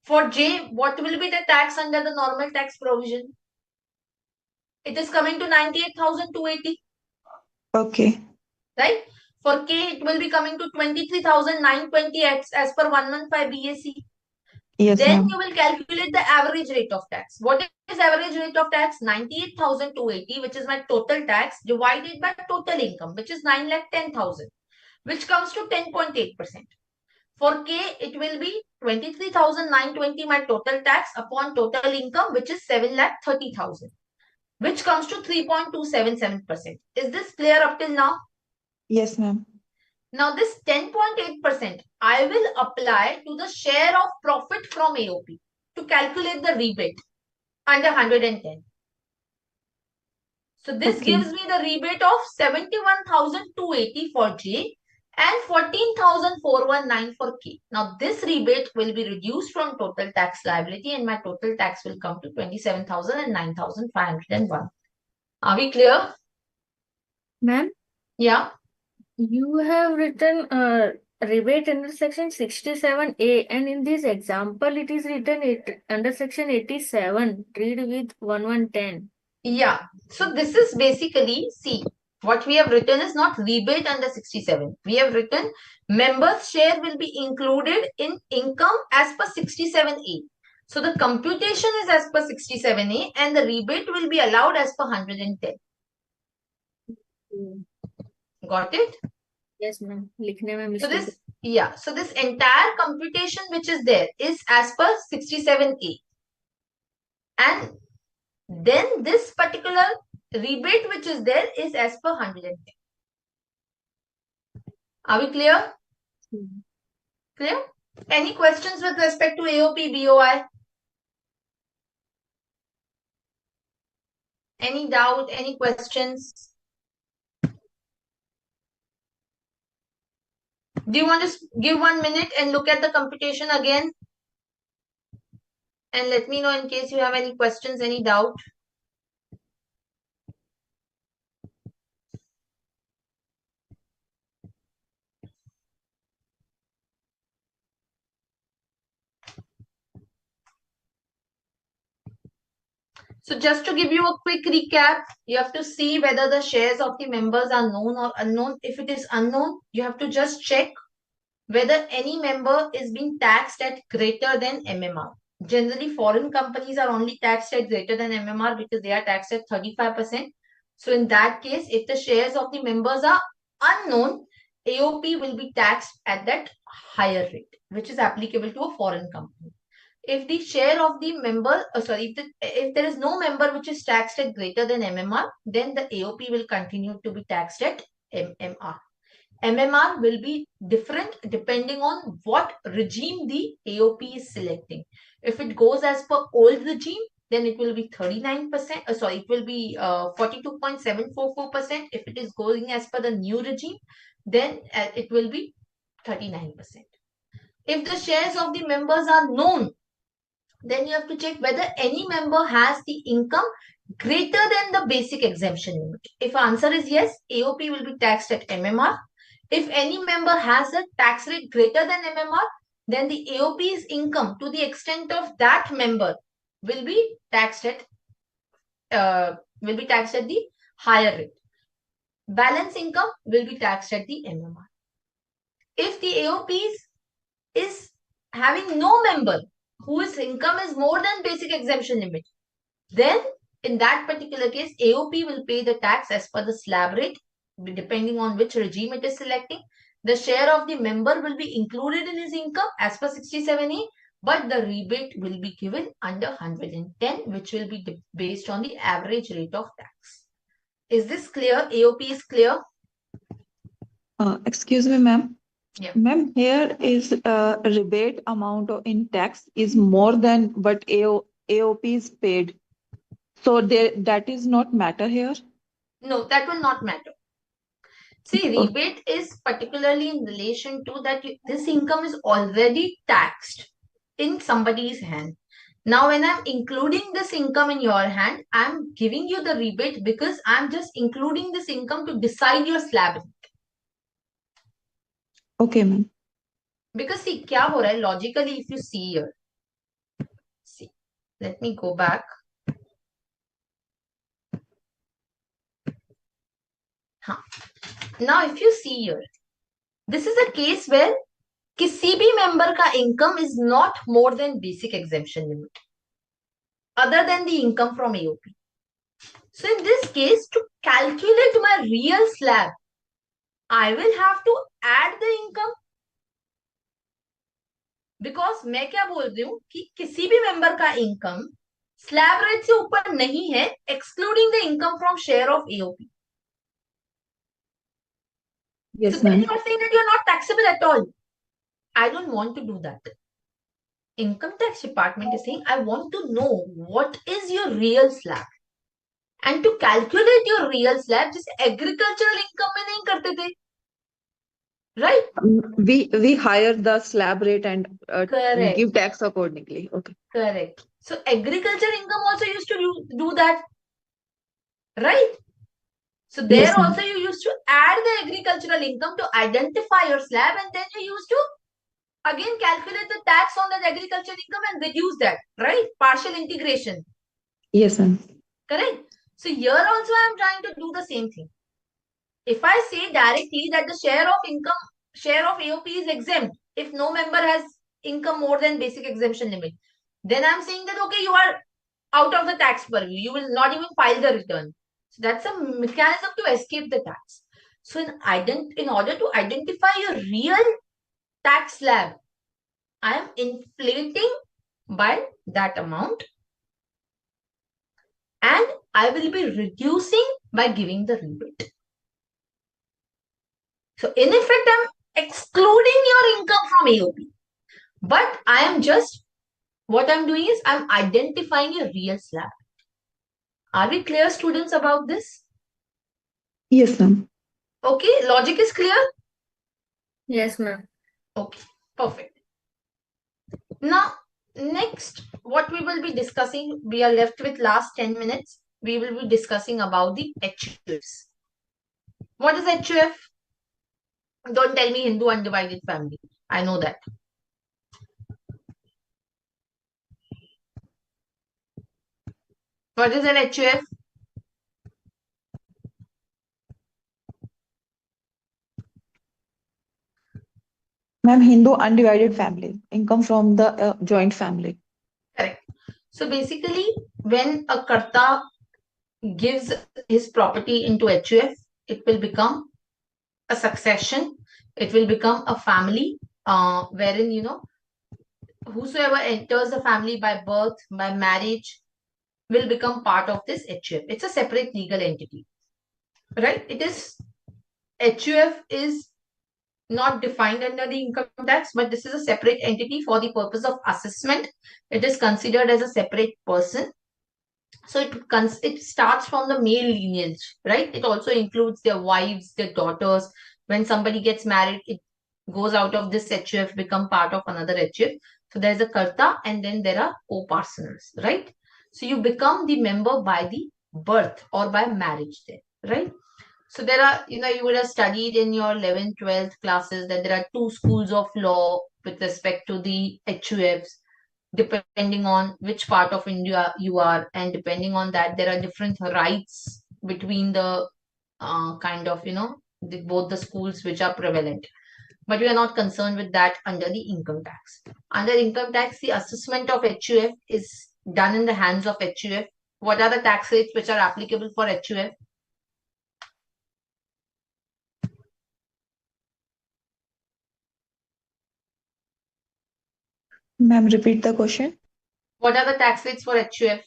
For J, what will be the tax under the normal tax provision? It is coming to 98,280. Okay. Right? For K, it will be coming to 23,920 as per 115 BAC. Yes, Then ma'am. you will calculate the average rate of tax. What is average rate of tax? 98,280, which is my total tax, divided by total income, which is 9,10,000, which comes to 10.8%. For K, it will be 23,920, my total tax upon total income, which is 7,30,000, which comes to 3.277%. Is this clear up till now? Yes, ma'am. Now this 10.8% I will apply to the share of profit from AOP to calculate the rebate under 110. So this Okay. gives me the rebate of 71,280 for J and 14,419 for K. Now this rebate will be reduced from total tax liability and my total tax will come to 27,000 and 9,501. Are we clear? Ma'am, Yeah. you have written rebate under section 67A, and in this example, it is written under section 87. Read with 1110. Yeah. So this is basically, see, what we have written is not rebate under 67. We have written members' share will be included in income as per 67A. So the computation is as per 67A and the rebate will be allowed as per 110. Got it? Yes, ma'am. लिखने में So mistake. this, yeah. So this entire computation which is there is as per 67A. And then this particular rebate which is there is as per 110. Are we clear? Clear? Any questions with respect to AOP, BOI? Any doubt, any questions? Do you want to give 1 minute and look at the computation again? And let me know in case you have any questions, any doubt. So just to give you a quick recap, you have to see whether the shares of the members are known or unknown. If it is unknown, you have to just check whether any member is being taxed at greater than MMR. Generally, foreign companies are only taxed at greater than MMR because they are taxed at 35%. So in that case, if the shares of the members are unknown, AOP will be taxed at that higher rate, which is applicable to a foreign company. If the share of the member, if there is no member which is taxed at greater than MMR, then the AOP will continue to be taxed at MMR. MMR will be different depending on what regime the AOP is selecting. If it goes as per old regime, then it will be 39%. It will be 42.744%. If it is going as per the new regime, then it will be 39%. If the shares of the members are known, then you have to check whether any member has the income greater than the basic exemption limit. If answer is yes, AOP will be taxed at MMR. If any member has a tax rate greater than MMR, then the AOP's income to the extent of that member will be taxed at the higher rate. Balance income will be taxed at the MMR. If the AOP's is having no member whose income is more than basic exemption limit, then in that particular case, AOP will pay the tax as per the slab rate, depending on which regime it is selecting. The share of the member will be included in his income as per 67A, but the rebate will be given under 110, which will be based on the average rate of tax. Is this clear? AOP is clear? Excuse me, ma'am. Yeah. Ma'am, here is rebate amount in tax is more than what AOP is paid. So that is not matter here. No, that will not matter. See, rebate is particularly in relation to that this income is already taxed in somebody's hand. Now, when I'm including this income in your hand, I'm giving you the rebate because I'm just including this income to decide your slab rate. Okay, ma'am. Because see, क्या हो रहा है logically if you see here. See, let me go back. Now, if you see here, this is a case where किसी भी member का income is not more than basic exemption limit, other than the income from AOP. So in this case, to calculate my real slab, I will have to add the income. Because मैं क्या बोल रही हूँ कि किसी भी member का income slab rate से ऊपर नहीं है, excluding the income from share of AOP. Yes, so then ma'am. you are saying that you are not taxable at all. I don't want to do that. Income tax department is saying, I want to know what is your real slab. And to calculate your real slab, just agricultural income में नहीं करते थे. Right? We hire the slab rate and Correct. give tax accordingly. Okay. Correct. So agriculture income also used to do that. Right? So there Yes, ma'am. also you used to add the agricultural income to identify your slab, and then you used to again calculate the tax on that agricultural income and reduce that. Right? Partial integration. Yes, ma'am. Correct? So here also I am trying to do the same thing. If I say directly that the share of AOP is exempt if no member has income more than basic exemption limit, then I'm saying that okay, you are out of the tax purview. You will not even file the return. So that's a mechanism to escape the tax. So in order to identify your real tax slab, I am inflating by that amount, and I will be reducing by giving the rebate. So in effect, I'm excluding your income from AOP. But I am just, what I'm doing is I'm identifying your real slab. Are we clear, students, about this? Yes, ma'am. Okay, logic is clear? Yes, ma'am. Okay, perfect. Now, next, what we will be discussing, we are left with last 10 minutes. We will be discussing about the HUFs. What is HUF? Don't tell me Hindu undivided family. I know that. What is an HUF? Ma'am, Hindu undivided family, income from the joint family. Correct. So basically, when a karta gives his property into HUF, it will become a succession. It will become a family, wherein, whosoever enters the family by birth, by marriage, will become part of this HUF. It's a separate legal entity, right? HUF is not defined under the income tax, but this is a separate entity for the purpose of assessment. It is considered as a separate person. So it starts from the male lineage, right? It also includes their wives, their daughters. When somebody gets married, it goes out of this HUF, become part of another HUF. So there's a karta and then there are co-partners, right? So you become the member by the birth or by marriage there, right? So there are, you would have studied in your 11th, 12th classes that there are two schools of law, with respect to the HUFs, depending on which part of India you are, and depending on that, there are different rights between the both the schools which are prevalent. But we are not concerned with that under the income tax. Under income tax, the assessment of HUF is done in the hands of HUF. What are the tax rates which are applicable for HUF? Ma'am, repeat the question. What are the tax rates for HUF?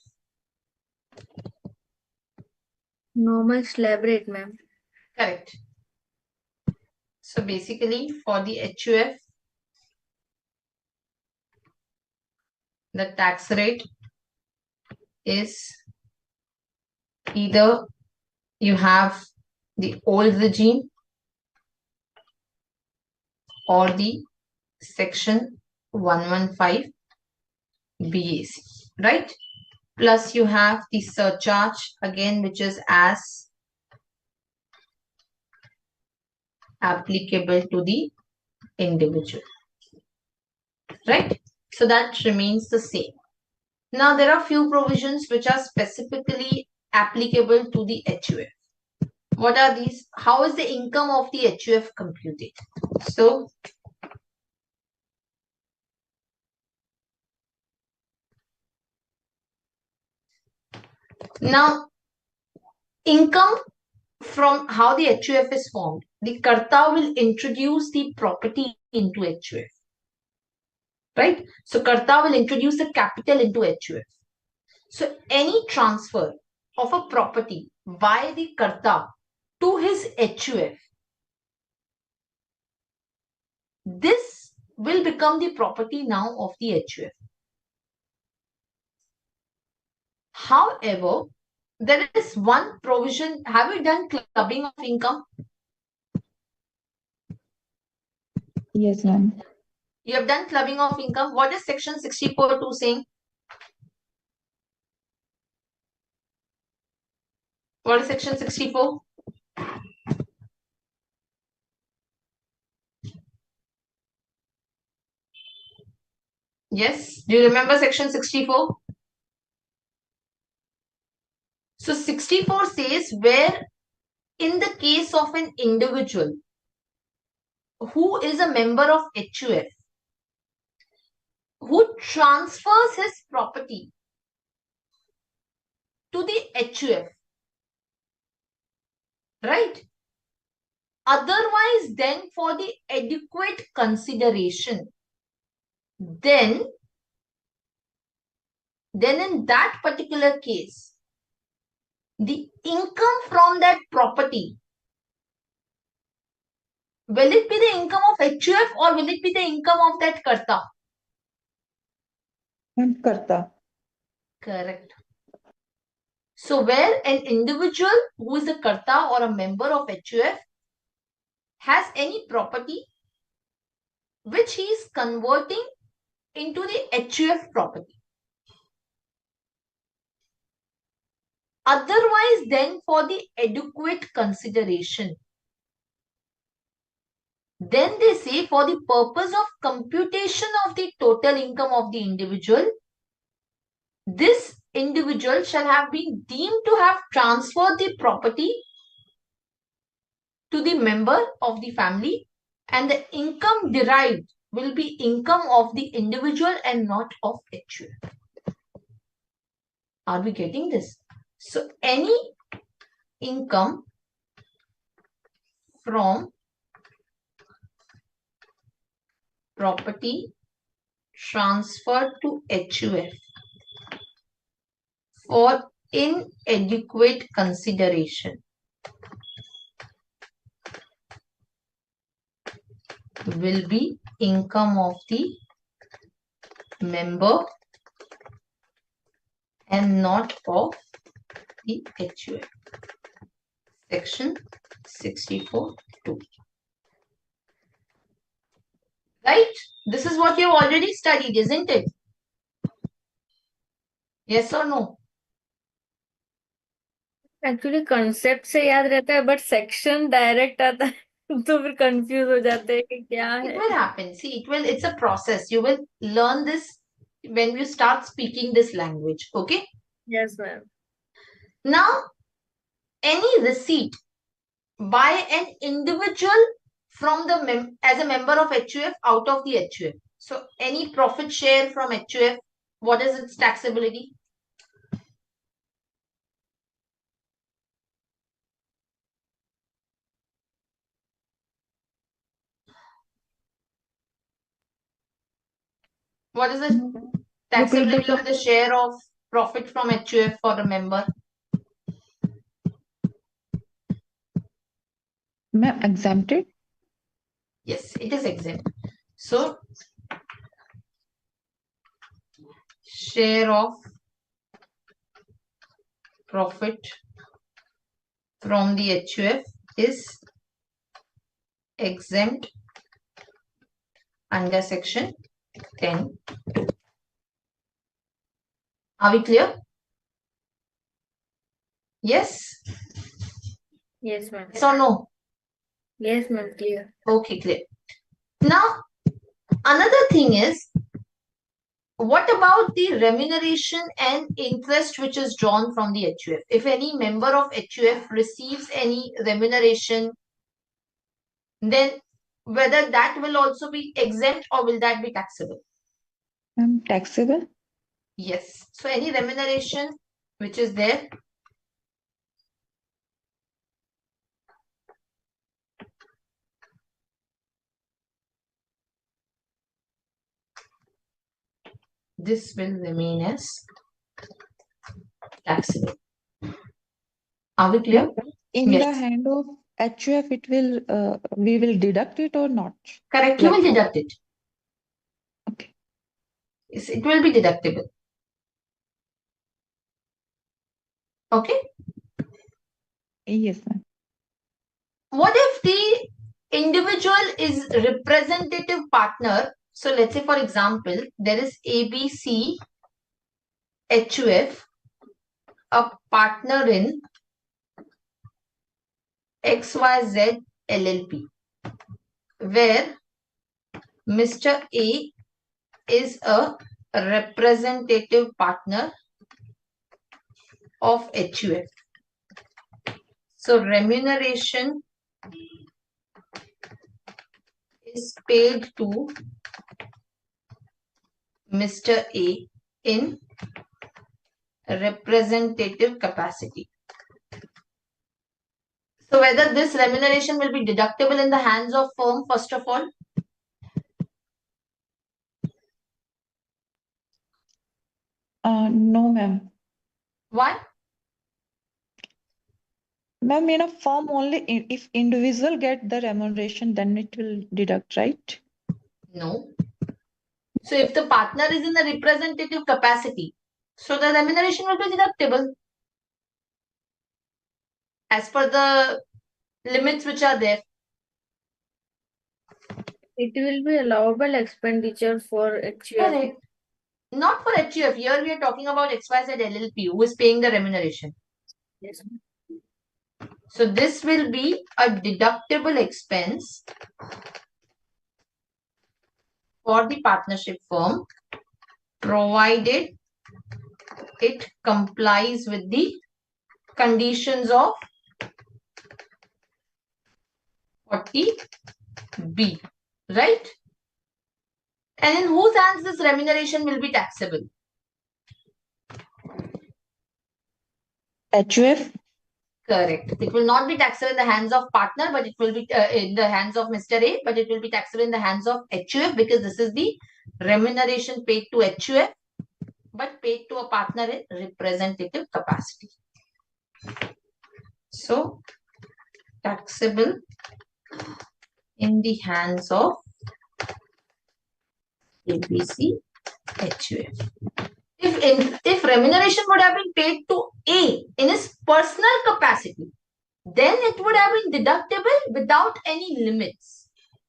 Normal slab rate, ma'am. Correct. So basically, for the HUF, the tax rate is either you have the old regime or the section 115 BAC, right? Plus you have the surcharge again, which is as applicable to the individual, right? So that remains the same. Now there are few provisions which are specifically applicable to the HUF. What are these? How is the income of the HUF computed? So now income from how the HUF is formed, the Karta will introduce the property into HUF, right? So Karta will introduce the capital into HUF. So any transfer of a property by the Karta to his HUF, this will become the property now of the HUF. However, there is one provision. Have you done clubbing of income? Yes, ma'am. You have done clubbing of income. What is section 64(2) saying? What is section 64? Yes. Do you remember section 64? So 64 says where in the case of an individual who is a member of HUF, who transfers his property to the HUF, right? Otherwise, then for the adequate consideration, then in that particular case, the income from that property, will it be the income of HUF or will it be the income of that Karta? Ma'am, Karta. Correct. So where an individual who is a Karta or a member of HUF has any property which he is converting into the HUF property. Otherwise, then for the adequate consideration, then they say for the purpose of computation of the total income of the individual, this individual shall have been deemed to have transferred the property to the member of the family, and the income derived will be income of the individual and not of HUF. Are we getting this? So any income from property transferred to HUF for inadequate consideration will be income of the member and not of the HUF. Section 64(2). Right? This is what you've already studied, isn't it? Yes or no? Actually concept से याद रहता है but section direct आता है तो फिर confuse हो जाते हैं कि क्या It है। will happen. See, it's a process. You will learn this when you start speaking this language. Okay. Yes ma'am. Now, any receipt by an individual from the as a member of HUF out of the HUF. So, any profit share from HUF, what is its taxability? What is the Repeat the taxability of the share of profit from HUF for a member? Ma'am, exempted? Yes, it is exempt. So, share of profit from the HUF is exempt under section 10. Are we clear? Yes? Yes ma'am. Yes or no? Yes ma'am, clear. Okay, clear. Now, another thing is, what about the remuneration and interest which is drawn from the HUF? If any member of HUF receives any remuneration, then whether that will also be exempt or will that be taxable? Taxable? Yes. So any remuneration which is there, this will remain as taxable. Are we clear? In the Yes. hand of HUF, it will we will deduct it or not? Correct. You Like will how? deduct it. Okay. Yes, it will be deductible. Okay. Yes, ma'am. What if the individual is representative partner? So let's say, for example, there is ABC HUF, a partner in XYZ LLP, where Mr. A is a representative partner of HUF. So remuneration is paid to Mr. A in representative capacity. So whether this remuneration will be deductible in the hands of firm, first of all? No, ma'am. Why? Ma'am, in a firm only if individual get the remuneration, then it will deduct, right? No. So if the partner is in a representative capacity, so the remuneration will be deductible as per the limits which are there. It will be allowable expenditure for HUF. Correct. Not for HUF. Here we are talking about XYZ LLP who is paying the remuneration. Yes. So this will be a deductible expense for the partnership firm, provided it complies with the conditions of 40B, right? And in whose hands this remuneration will be taxable? HUF? Correct. It will not be taxable in the hands of partner, but it will be in the hands of Mr. A, but it will be taxable in the hands of HUF because this is the remuneration paid to HUF, but paid to a partner in representative capacity. So, taxable in the hands of ABC HUF. If remuneration would have been paid to A in his personal capacity, then it would have been deductible without any limits,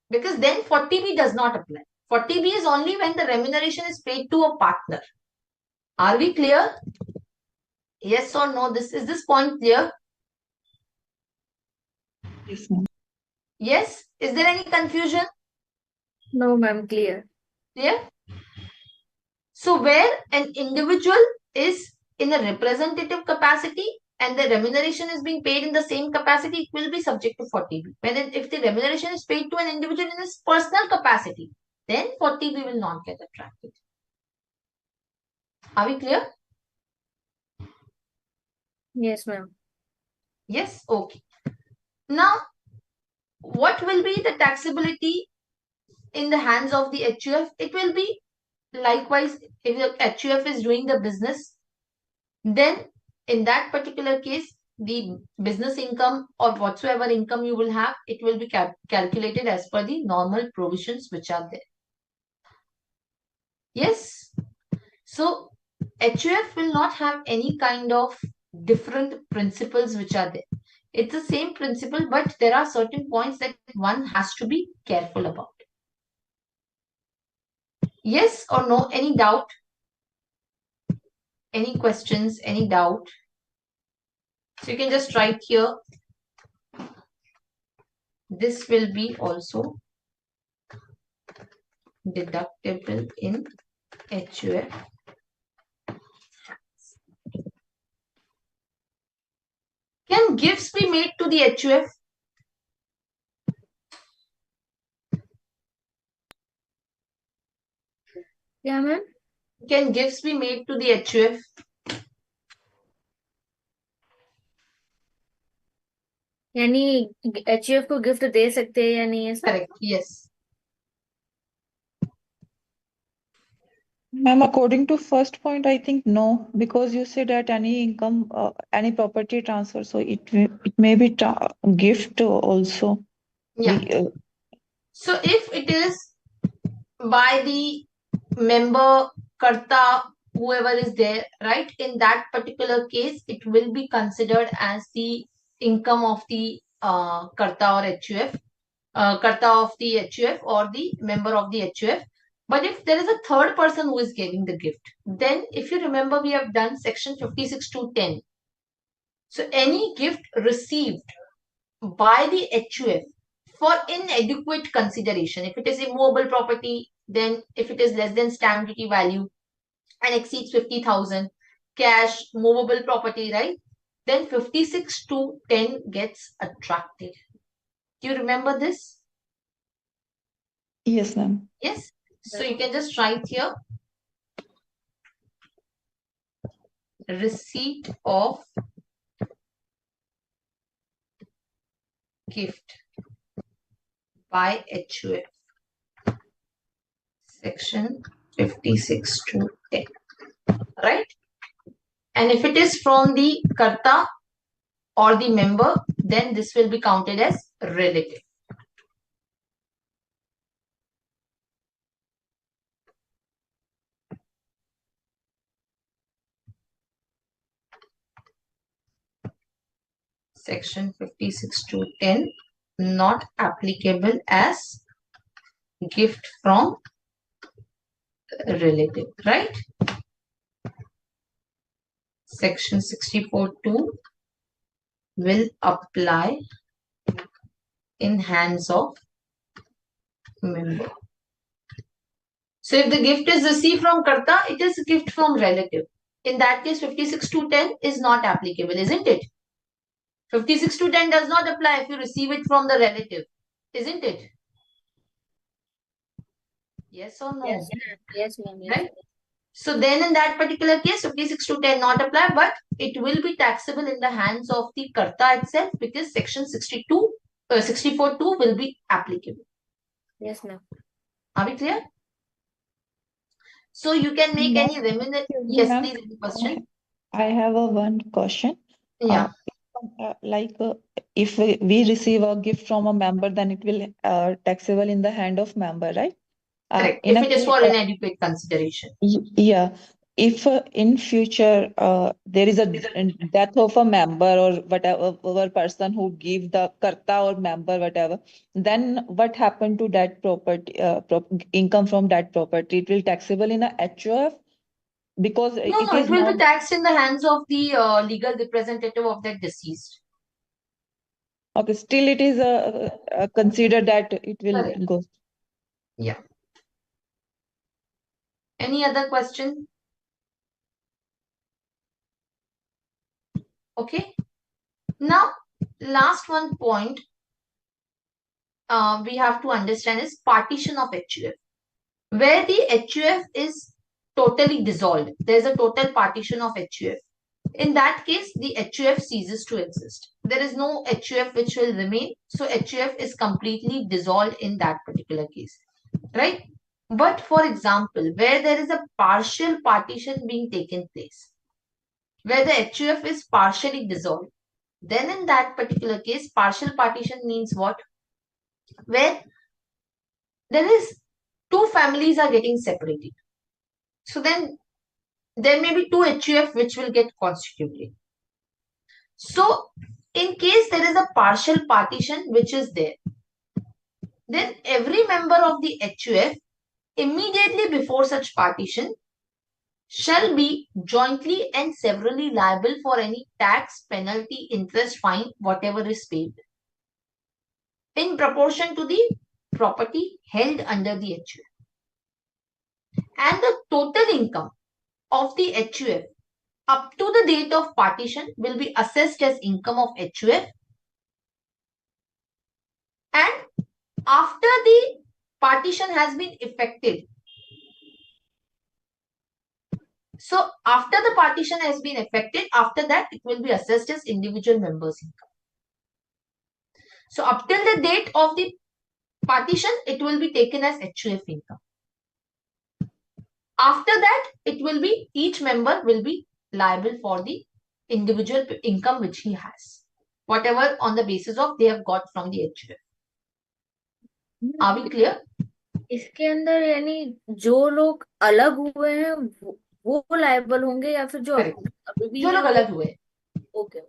because then 40B does not apply. 40B is only when the remuneration is paid to a partner. Are we clear? Yes or no? Is this point clear? Yes, ma'am. Yes? Is there any confusion? No, ma'am, clear. Clear? So where an individual is in a representative capacity and the remuneration is being paid in the same capacity, it will be subject to 40B. If the remuneration is paid to an individual in his personal capacity, then 40B will not get attracted. Are we clear? Yes, ma'am. Yes? Okay. Now, what will be the taxability in the hands of the HUF? It will be likewise, if the HUF is doing the business, then in that particular case, the business income or whatsoever income you will have, it will be calculated as per the normal provisions which are there. Yes. So HUF will not have any kind of different principles which are there. It's the same principle, but there are certain points that one has to be careful about. Yes or no? Any doubt? Any questions? Any doubt? So you can just write here. This will be also deductible in HUF. Can gifts be made to the HUF? Yeah, ma'am. Can gifts be made to the HUF? यानी HUF को gift दे सकते हैं या नहीं ऐसा? Correct. Yes. Ma'am, according to first point, I think no, because you said that any income, any property transfer, so it may be gift also. Yeah. So if it is by the member, karta, whoever is there, right? In that particular case, it will be considered as the income of the karta or HUF, karta of the HUF or the member of the HUF. But if there is a third person who is giving the gift, then if you remember, we have done section 56 to 10. So any gift received by the HUF for inadequate consideration, if it is immovable property, then if it is less than stamp duty value and exceeds 50,000, cash, movable property, right? Then 56 to 10 gets attracted. Do you remember this? Yes, ma'am. Yes. So you can just write here receipt of gift by HUF. Section 56 to 10. Right? And if it is from the karta or the member, then this will be counted as relative. Section 56 to 10 not applicable as gift from relative, right? Section 64(2) will apply in hands of member. So if the gift is received from karta, it is a gift from relative. In that case, 56 to 10 is not applicable, isn't it? 56 to 10 does not apply if you receive it from the relative, isn't it? Yes or no? Yes, ma'am. Yes, ma'am. Yes. Right? So then in that particular case, 56 to 10 not apply, but it will be taxable in the hands of the karta itself because section 64(2) will be applicable. Yes, ma'am. Are we clear? So you can make any remuneration. Yes, Ma'am, please, any question? I have one question. Yeah. Like if we receive a gift from a member, then it will taxable in the hand of member, right? Correct. In If a it is for inadequate consideration. yeah, if in future there is a death of a member or whatever person who give the karta or member whatever, then what happened to that property, income from that property? It will taxable in a HUF because No, it no, is it will not. be taxed in the hands of the legal representative of that deceased. Okay, still it is considered that it will Correct. go. Yeah. Any other question? Okay. Now, last one point we have to understand is partition of HUF. Where the HUF is totally dissolved, there's a total partition of HUF. In that case, the HUF ceases to exist. There is no HUF which will remain. So HUF is completely dissolved in that particular case, right? But for example, where there is a partial partition being taken place, where the HUF is partially dissolved, then in that particular case, partial partition means what? Where there is two families are getting separated. So then there may be two HUF which will get constituted. So in case there is a partial partition which is there, then every member of the HUF immediately before such partition shall be jointly and severally liable for any tax, penalty, interest, fine, whatever is paid in proportion to the property held under the HUF. And the total income of the HUF up to the date of partition will be assessed as income of HUF, and after the partition has been effected, so after the partition has been effected, after that it will be assessed as individual members' income. So up till the date of the partition, it will be taken as HUF income. After that, it will be each member will be liable for the individual income which he has, whatever on the basis of they have got from the HUF. Are we clear? इसके अंदर यानी जो लोग अलग हुए हैं वो liable होंगे या फिर जो Correct. अभी भी जो हैं लोग अलग हुए. Okay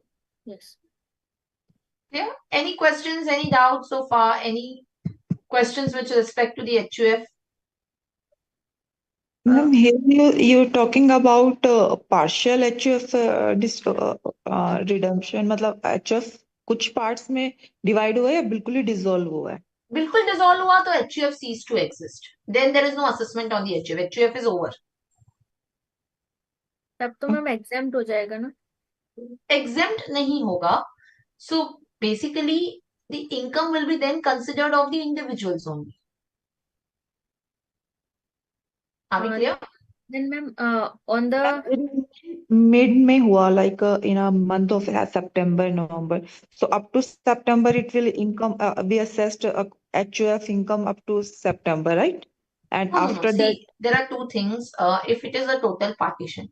yes Yeah. Any questions? Any doubts so far? Any questions with respect to the HUF? Ma'am, here you're talking about partial HUF redemption, मतलब HUF कुछ पार्ट्स में डिवाइड हुआ है या बिल्कुल ही डिसॉल्व हुआ है? बिल्कुल डिसॉल्व हुआ तो HUF cease to exist. Then there is no assessment on the HUF. HUF is over. तब तो मैम एग्जाम्प्ट हो जाएगा ना Exempt नहीं होगा. So basically, the income will be then considered of the individuals only. Are we clear? then ma'am on the Mid में हुआ like in a month of September, November. So up to September it will income be assessed HUF income up to September, right? And No. after that, See, there are two things. If it is a total partition,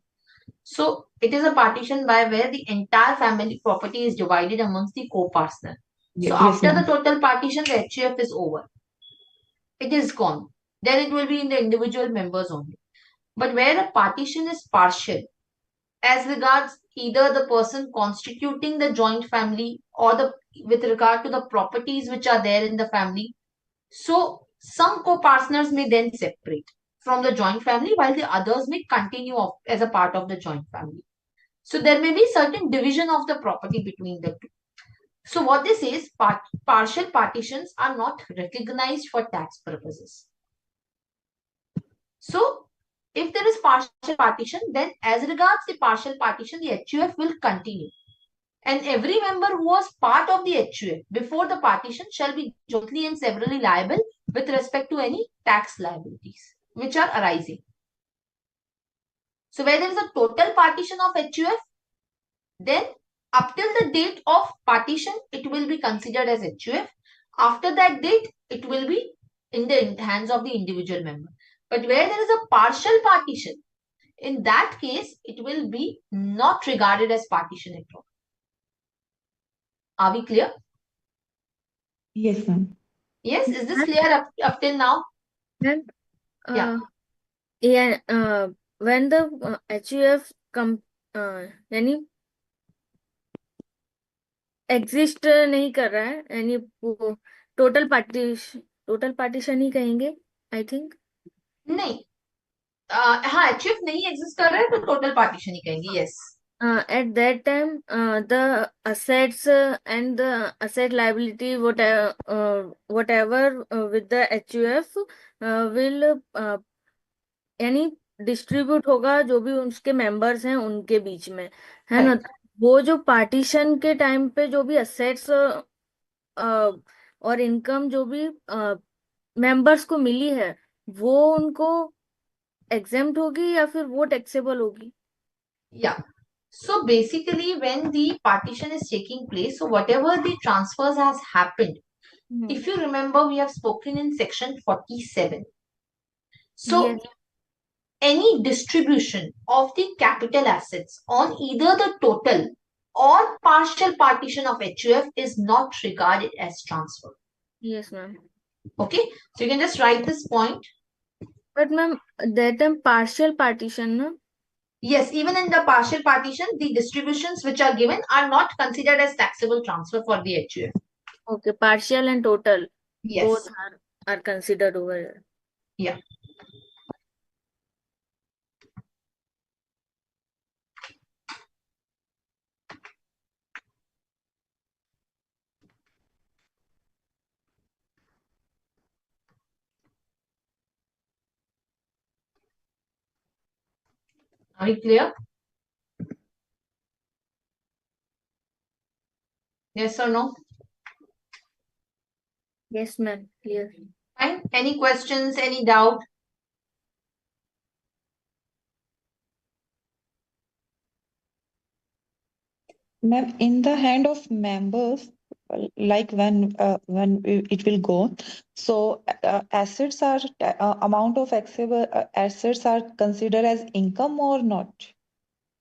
so it is a partition by where the entire family property is divided amongst the co-partner. So yes, after the ma'am. total partition, the HUF is over. It is gone. Then it will be in the individual members only. But where a partition is partial, as regards either the person constituting the joint family or the with regard to the properties which are there in the family, so some co-partners may then separate from the joint family while the others may continue as a part of the joint family. So there may be certain division of the property between the two. So what this is, partial partitions are not recognized for tax purposes. So if there is partial partition, then as regards the partial partition, the HUF will continue. And every member who was part of the HUF before the partition shall be jointly and severally liable with respect to any tax liabilities which are arising. So where there is a total partition of HUF, then up till the date of partition, it will be considered as HUF. After that date, it will be in the hands of the individual member. But where there is a partial partition, in that case, it will be not regarded as partition at all. Are we clear? Yes, ma'am. Yes, is this clear up till now? Then, Yeah. when the HUF यानी exist नहीं कर रहा है यानी वो total partition ही कहेंगे I think नहीं हाँ HUF नहीं एग्जिस्ट कर रहा है तो टोटल पार्टीशन ही कहेंगे. Yes At that time, the assets and the asset liability, whatever with the HUF will यानी डिस्ट्रीब्यूट होगा जो भी उसके मेंबर्स हैं उनके बीच में, है ना? Correct. वो जो पार्टीशन के टाइम पे जो भी असेट्स और इनकम जो भी मेंबर्स को मिली है, वो उनको एग्जेम्प्ट होगी या फिर वो टैक्सेबल होगी? Yeah. So basically, when the partition is taking place, so whatever the transfers has happened, if you remember, we have spoken in section 47. So Yes, any distribution of the capital assets on either the total or partial partition of HUF is not regarded as transfer. yes, ma'am. Okay, so you can just write this point. But ma'am, that time partial partition, no? Yes, even in the partial partition, the distributions which are given are not considered as taxable transfer for the HUF. Okay, partial and total both Yes. are considered over here. Yeah. Are we clear? Yes or no? Yes, ma'am. Clear. Fine. Any questions? Any doubt? Ma'am, in the hand of members, like when it will go, so assets are amount of taxable assets are considered as income or not?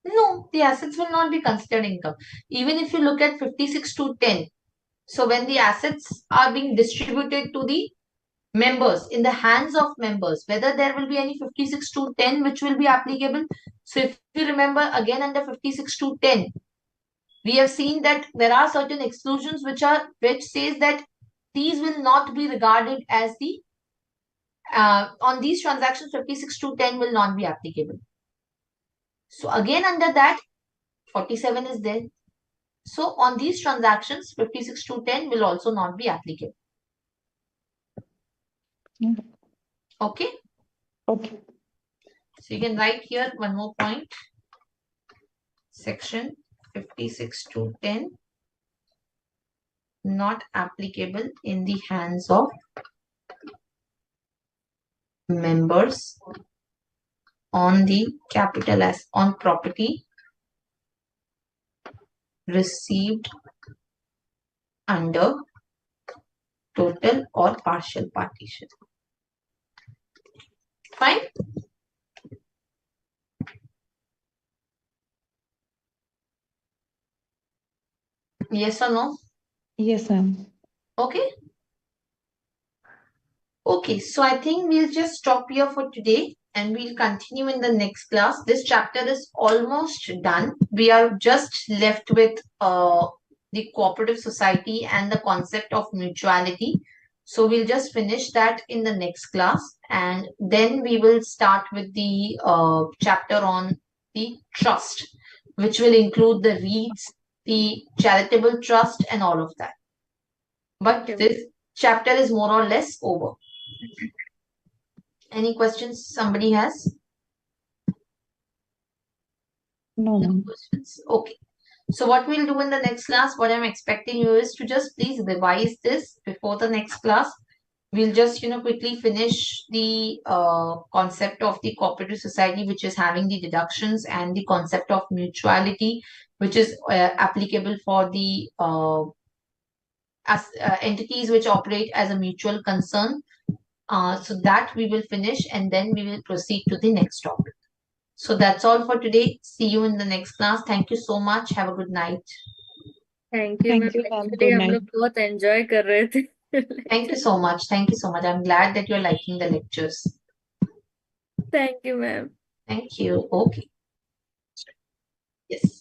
No, the assets will not be considered income. Even if you look at 56 to 10, so when the assets are being distributed to the members, in the hands of members, whether there will be any 56 to 10 which will be applicable. So if you remember again under 56 to 10, we have seen that there are certain exclusions which says that these will not be regarded as the on these transactions 56 to 10 will not be applicable. So again under that 47 is there. So on these transactions 56 to 10 will also not be applicable. Okay. Okay. So you can write here one more point. Section 56 to 10 not applicable in the hands of members on the capital as on property received under total or partial partition. Fine. Yes or no? Yes, ma'am. Okay. Okay, so I think we'll just stop here for today and we'll continue in the next class. This chapter is almost done. We are just left with the cooperative society and the concept of mutuality. So we'll just finish that in the next class and then we will start with the chapter on the trust, which will include the REITs, the charitable trust and all of that. But Okay. this chapter is more or less over. Any questions somebody has? No, No ma'am. questions. Okay. So what we'll do in the next class, what I'm expecting you is to just please revise this before the next class. We'll just, quickly finish the concept of the cooperative society, which is having the deductions, and the concept of mutuality, which is applicable for the entities which operate as a mutual concern. So that we will finish and then we will proceed to the next topic. So that's all for today. See you in the next class. Thank you so much. Have a good night. Thank you Thank ma'am, you, ma'am. Actually Good हम night. लोग बहुत enjoy कर रहे थे Thank you so much. Thank you so much. I'm glad that you're liking the lectures. Thank you ma'am. Thank you. Okay. Yes.